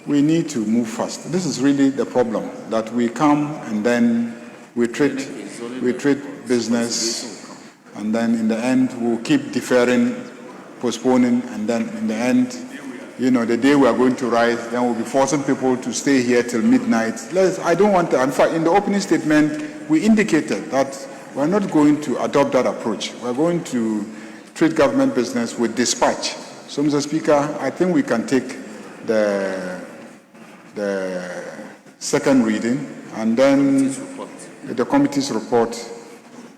S3: we need to move fast. This is really the problem, that we come and then we treat business, and then in the end we'll keep deferring, postponing, and then in the end, the day we are going to rise, then we'll be forcing people to stay here till midnight. I don't want to. In fact, in the opening statement, we indicated that we're not going to adopt that approach. We're going to treat government business with dispatch. So, Mr. Speaker, I think we can take the second reading and then the committee's report,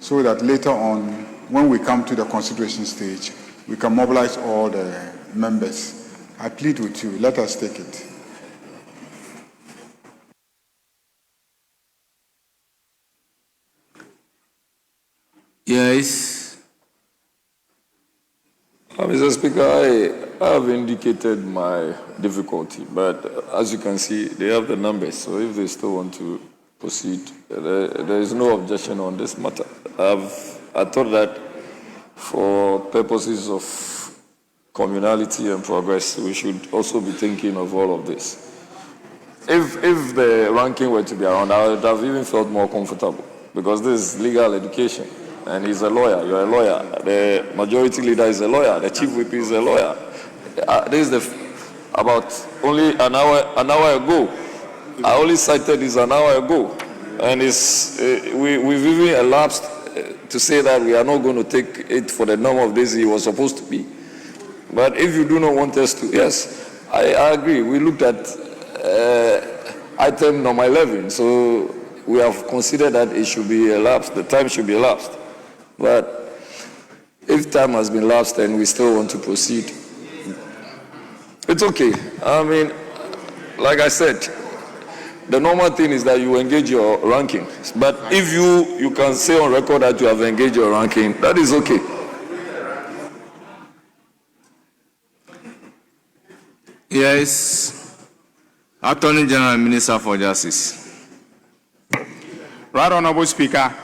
S3: so that later on, when we come to the consideration stage, we can mobilize all the members. I plead with you, let us take it.
S4: Yes.
S12: Mr. Speaker, I have indicated my difficulty, but as you can see, they have the numbers, so if they still want to proceed, there is no objection on this matter. I thought that for purposes of communality and progress, we should also be thinking of all of this. If the ranking were to be around, I would have even felt more comfortable, because this is legal education. And he's a lawyer, you're a lawyer. The majority leader is a lawyer, the chief whip is a lawyer. This is about only an hour ago. I only cited this an hour ago. And we've even elapsed to say that we are not going to take it for the number of days it was supposed to be. But if you do not want us to, yes, I agree. We looked at item number 11, so we have considered that it should be elapsed, the time should be elapsed. But if time has been lapsed and we still want to proceed, it's okay. I mean, like I said, the normal thing is that you engage your ranking. But if you can say on record that you have engaged your ranking, that is okay.
S4: Yes. Attorney General and Minister for Justice.
S3: Right Honorable Speaker,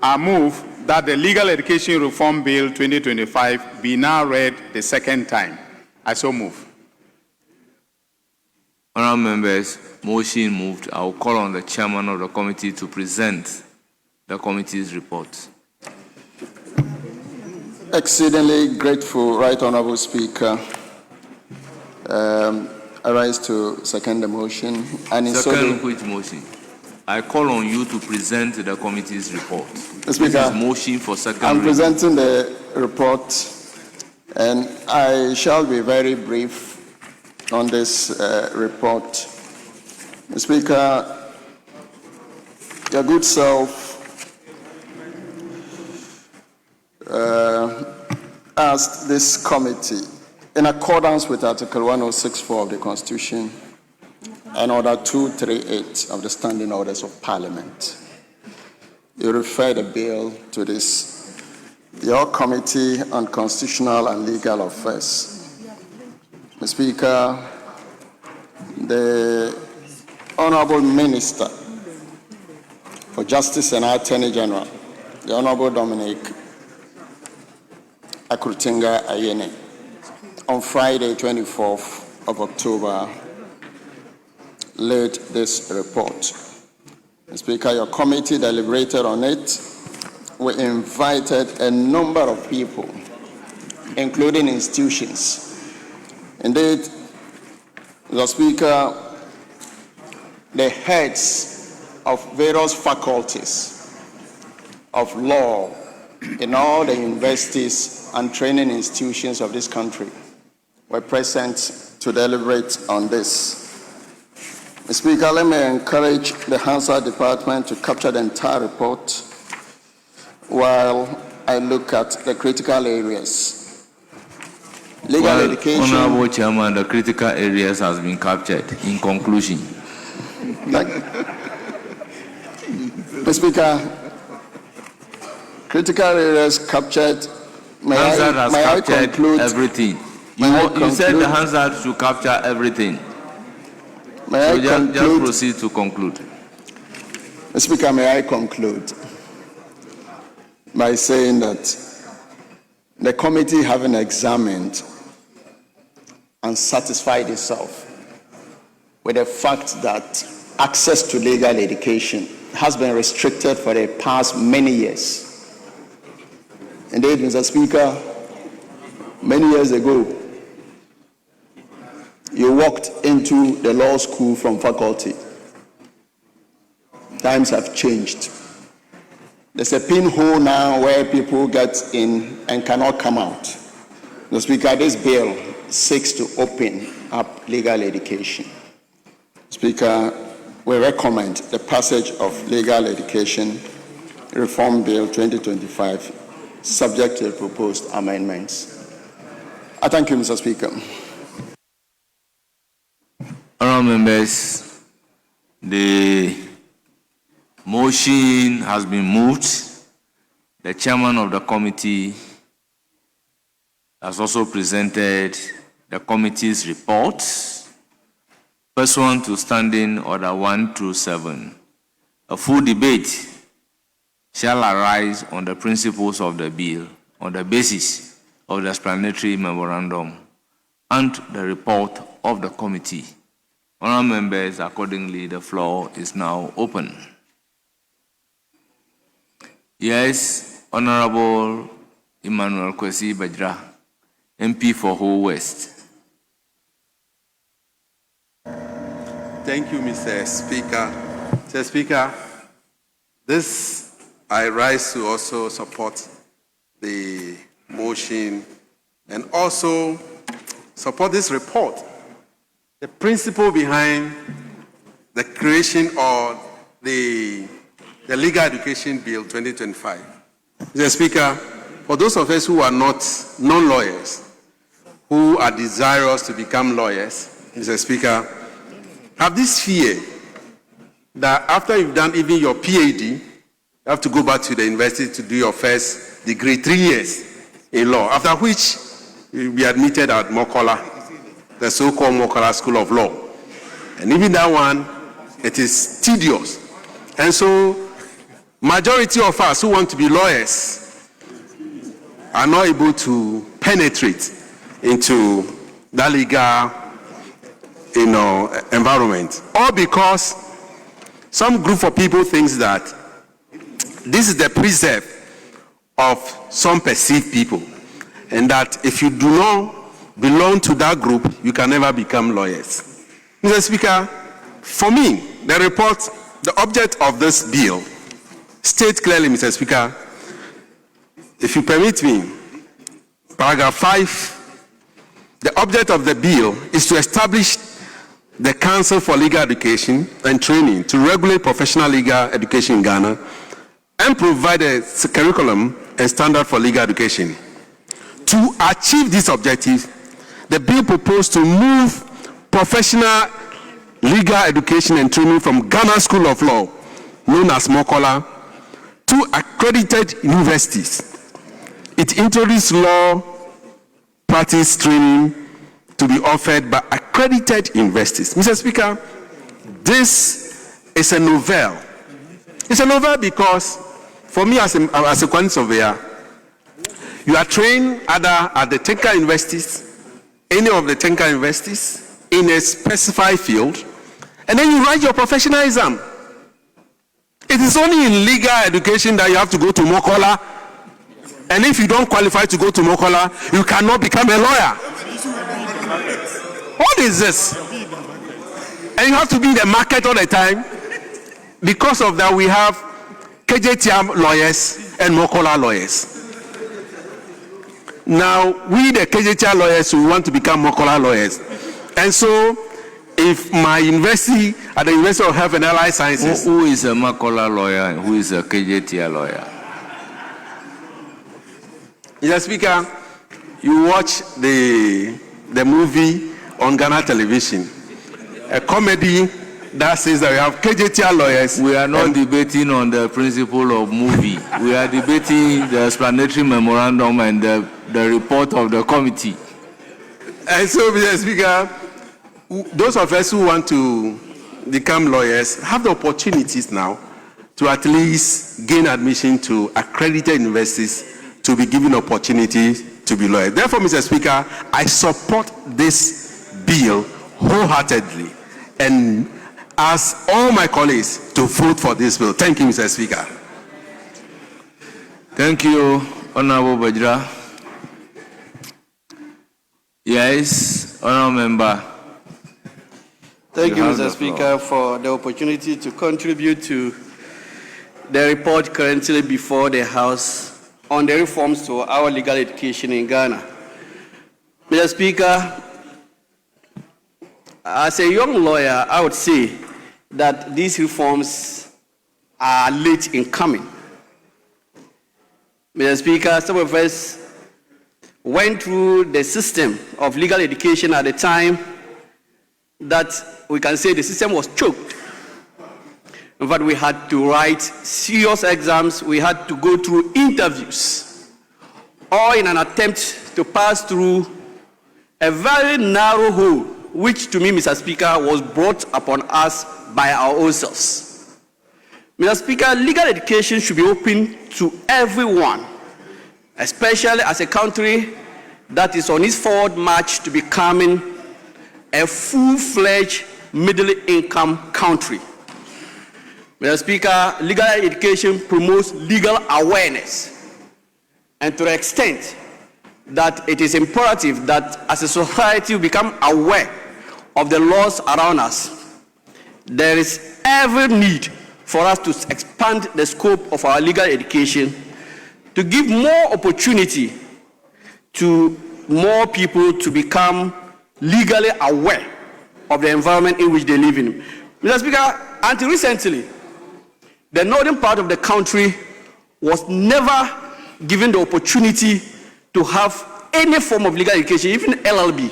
S3: I move that the Legal Education Reform Bill 2025 be now read the second time. I so move.
S4: Honourable members, motion moved. I will call on the chairman of the committee to present the committee's report.
S16: Exceedingly grateful, Right Honourable Speaker. I rise to second the motion. And in
S4: second which motion? I call on you to present the committee's report.
S16: Mr. Speaker,
S4: this is motion for second
S16: I'm
S4: reading.
S16: presenting the report, and I shall be very brief on this report. Mr. Speaker, your good self asked this committee, in accordance with Article 106.4 of the Constitution and Order 238 of the Standing Orders of Parliament, you refer the bill to your Committee on Constitutional and Legal Affairs. Mr. Mr. Speaker, the Honorable Minister for Justice and Attorney General, the Honorable Dominic Akrutinga Ayene, on Friday, 24th of October, laid this report. Mr. Speaker, your committee deliberated on it. We invited a number of people, including institutions. Indeed, Mr. Speaker, the heads of various faculties of law in all the universities and training institutions of this country were present to deliberate on this. Mr. Speaker, let me encourage the Hansard Department to capture the entire report while I look at the critical areas. Legal education.
S4: Honorable Chairman, the critical areas has been captured. In conclusion.
S16: Mr. Speaker, critical areas captured.
S4: Hansard has captured everything. You said the Hansard should capture everything.
S16: May
S4: so
S16: I conclude?
S4: Just proceed to conclude.
S16: Mr. Speaker, may I conclude by saying that the committee, having examined and satisfied itself with the fact that access to legal education has been restricted for the past many years. Indeed, Mr. Speaker, many years ago, you walked into the law school from faculty. Times have changed. There's a pinhole now where people get in and cannot come out. Mr. Speaker, this bill seeks to open up legal education. Speaker, we recommend the passage of Legal Education Reform Bill 2025, subject to the proposed amendments. I thank you, Mr. Speaker.
S4: Honourable members, the motion has been moved. The chairman of the committee has also presented the committee's report pursuant to Standing Order 1 through 7. A full debate shall arise on the principles of the bill on the basis of the explanatory memorandum and the report of the committee. Honourable members, accordingly, the floor is now open. Yes, Honourable Emmanuel Kwesi Bajra, MP for Ho West.
S7: Thank you, Mr. Speaker. Mr. Speaker, I rise to also support the motion and also support this report. The principle behind the creation of the Legal Education Bill 2025. Mr. Speaker, for those of us who are not non-lawyers, who are desirous to become lawyers, Mr. Speaker, have this fear that after you've done even your PhD, you have to go back to the university to do your first degree, 3 years in law, after which you'll be admitted at Mokola, the so-called Mokola School of Law. And even that one, it is tedious. And so, majority of us who want to be lawyers are not able to penetrate into that legal, environment. All because some group of people thinks that this is the preserve of some perceived people, and that if you do not belong to that group, you can never become lawyers. Mr. Speaker, for me, the report, the object of this bill states clearly, Mr. Speaker, if you permit me, paragraph 5, the object of the bill is to establish the Council for Legal Education and Training to regulate professional legal education in Ghana and provide a curriculum and standard for legal education. To achieve this objective, the bill proposed to move professional legal education and training from Ghana School of Law, known as Mokola, to accredited universities. It introduced law practice training to to be offered by accredited investors. Mr. Speaker, this is a novel. It's a novel because, for me as a quantity surveyor, you are trained either at the technical universities, any of the technical universities, in a specified field, and then you write your professional exam. It is only in legal education that you have to go to Mokola, and if you don't qualify to go to Mokola, you cannot become a lawyer. What is this? And you have to be in the market all the time. Because of that, we have KJTM lawyers and Mokola lawyers. Now, we the KJTM lawyers, we want to become Mokola lawyers. And so, if my university, at the University of Health and Allied Sciences...
S4: Who is a Mokola lawyer and who is a KJTM lawyer?
S7: Mr. Speaker, you watch the movie on Ghana television, a comedy that says that we have KJTM lawyers.
S4: We are not debating on the principle of movie. We are debating the explanatory memorandum and the report of the committee.
S7: And so, Mr. Speaker, those of us who want to become lawyers have the opportunities now to at least gain admission to accredited universities to be given opportunity to be lawyers. Therefore, Mr. Speaker, I support this bill wholeheartedly and ask all my colleagues to vote for this bill. Thank you, Mr. Speaker.
S4: Thank you, Honorable Bajra. Yes, Honorable Member.
S17: Thank you, Mr. Speaker, for the opportunity to contribute to the report currently before the House on the reforms to our legal education in Ghana. Mr. Speaker, as a young lawyer, I would say that these reforms are late in coming. Mr. Speaker, some of us went through the system of legal education at the time that we can say the system was choked. In fact, we had to write serious exams, we had to go through interviews, all in an attempt to pass through a very narrow hole, which to me, Mr. Speaker, was brought upon us by our own selves. Mr. Speaker, legal education should be open to everyone, especially as a country that is on its forward march to becoming a full-fledged middle-income country. Mr. Speaker, legal education promotes legal awareness, and to the extent that it is imperative that as a society we become aware of the laws around us, there is every need for us to expand the scope of our legal education to give more opportunity to more people to become legally aware of the environment in which they live in. Mr. Speaker, until recently, the northern part of the country was never given the opportunity to have any form of legal education, even LLB.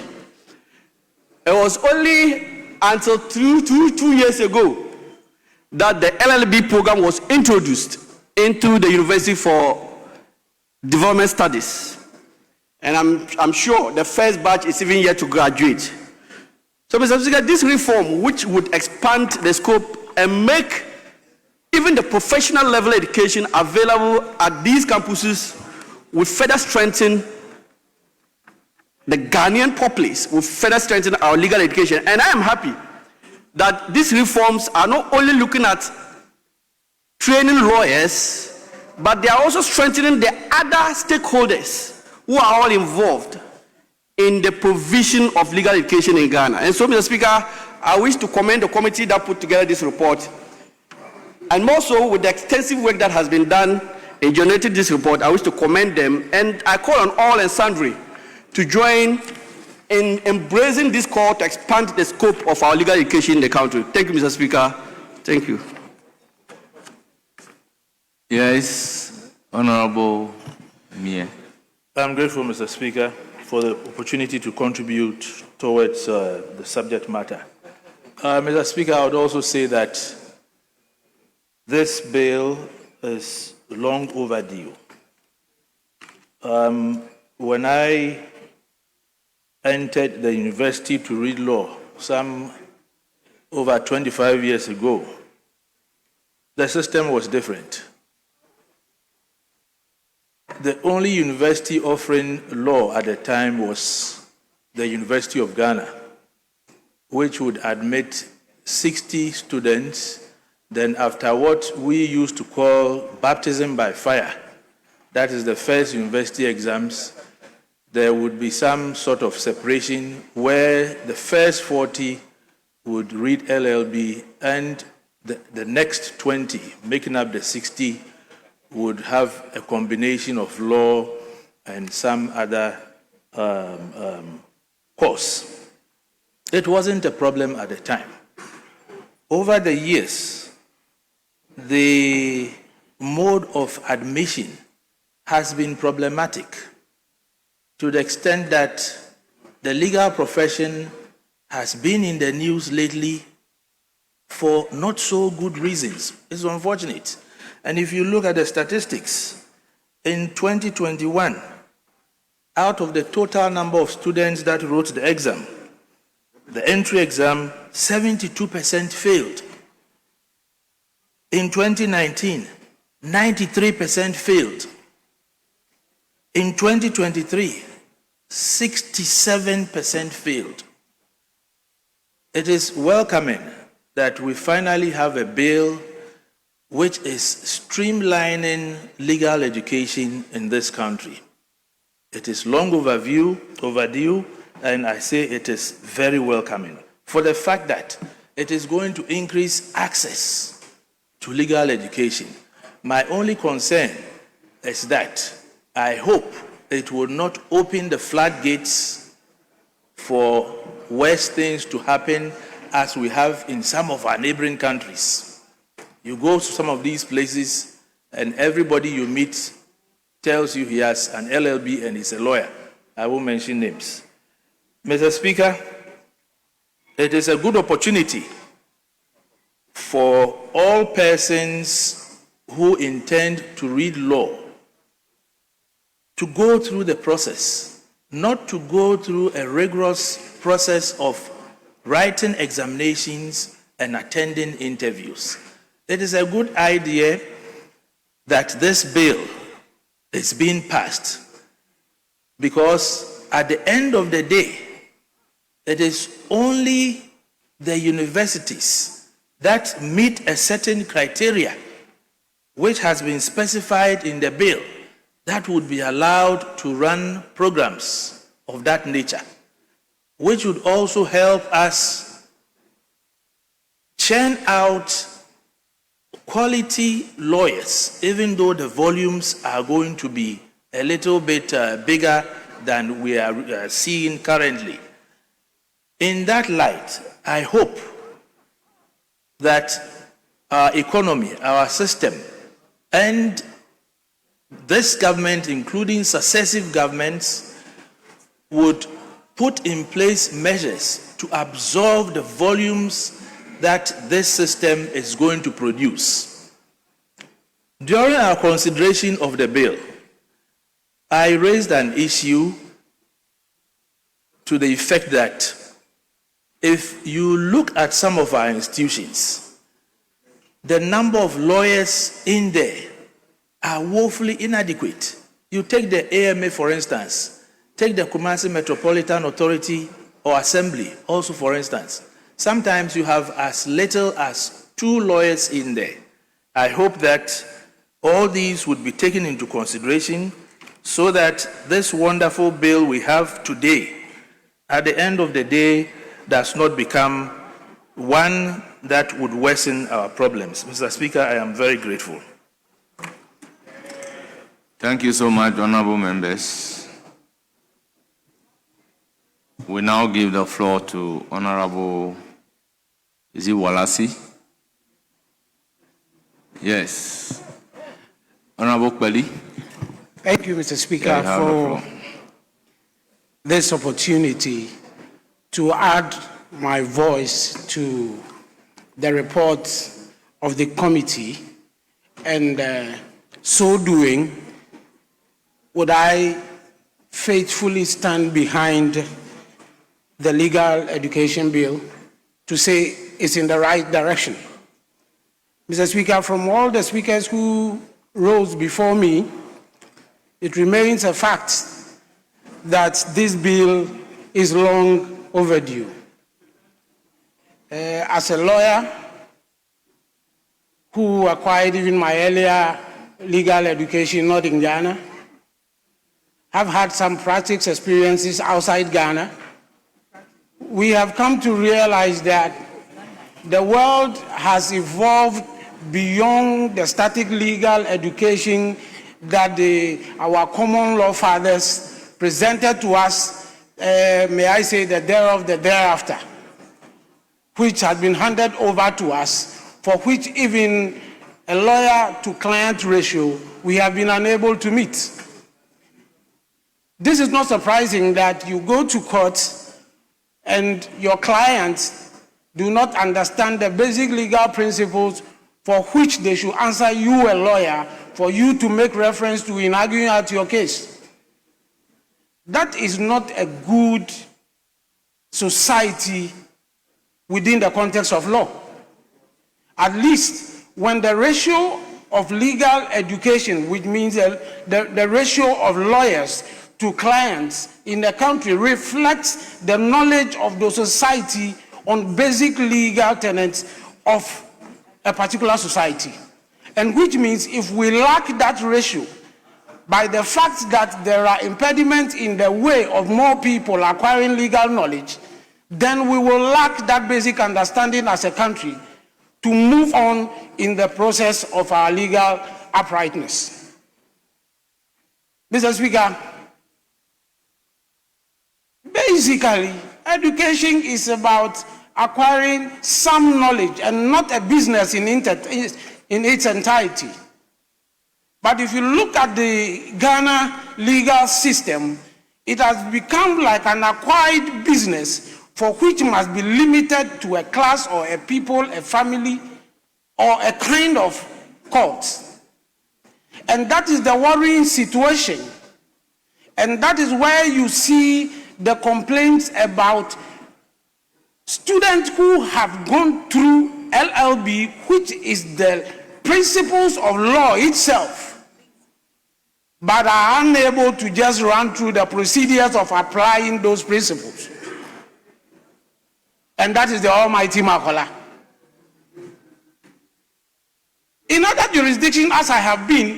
S17: It was only until two years ago that the LLB program was introduced into the University for Development Studies. And I'm sure the first batch is even yet to graduate. So, Mr. Speaker, this reform, which would expand the scope and make even the professional level education available at these campuses, would further strengthen the Ghanaian populace, will further strengthen our legal education. And I am happy that these reforms are not only looking at training lawyers, but they are also strengthening the other stakeholders who are all involved in the provision of legal education in Ghana. And so, Mr. Speaker, I wish to commend the committee that put together this report, and more so with the extensive work that has been done in generating this report. I wish to commend them, and I call on all and sundry to join in embracing this call to expand the scope of our legal education in the country. Thank you, Mr. Speaker. Thank you.
S4: Yes, Honorable Mie.
S18: I'm grateful, Mr. Speaker, for the opportunity to contribute towards the subject matter. Mr. Speaker, I would also say that this bill is long overdue. When I entered the university to read law some over 25 years ago, the system was different. The only university offering law at the time was the University of Ghana, which would admit 60 students. Then after what we used to call baptism by fire, that is the first university exams, there would be some sort of separation where the first 40 would read LLB and the next 20, making up the 60, would have a combination of law and some other course. It wasn't a problem at the time. Over the years, the mode of admission has been problematic to the extent that the legal profession has been in the news lately for not so good reasons. It's unfortunate. And if you look at the statistics, in 2021, out of the total number of students that wrote the exam, the entry exam, 72% failed. In 2019, 93% failed. In 2023, 67% failed. It is welcoming that we finally have a bill which is streamlining legal education in this country. It is long overdue, and I say it is very welcoming for the fact that it is going to increase access to legal education. My only concern is that I hope it will not open the floodgates for worse things to happen as we have in some of our neighboring countries. You go to some of these places and everybody you meet tells you he has an LLB and he's a lawyer. I won't mention names. Mr. Speaker, it is a good opportunity for all persons who intend to read law to go through the process, not to go through a rigorous process of writing examinations and attending interviews. It is a good idea that this bill is being passed because at the end of the day, it is only the universities that meet a certain criteria which has been specified in the bill that would be allowed to run programs of that nature, which would also help us churn out quality lawyers, even though the volumes are going to be a little bit bigger than we are seeing currently. In that light, I hope that our economy, our system, and this government, including successive governments, would put in place measures to absorb the volumes that this system is going to produce. During our consideration of the bill, I raised an issue to the effect that if you look at some of our institutions, the number of lawyers in there are woefully inadequate. You take the AMA, for instance, take the Kumasi Metropolitan Authority or Assembly, also for instance. Sometimes you have as little as 2 lawyers in there. I hope that all these would be taken into consideration so that this wonderful bill we have today, at the end of the day, does not become one that would worsen our problems. Mr. Speaker, I am very grateful.
S4: Thank you so much, honorable members. We now give the floor to Honorable, is it Walasi? Yes. Honorable Kweli.
S1: Thank you, Mr. Speaker, for this opportunity to add my voice to the report of the committee, and so doing, would I faithfully stand behind
S8: the legal education bill to say it's in the right direction. Mr. Speaker, from all the speakers who rose before me, it remains a fact that this bill is long overdue. As a lawyer who acquired even my earlier legal education not in Ghana, have had some practical experiences outside Ghana, we have come to realize that the world has evolved beyond the static legal education that our common law fathers presented to us, may I say, the thereof, the thereafter, which had been handed over to us, for which even a lawyer-to-client ratio we have been unable to meet. This is not surprising that you go to court and your clients do not understand the basic legal principles for which they should answer you, a lawyer, for you to make reference to in arguing out your case. That is not a good society within the context of law. At least when the ratio of legal education, which means the ratio of lawyers to clients in the country, reflects the knowledge of the society on basic legal tenets of a particular society. And which means if we lack that ratio, by the fact that there are impediments in the way of more people acquiring legal knowledge, then we will lack that basic understanding as a country to move on in the process of our legal uprightness. Mr. Speaker, basically, education is about acquiring some knowledge and not a business in its entirety. But if you look at the Ghana legal system, it has become like an acquired business for which must be limited to a class or a people, a family, or a kind of court. And that is the worrying situation. And that is where you see the complaints about students who have gone through LLB, which is the principles of law itself, but are unable to just run through the procedures of applying those principles. And that is the almighty Makola. In other jurisdictions, as I have been,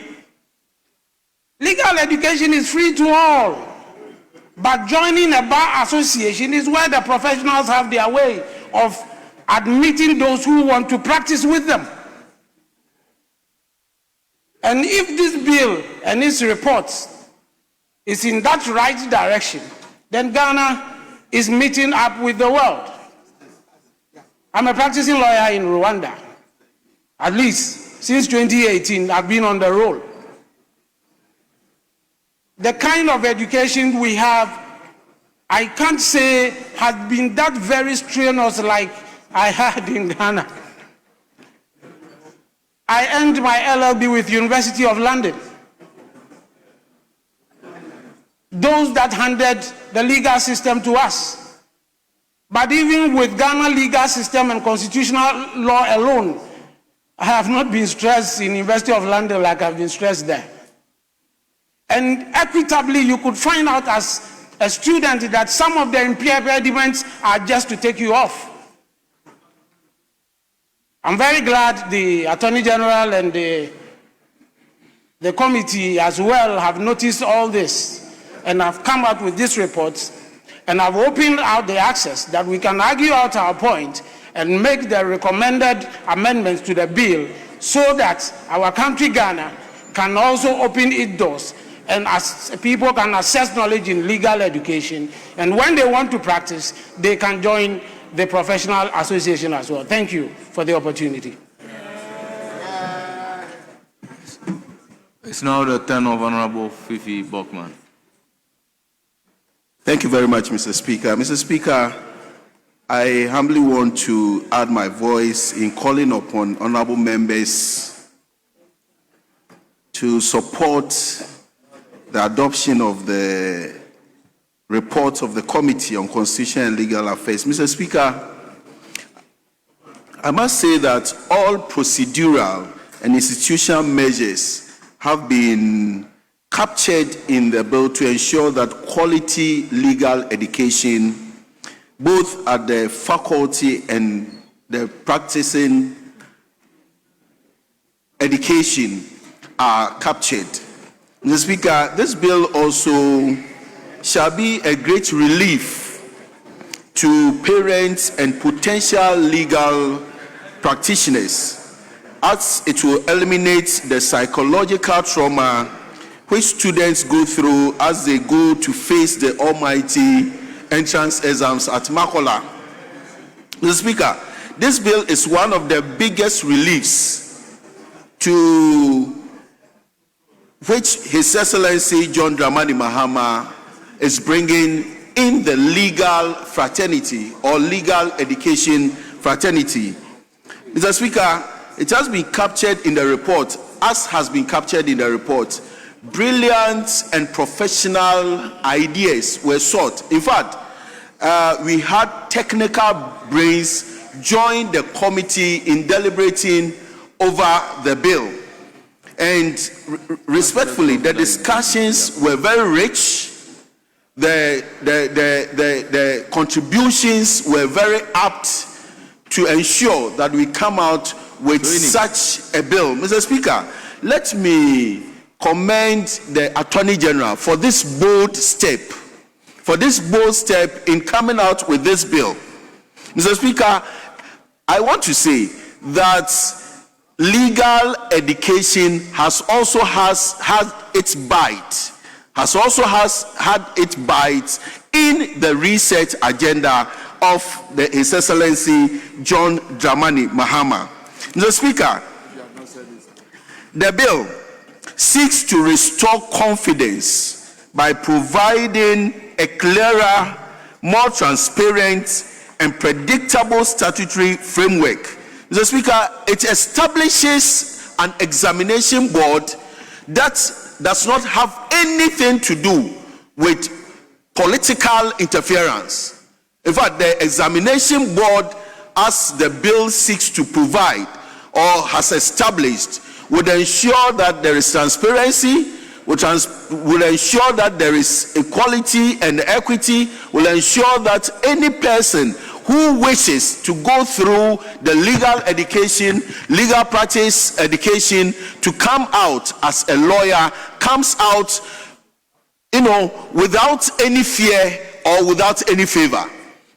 S8: legal education is free to all. But joining a bar association is where the professionals have their way of admitting those who want to practice with them. And if this bill and its reports is in that right direction, then Ghana is meeting up with the world. I'm a practicing lawyer in Rwanda. At least since 2018, I've been on the roll. The kind of education we have, I can't say has been that very strenuous like I had in Ghana. I earned my LLB with University of London. Those that handed the legal system to us. But even with Ghana legal system and constitutional law alone, I have not been stressed in University of London like I've been stressed there. And equitably, you could find out as a student that some of the impediments are just to take you off. I'm very glad the Attorney General and the committee as well have noticed all this and have come out with this report and have opened out the access that we can argue out our point and make the recommended amendments to the bill so that our country, Ghana, can also open its doors and as people can access knowledge in legal education. And when they want to practice, they can join the professional association as well. Thank you for the opportunity.
S4: It's now the turn of Honorable Fifi Bachman.
S7: Thank you very much, Mr. Speaker. Mr. Speaker, I humbly want to add my voice in calling upon honorable members to support the adoption of the report of the Committee on Constitutional and Legal Affairs. Mr. Speaker, I must say that all procedural and institutional measures have been captured in the bill to ensure that quality legal education, both at the faculty and the practicing education, are captured. Mr. Speaker, this bill also shall be a great relief to parents and potential legal practitioners, as it will eliminate the psychological trauma which students go through as they go to face the almighty entrance exams at Makola. Mr. Speaker, this bill is one of the biggest reliefs to which His Excellency John Dramani Mahama is bringing in the legal fraternity or legal education fraternity. Mr. Speaker, it has been captured in the report, as has been captured in the report. Brilliant and professional ideas were sought. In fact, we had technical brains join the committee in deliberating over the bill. And respectfully, the discussions were very rich. The contributions were very apt to ensure that we come out with such a bill. Mr. Speaker, let me commend the Attorney General for this bold step, in coming out with this bill. Mr. Speaker, I want to say that legal education has also had its bite in the research agenda of His Excellency John Dramani Mahama. Mr. Speaker, the bill seeks to restore confidence by providing a clearer, more transparent, and predictable statutory framework. Mr. Speaker, it establishes an examination board that does not have anything to do with political interference. In fact, the examination board, as the bill seeks to provide or has established, would ensure that there is transparency, will ensure that there is equality and equity, will ensure that any person who wishes to go through the legal education, legal practice education to come out as a lawyer, comes out, without any fear or without any favor.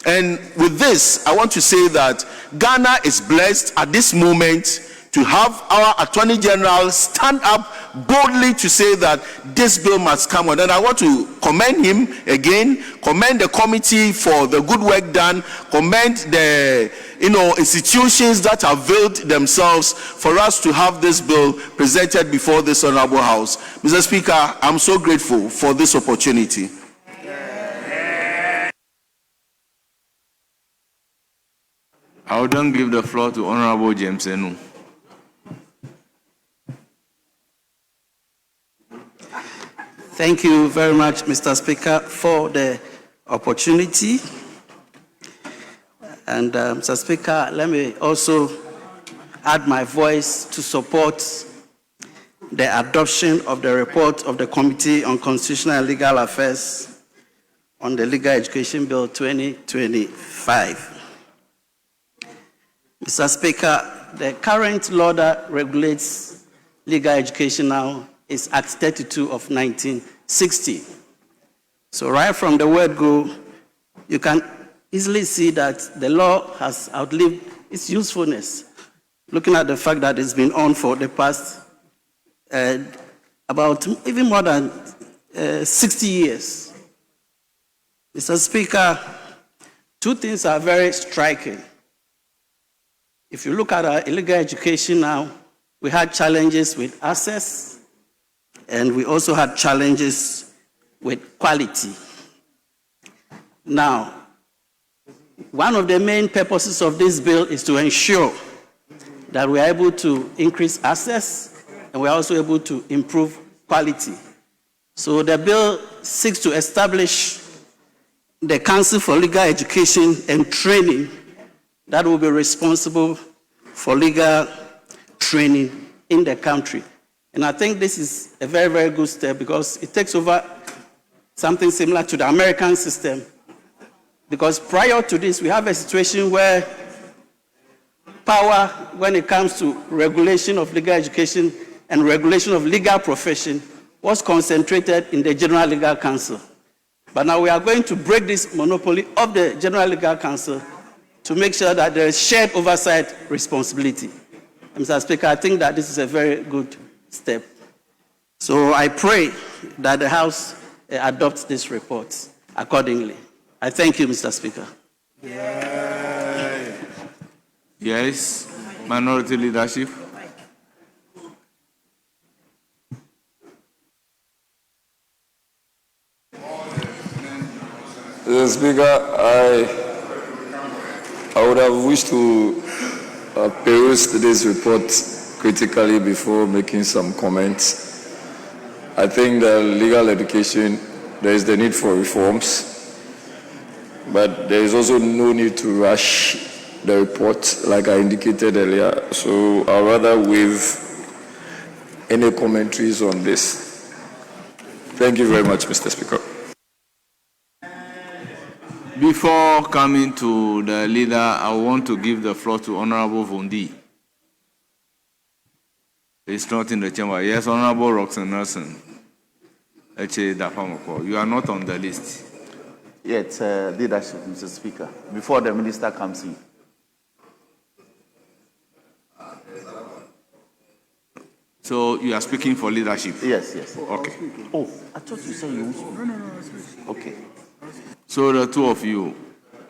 S7: And with this, I want to say that Ghana is blessed at this moment to have our Attorney General stand up boldly to say that this bill must come on. And I want to commend him again, commend the committee for the good work done, commend the institutions that availed themselves for us to have this bill presented before this Honorable House. Mr. Speaker, I'm so grateful for this opportunity.
S4: I will then give the floor to Honorable James Enu.
S17: Thank you very much, Mr. Speaker, for the opportunity. And Mr. Speaker, let me also add my voice to support the adoption of the report of the Committee on Constitutional and Legal Affairs on the Legal Education Bill 2025. Mr. Speaker, the current law that regulates legal education now is Act 32 of 1960. So right from the word go, you can easily see that the law has outlived its usefulness, looking at the fact that it's been on for the past about even more than 60 years. Mr. Speaker, two things are very striking. If you look at our illegal education now, we had challenges with access, and we also had challenges with quality. Now, one of the main purposes of this bill is to ensure that we are able to increase access, and we are also able to improve quality. So the bill seeks to establish the Council for Legal Education and Training that will be responsible for legal training in the country. And I think this is a very, very good step because it takes over something similar to the American system. Because prior to this, we have a situation where power, when it comes to regulation of legal education and regulation of legal profession, was concentrated in the General Legal Council. But now we are going to break this monopoly of the General Legal Council to make sure that there is shared oversight responsibility. Mr. Speaker, I think that this is a very good step. So I pray that the House adopts this report accordingly. I thank you, Mr. Speaker.
S4: Yes, minority leadership.
S19: Mr. Speaker, I would have wished to peruse this report critically before making some comments. I think the legal education, there is the need for reforms, but there is also no need to rush the report like I indicated earlier. So I'd rather waive any commentaries on this. Thank you very much, Mr. Speaker.
S4: Before coming to the leader, I want to give the floor to Honorable Vundi. It's not in the chamber. Yes, Honorable Roxanne Nelson. You are not on the list.
S5: Yes, leadership, Mr. Speaker, before the minister comes in.
S4: So you are speaking for leadership?
S5: Yes, yes.
S4: Okay.
S5: Oh, I thought you said you No. Okay.
S4: So the two of you.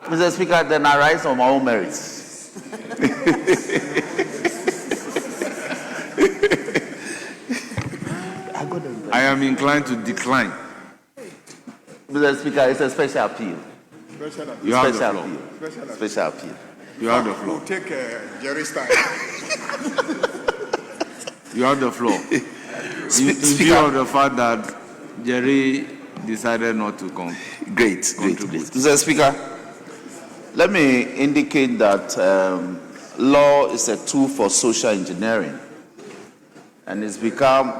S5: Mr. Speaker, then I rise on my own merits.
S4: I am inclined to decline.
S5: Mr. Speaker, it's a special appeal.
S4: You have the
S5: Special
S4: floor.
S5: appeal. Special appeal.
S4: You have the floor.
S3: We'll take Jerry's time.
S4: You have the floor. In view of the fact that Jerry decided not to come.
S5: Great. Mr. Speaker, let me indicate that law is a tool for social engineering, and it's become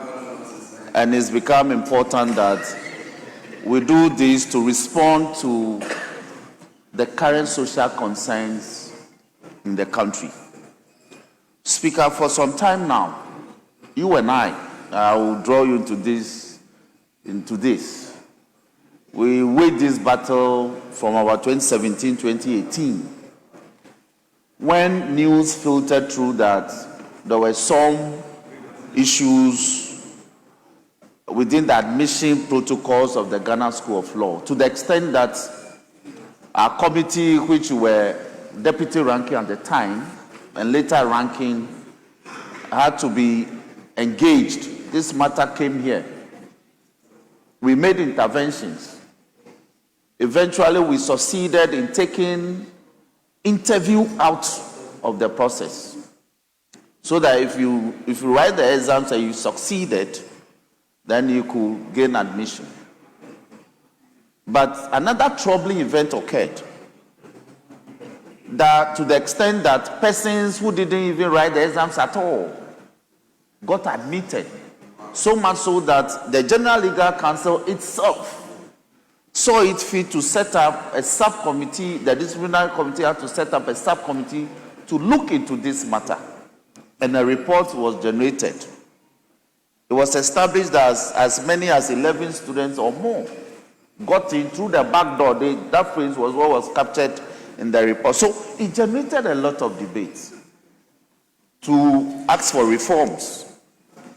S5: important that we do this to respond to the current social concerns in the country. Speaker, for some time now, you and I will draw you into this. We waged this battle from our 2017-2018, when news filtered through that there were some issues within the admission protocols of the Ghana School of Law, to the extent that our committee, which were deputy ranking at the time and later ranking, had to be engaged. This matter came here. We made interventions. Eventually, we succeeded in taking interview out of the process, so that if you write the exams and you succeeded, then you could gain admission. But another troubling event occurred, that to the extent that persons who didn't even write the exams at all got admitted, so much so that the General Legal Council itself saw it fit to set up a subcommittee. The disciplinary committee had to set up a subcommittee to look into this matter, and a report was generated. It was established that as many as 11 students or more got in through the back door. That phrase was what was captured in the report. So it generated a lot of debates to ask for reforms.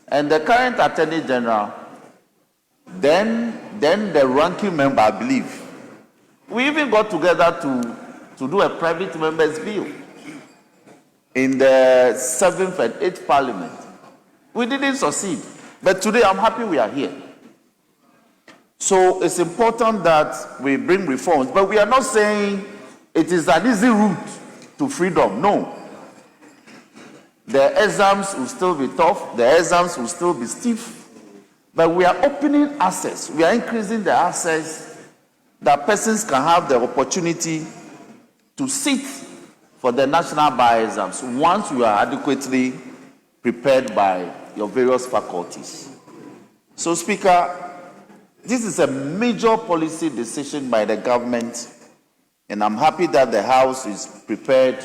S5: And the current Attorney General, then the ranking member, I believe, we even got together to do a private members bill in the 7th and 8th Parliament. We didn't succeed. But today I'm happy we are here. So it's important that we bring reforms. But we are not saying it is an easy route to freedom. No. The exams will still be tough. The exams will still be stiff. But we are opening access. We are increasing the access that persons can have the opportunity to sit for the national bar exams once you are adequately prepared by your various faculties. So, Speaker, this is a major policy decision by the government, and I'm happy that the House is prepared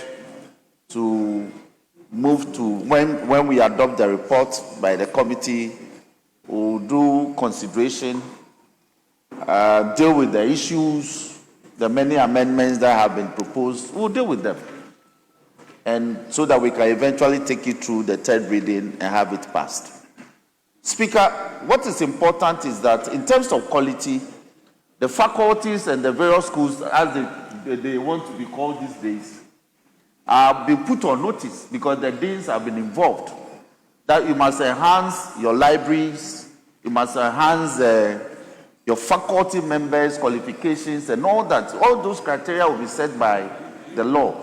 S5: to move to, when we adopt the report by the committee, we'll do consideration, deal with the issues, the many amendments that have been proposed, we'll deal with them. And so that we can eventually take it through the third reading and have it passed. Speaker, what is important is that in terms of quality, the faculties and the various schools, as they want to be called these days, are being put on notice because the deans have been involved. That you must enhance your libraries, you must enhance your faculty members' qualifications and all that. All those criteria will be set by the law.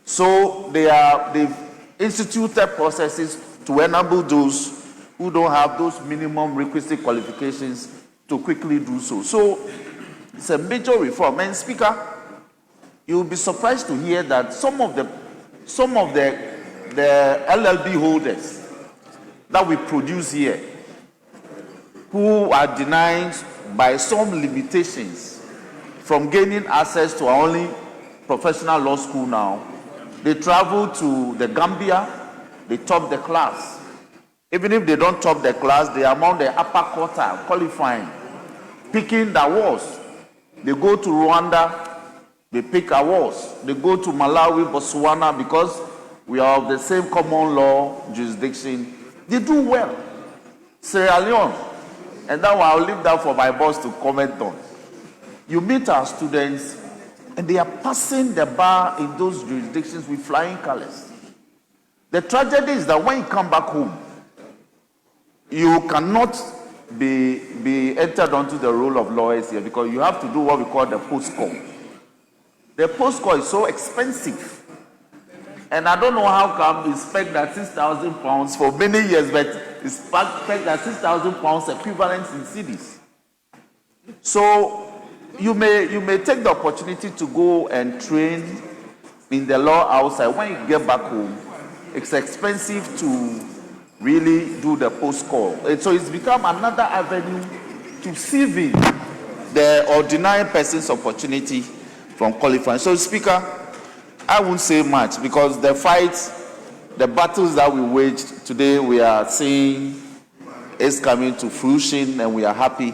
S5: So they've instituted processes to enable those who don't have those minimum requisite qualifications to quickly do so. So it's a major reform. And Speaker, you'll be surprised to hear that some of the LLB holders that we produce here, who are denied by some limitations from gaining access to our only professional law school now, they travel to the Gambia, they top the class. Even if they don't top the class, they are among the upper quartile qualifying, picking the awards. They go to Rwanda, they pick awards. They go to Malawi, Botswana, because we are of the same common law jurisdiction. They do well. Sierra Leone, and that one I'll leave that for my boss to comment on. You meet our students, and they are passing the bar in those jurisdictions with flying colors. The tragedy is that when you come back home, you cannot be entered onto the role of lawyers here because you have to do what we call the post-call. The post-call is so expensive. And I don't know how come we spent that £6,000 for many years, but it's spent that £6,000 equivalent in cedis. So you may take the opportunity to go and train in the law outside. When you get back home, it's expensive to really do the post-call. And so it's become another avenue to sieving the ordinary person's opportunity from qualifying. So, Speaker, I won't say much because the fights, the battles that we waged today, we are seeing is coming to fruition and we are happy.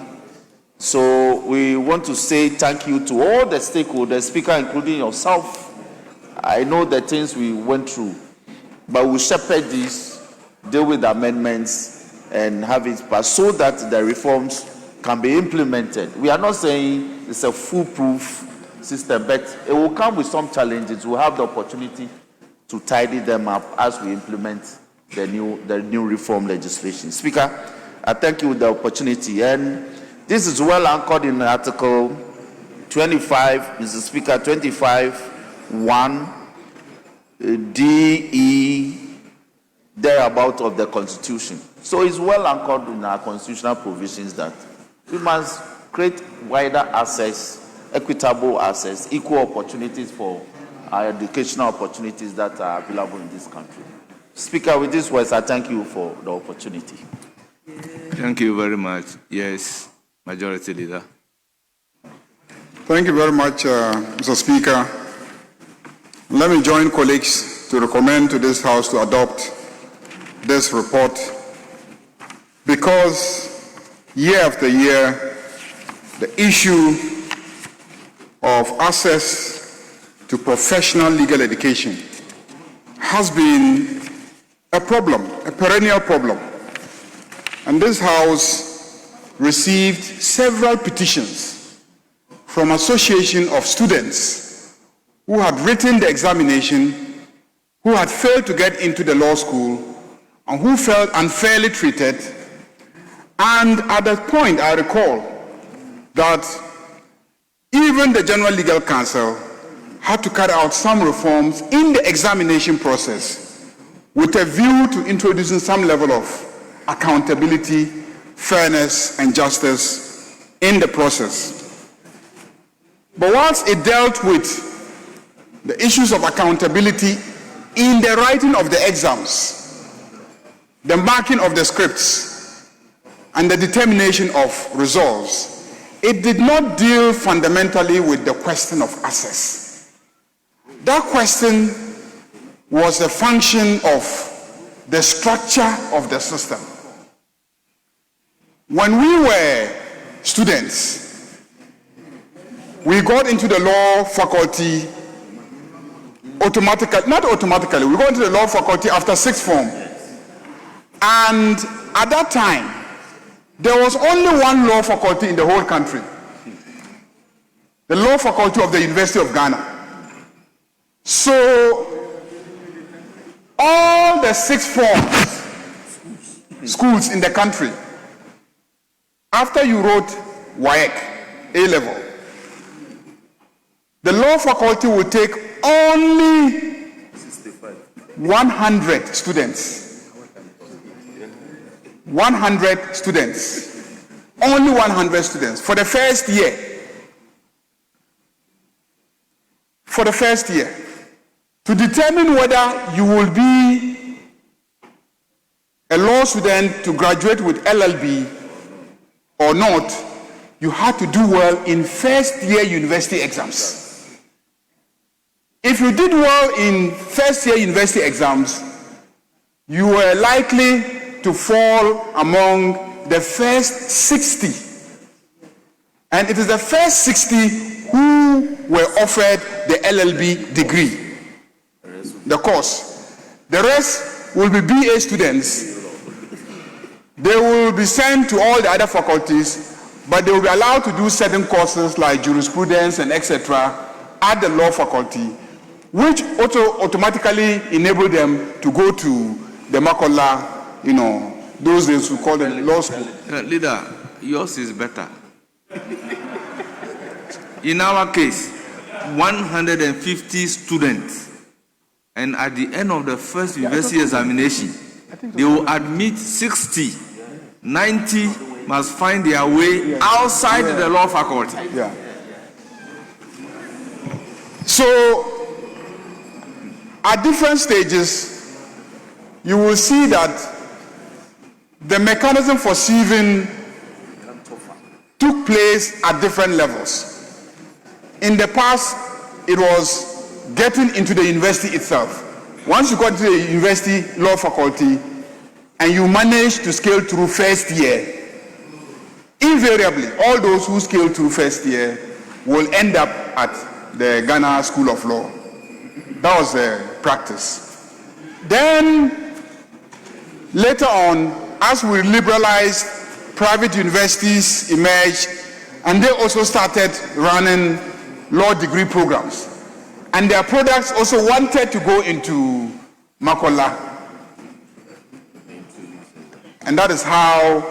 S5: So we want to say thank you to all the stakeholders, Speaker, including yourself. I know the things we went through, but we'll shepherd this, deal with the amendments and have it passed so that the reforms can be implemented. We are not saying it's a foolproof system, but it will come with some challenges. We'll have the opportunity to tidy them up as we implement the new reform legislation. Speaker, I thank you for the opportunity. And this is well anchored in Article 25, Mr. Speaker, 25(1) D.E. thereabout of the Constitution. So it's well anchored in our constitutional provisions that we must create wider access, equitable access, equal opportunities for our educational opportunities that are available in this country. Speaker, with these words, I thank you for the opportunity.
S4: Thank you very much. Yes, Majority Leader.
S3: Thank you very much, Mr. Speaker. Let me join colleagues to recommend to this House to adopt this report because year after year, the issue of access to professional legal education has been a problem, a perennial problem. And this House received several petitions from association of students who had written the examination, who had failed to get into the law school, and who felt unfairly treated. And at that point, I recall that even the General Legal Counsel had to carry out some reforms in the examination process with a view to introducing some level of accountability, fairness, and justice in the process. But once it dealt with the issues of accountability in the writing of the exams, the marking of the scripts, and the determination of results, it did not deal fundamentally with the question of access. That question was a function of the structure of the system. When we were students, we got into the law faculty not automatically, we got into the law faculty after sixth form. And at that time, there was only one law faculty in the whole country, the law faculty of the University of Ghana. So all the sixth form schools in the country, after you wrote WAEC, A-level, the law faculty will take only 100 students. 100 students. Only 100 students for the first year. For the first year. To determine whether you will be a law student to graduate with LLB or not, you had to do well in first year university exams. If you did well in first year university exams, you were likely to fall among the first 60. And it is the first 60 who were offered the LLB degree, the course. The rest will be BA students. They will be sent to all the other faculties, but they will be allowed to do certain courses like jurisprudence and etc. at the law faculty, which automatically enable them to go to the Makola, those days we call them law school.
S4: Leader, yours is better. In our case, 150 students, and at the end of the first university examination, they will admit 60, 90 must find their way outside the law faculty.
S3: Yeah. So, at different stages, you will see that the mechanism for sieving took place at different levels. In the past, it was getting into the university itself. Once you got to the university law faculty and you managed to scale through first year, invariably, all those who scale through first year will end up at the Ghana School of Law. That was the practice. Then, later on, as we liberalized, private universities emerged, and they also started running law degree programs. And their products also wanted to go into Makola. And that is how,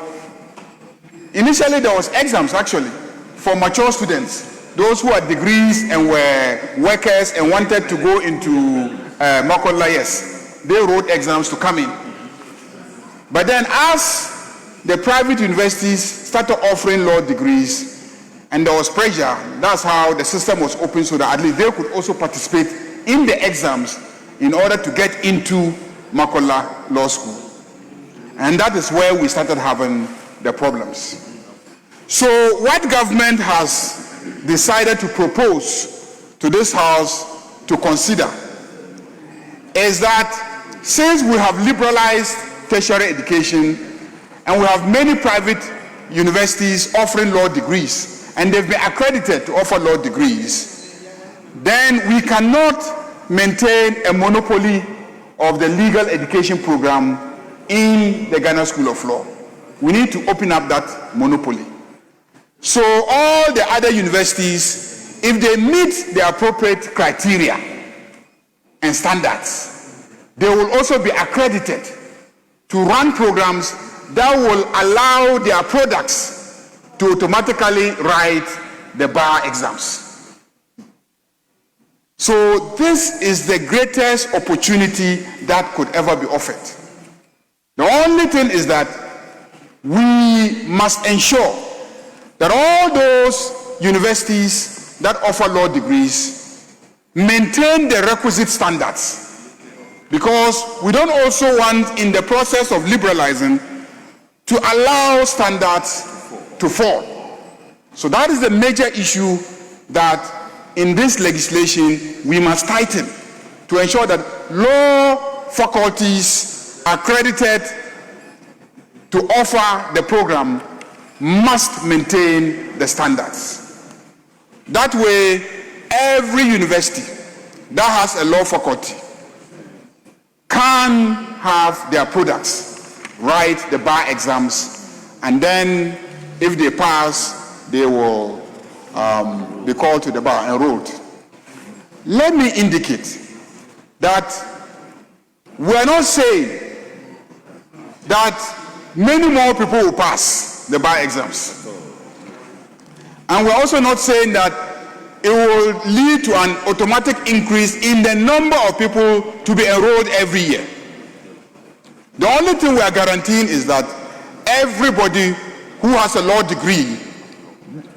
S3: initially there was exams actually, for mature students. Those who had degrees and were workers and wanted to go into Makola, yes, they wrote exams to come in. But then as the private universities started offering law degrees and there was pressure, that's how the system was open so that at least they could also participate in the exams in order to get into Makola Law School. And that is where we started having the problems. So what government has decided to propose to this House to consider is that since we have liberalized tertiary education and we have many private universities offering law degrees and they've been accredited to offer law degrees, then we cannot maintain a monopoly of the legal education program in the Ghana School of Law. We need to open up that monopoly. So all the other universities, if they meet the appropriate criteria and standards, they will also be accredited to run programs that will allow their products to automatically write the bar exams. So this is the greatest opportunity that could ever be offered. The only thing is that we must ensure that all those universities that offer law degrees maintain the requisite standards, because we don't also want, in the process of liberalizing, to allow standards to fall. So that is the major issue that in this legislation we must tighten to ensure that law faculties accredited to offer the program must maintain the standards. That way, every university that has a law faculty can have their products write the bar exams, and then if they pass, they will be called to the bar, enrolled. Let me indicate that we are not saying that many more people will pass the bar exams. And we're also not saying that it will lead to an automatic increase in the number of people to be enrolled every year. The only thing we are guaranteeing is that everybody who has a law degree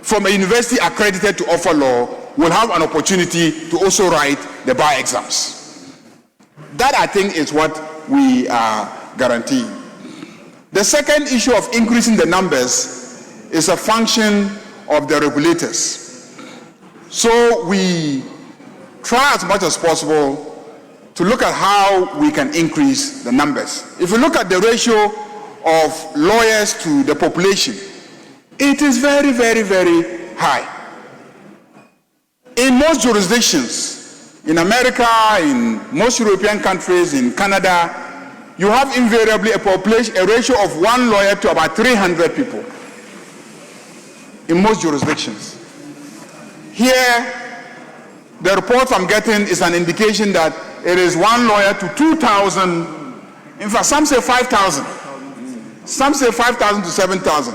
S3: from a university accredited to offer law will have an opportunity to also write the bar exams. That, I think, is what we are guaranteeing. The second issue of increasing the numbers is a function of the regulators. So we try as much as possible to look at how we can increase the numbers. If you look at the ratio of lawyers to the population, it is very, very, very high. In most jurisdictions, in America, in most European countries, in Canada, you have invariably a ratio of 1 lawyer to about 300 people. In most jurisdictions. Here, the report I'm getting is an indication that it is 1 lawyer to 2,000. In fact, some say 5,000. Some say 5,000 to 7,000.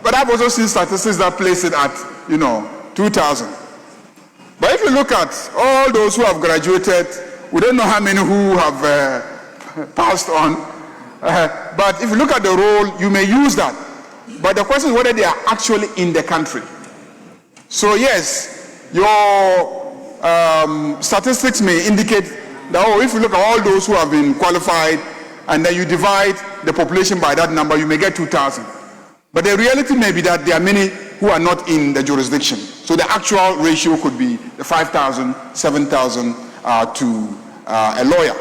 S3: But I've also seen statistics that place it at, 2,000. But if you look at all those who have graduated, we don't know how many who have passed on. But if you look at the roll, you may use that. But the question is whether they are actually in the country. So yes, your statistics may indicate that, if you look at all those who have been qualified and then you divide the population by that number, you may get 2,000. But the reality may be that there are many who are not in the jurisdiction. So the actual ratio could be the 5,000, 7,000 to a lawyer.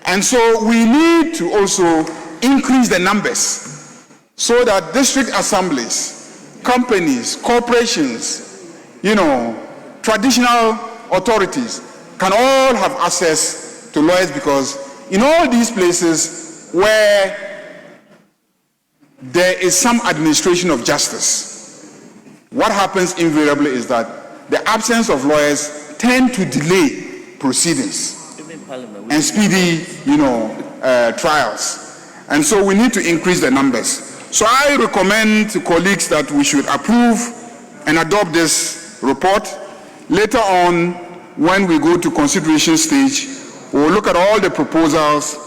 S3: And so we need to also increase the numbers so that district assemblies, companies, corporations, traditional authorities can all have access to lawyers, because in all these places where there is some administration of justice, what happens invariably is that the absence of lawyers tend to delay proceedings and speedy, trials. And so we need to increase the numbers. So I recommend to colleagues that we should approve and adopt this report. Later on, when we go to consideration stage, we'll look at all the proposals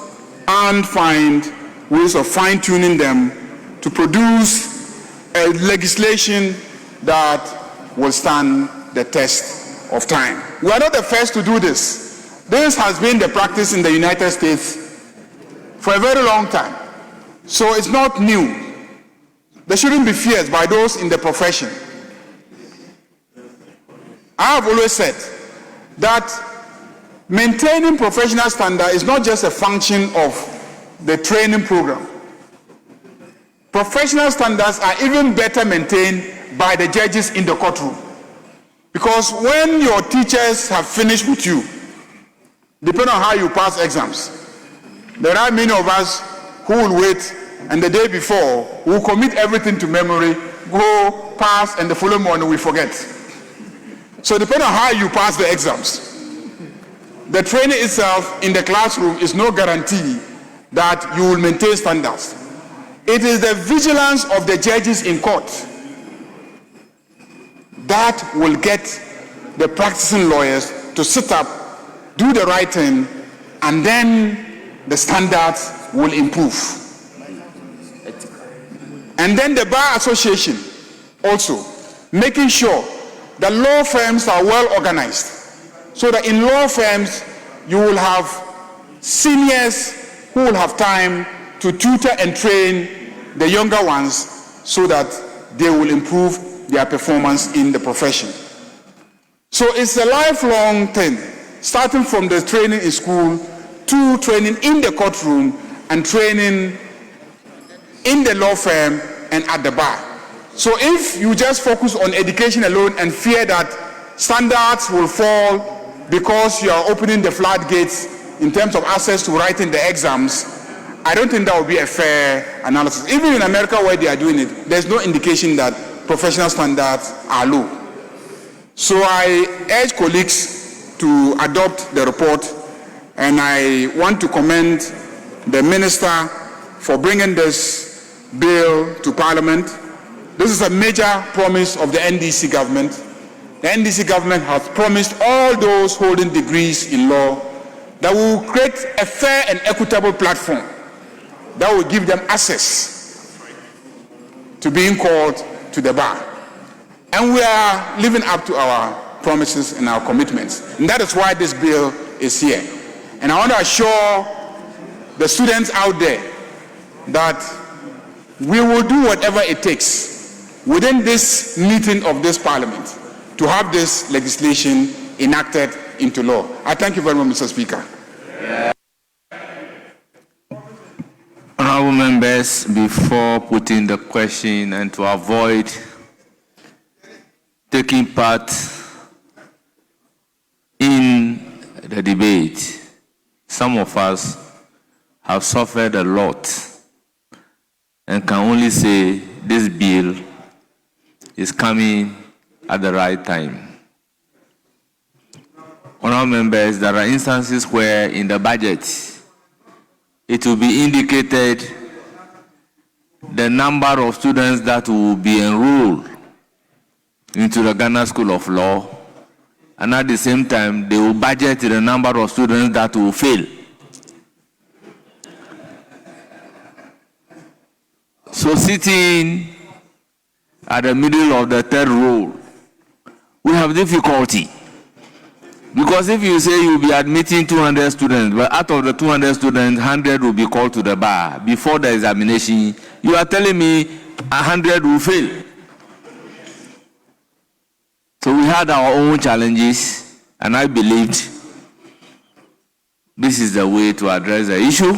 S3: and find ways of fine-tuning them to produce a legislation that will stand the test of time. We are not the first to do this. This has been the practice in the United States for a very long time. So it's not new. There shouldn't be fears by those in the profession. I have always said that maintaining professional standard is not just a function of the training program. Professional standards are even better maintained by the judges in the courtroom. Because when your teachers have finished with you, depending on how you pass exams, there are many of us who will wait, and the day before will commit everything to memory, go pass, and the following morning we forget. So depending on how you pass the exams, the training itself in the classroom is no guarantee that you will maintain standards. It is the vigilance of the judges in court that will get the practicing lawyers to sit up, do the right thing, and then the standards will improve. And then the Bar Association also making sure the law firms are well organized, so that in law firms you will have seniors who will have time to tutor and train the younger ones so that they will improve their performance in the profession. So it's a lifelong thing, starting from the training in school to training in the courtroom and training in the law firm and at the bar. So if you just focus on education alone and fear that standards will fall because you are opening the floodgates in terms of access to writing the exams, I don't think that would be a fair analysis. Even in America where they are doing it, there's no indication that professional standards are low. So I urge colleagues to adopt the report, and I want to commend the minister for bringing this bill to Parliament. This is a major promise of the NDC government. The NDC government has promised all those holding degrees in law that we will create a fair and equitable platform that will give them access to being called to the bar. And we are living up to our promises and our commitments. And that is why this bill is here. And I want to assure the students out there that we will do whatever it takes within this meeting of this Parliament to have this legislation enacted into law. I thank you very much, Mr. Speaker.
S4: Honourable members, before putting the question and to avoid taking part in the debate, some of us have suffered a lot and can only say this bill is coming at the right time. Honourable members, there are instances where in the budget it will be indicated the number of students that will be enrolled into the Ghana School of Law, and at the same time they will budget the number of students that will fail. So sitting at the middle of the third row, we have difficulty. Because if you say you'll be admitting 200 students, but out of the 200 students, 100 will be called to the bar before the examination, you are telling me 100 will fail. So we had our own challenges, and I believed this is the way to address the issue.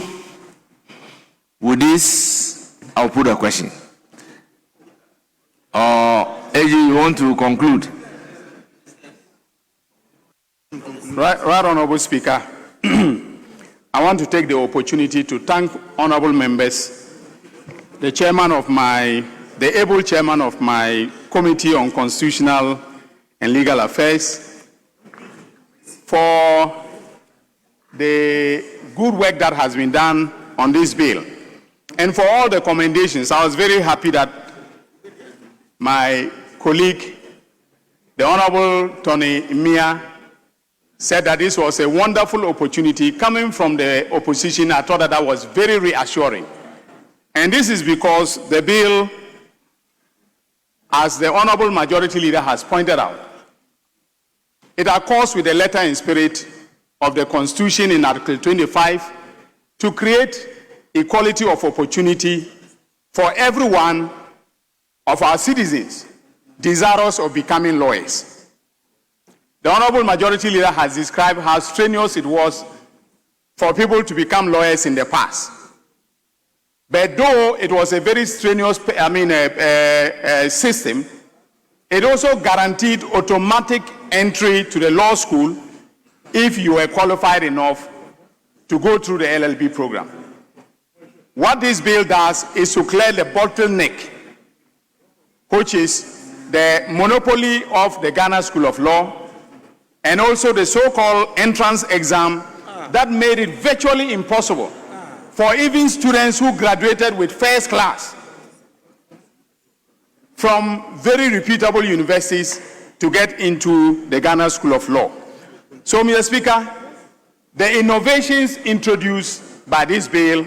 S4: With this, I'll put a question. AG, you want to conclude?
S3: Right, Honourable Speaker, I want to take the opportunity to thank honourable members, the able chairman of my Committee on Constitutional and Legal Affairs, for the good work that has been done on this bill, and for all the commendations. I was very happy that my colleague, the Honourable Tony Mia, said that this was a wonderful opportunity coming from the opposition. I thought that was very reassuring. And this is because the bill, as the Honourable Majority Leader has pointed out, it accords with the letter and spirit of the Constitution in Article 25 to create equality of opportunity for every one of our citizens desirous of becoming lawyers. The Honourable Majority Leader has described how strenuous it was for people to become lawyers in the past. But though it was a very strenuous system, it also guaranteed automatic entry to the law school if you were qualified enough to go through the LLB program. What this bill does is to clear the bottleneck, which is the monopoly of the Ghana School of Law, and also the so-called entrance exam that made it virtually impossible for even students who graduated with first class from very reputable universities to get into the Ghana School of Law. So, Mr. Speaker, the innovations introduced by this bill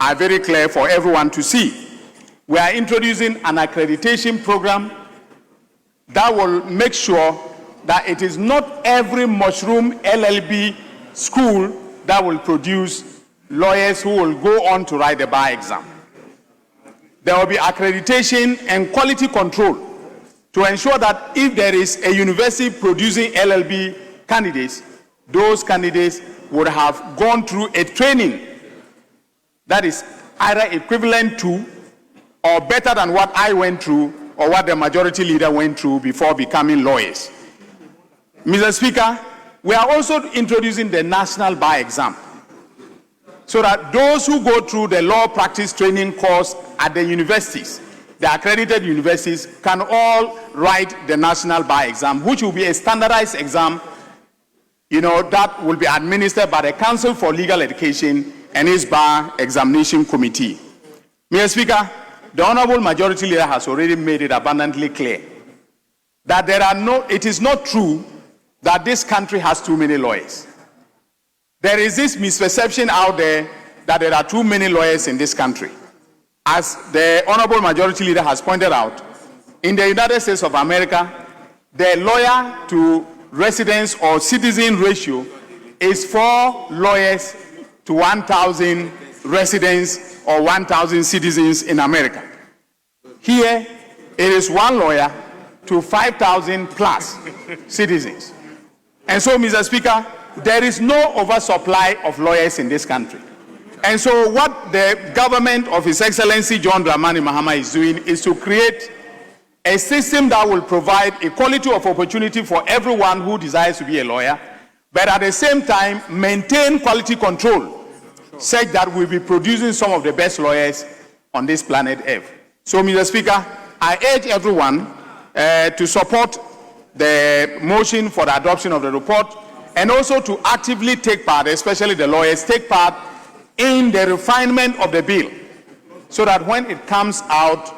S3: are very clear for everyone to see. We are introducing an accreditation program
S20: that will make sure that it is not every mushroom LLB school that will produce lawyers who will go on to write the bar exam. There will be accreditation and quality control to ensure that if there is a university producing LLB candidates, those candidates would have gone through a training that is either equivalent to or better than what I went through or what the majority leader went through before becoming lawyers. Mr. Speaker, we are also introducing the national bar exam so that those who go through the law practice training course at the universities, the accredited universities, can all write the national bar exam, which will be a standardized exam, that will be administered by the Council for Legal Education and its bar examination committee. Mr. Speaker, the Honorable Majority Leader has already made it abundantly clear that it is not true that this country has too many lawyers. There is this misperception out there that there are too many lawyers in this country. As the Honorable Majority Leader has pointed out, in the United States of America, the lawyer to residents or citizen ratio is 4 lawyers to 1,000 residents or 1,000 citizens in America. Here, it is 1 lawyer to 5,000 plus citizens. And so, Mr. Speaker, there is no oversupply of lawyers in this country. And so what the government of His Excellency John Dramani Mahama is doing is to create a system that will provide equality of opportunity for everyone who desires to be a lawyer, but at the same time maintain quality control such that we'll be producing some of the best lawyers on this planet Earth. So, Mr. Speaker, I urge everyone to support the motion for the adoption of the report and also to actively take part, especially the lawyers, take part in the refinement of the bill so that when it comes out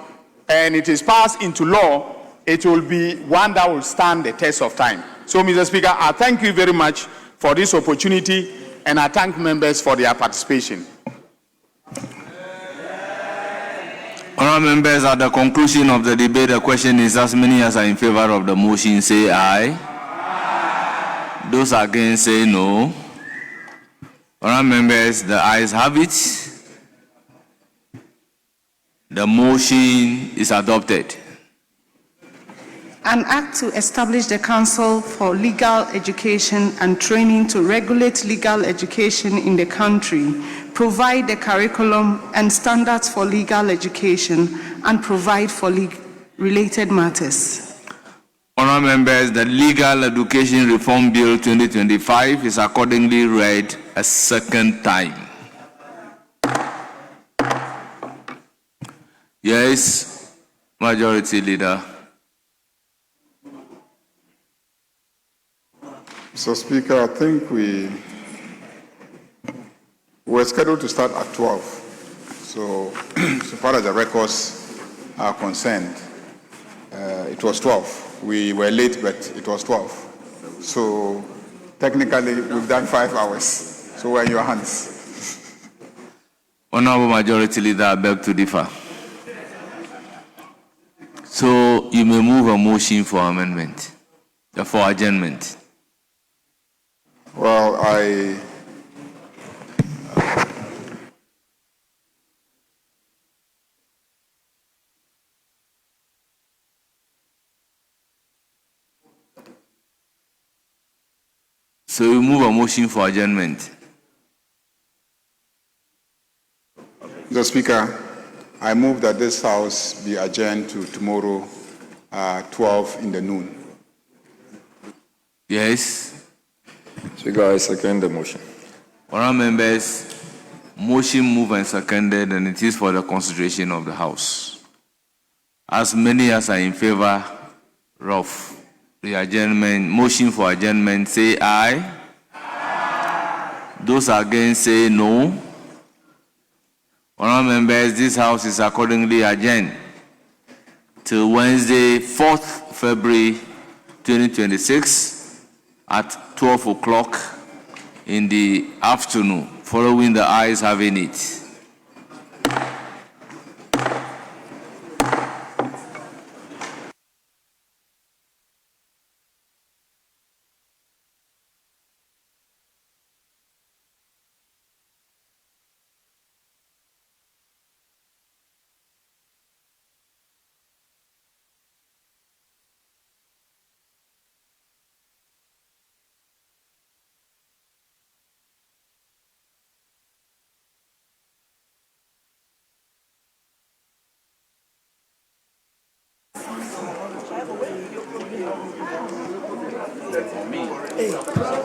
S20: and it is passed into law, it will be one that will stand the test of time. So, Mr. Speaker, I thank you very much for this opportunity and I thank members for their participation.
S4: Honourable members, at the conclusion of the debate, the question is as many as are in favour of the motion say aye. Aye. Those against say no. Honourable members, the ayes have it. The motion is adopted.
S21: An act to establish the Council for Legal Education and Training to regulate legal education in the country, provide the curriculum and standards for legal education, and provide for related matters.
S4: Honourable members, the Legal Education Reform Bill 2025 is accordingly read a second time. Yes, Majority Leader.
S3: Mr. Speaker, I think we were scheduled to start at 12. So far as the records are concerned, it was 12. We were late, but it was 12. So technically, we've done 5 hours. So we're in your hands.
S4: Honourable Majority Leader, I beg to differ. So you may move a motion for amendment, for adjournment.
S3: Well,
S4: So you move a motion for adjournment.
S3: Mr. Speaker, I move that this House be adjourned to tomorrow, 12 in the noon.
S4: Yes.
S19: Speaker, I second the motion.
S4: Honourable members, motion moved and seconded, and it is for the consideration of the House. As many as are in favour of the adjournment, motion for adjournment, say aye. Aye. Those against say no. Honourable members, this House is accordingly adjourned till Wednesday, 4th February 2026 at 12 o'clock in the afternoon, following the ayes having it.
S11: for me.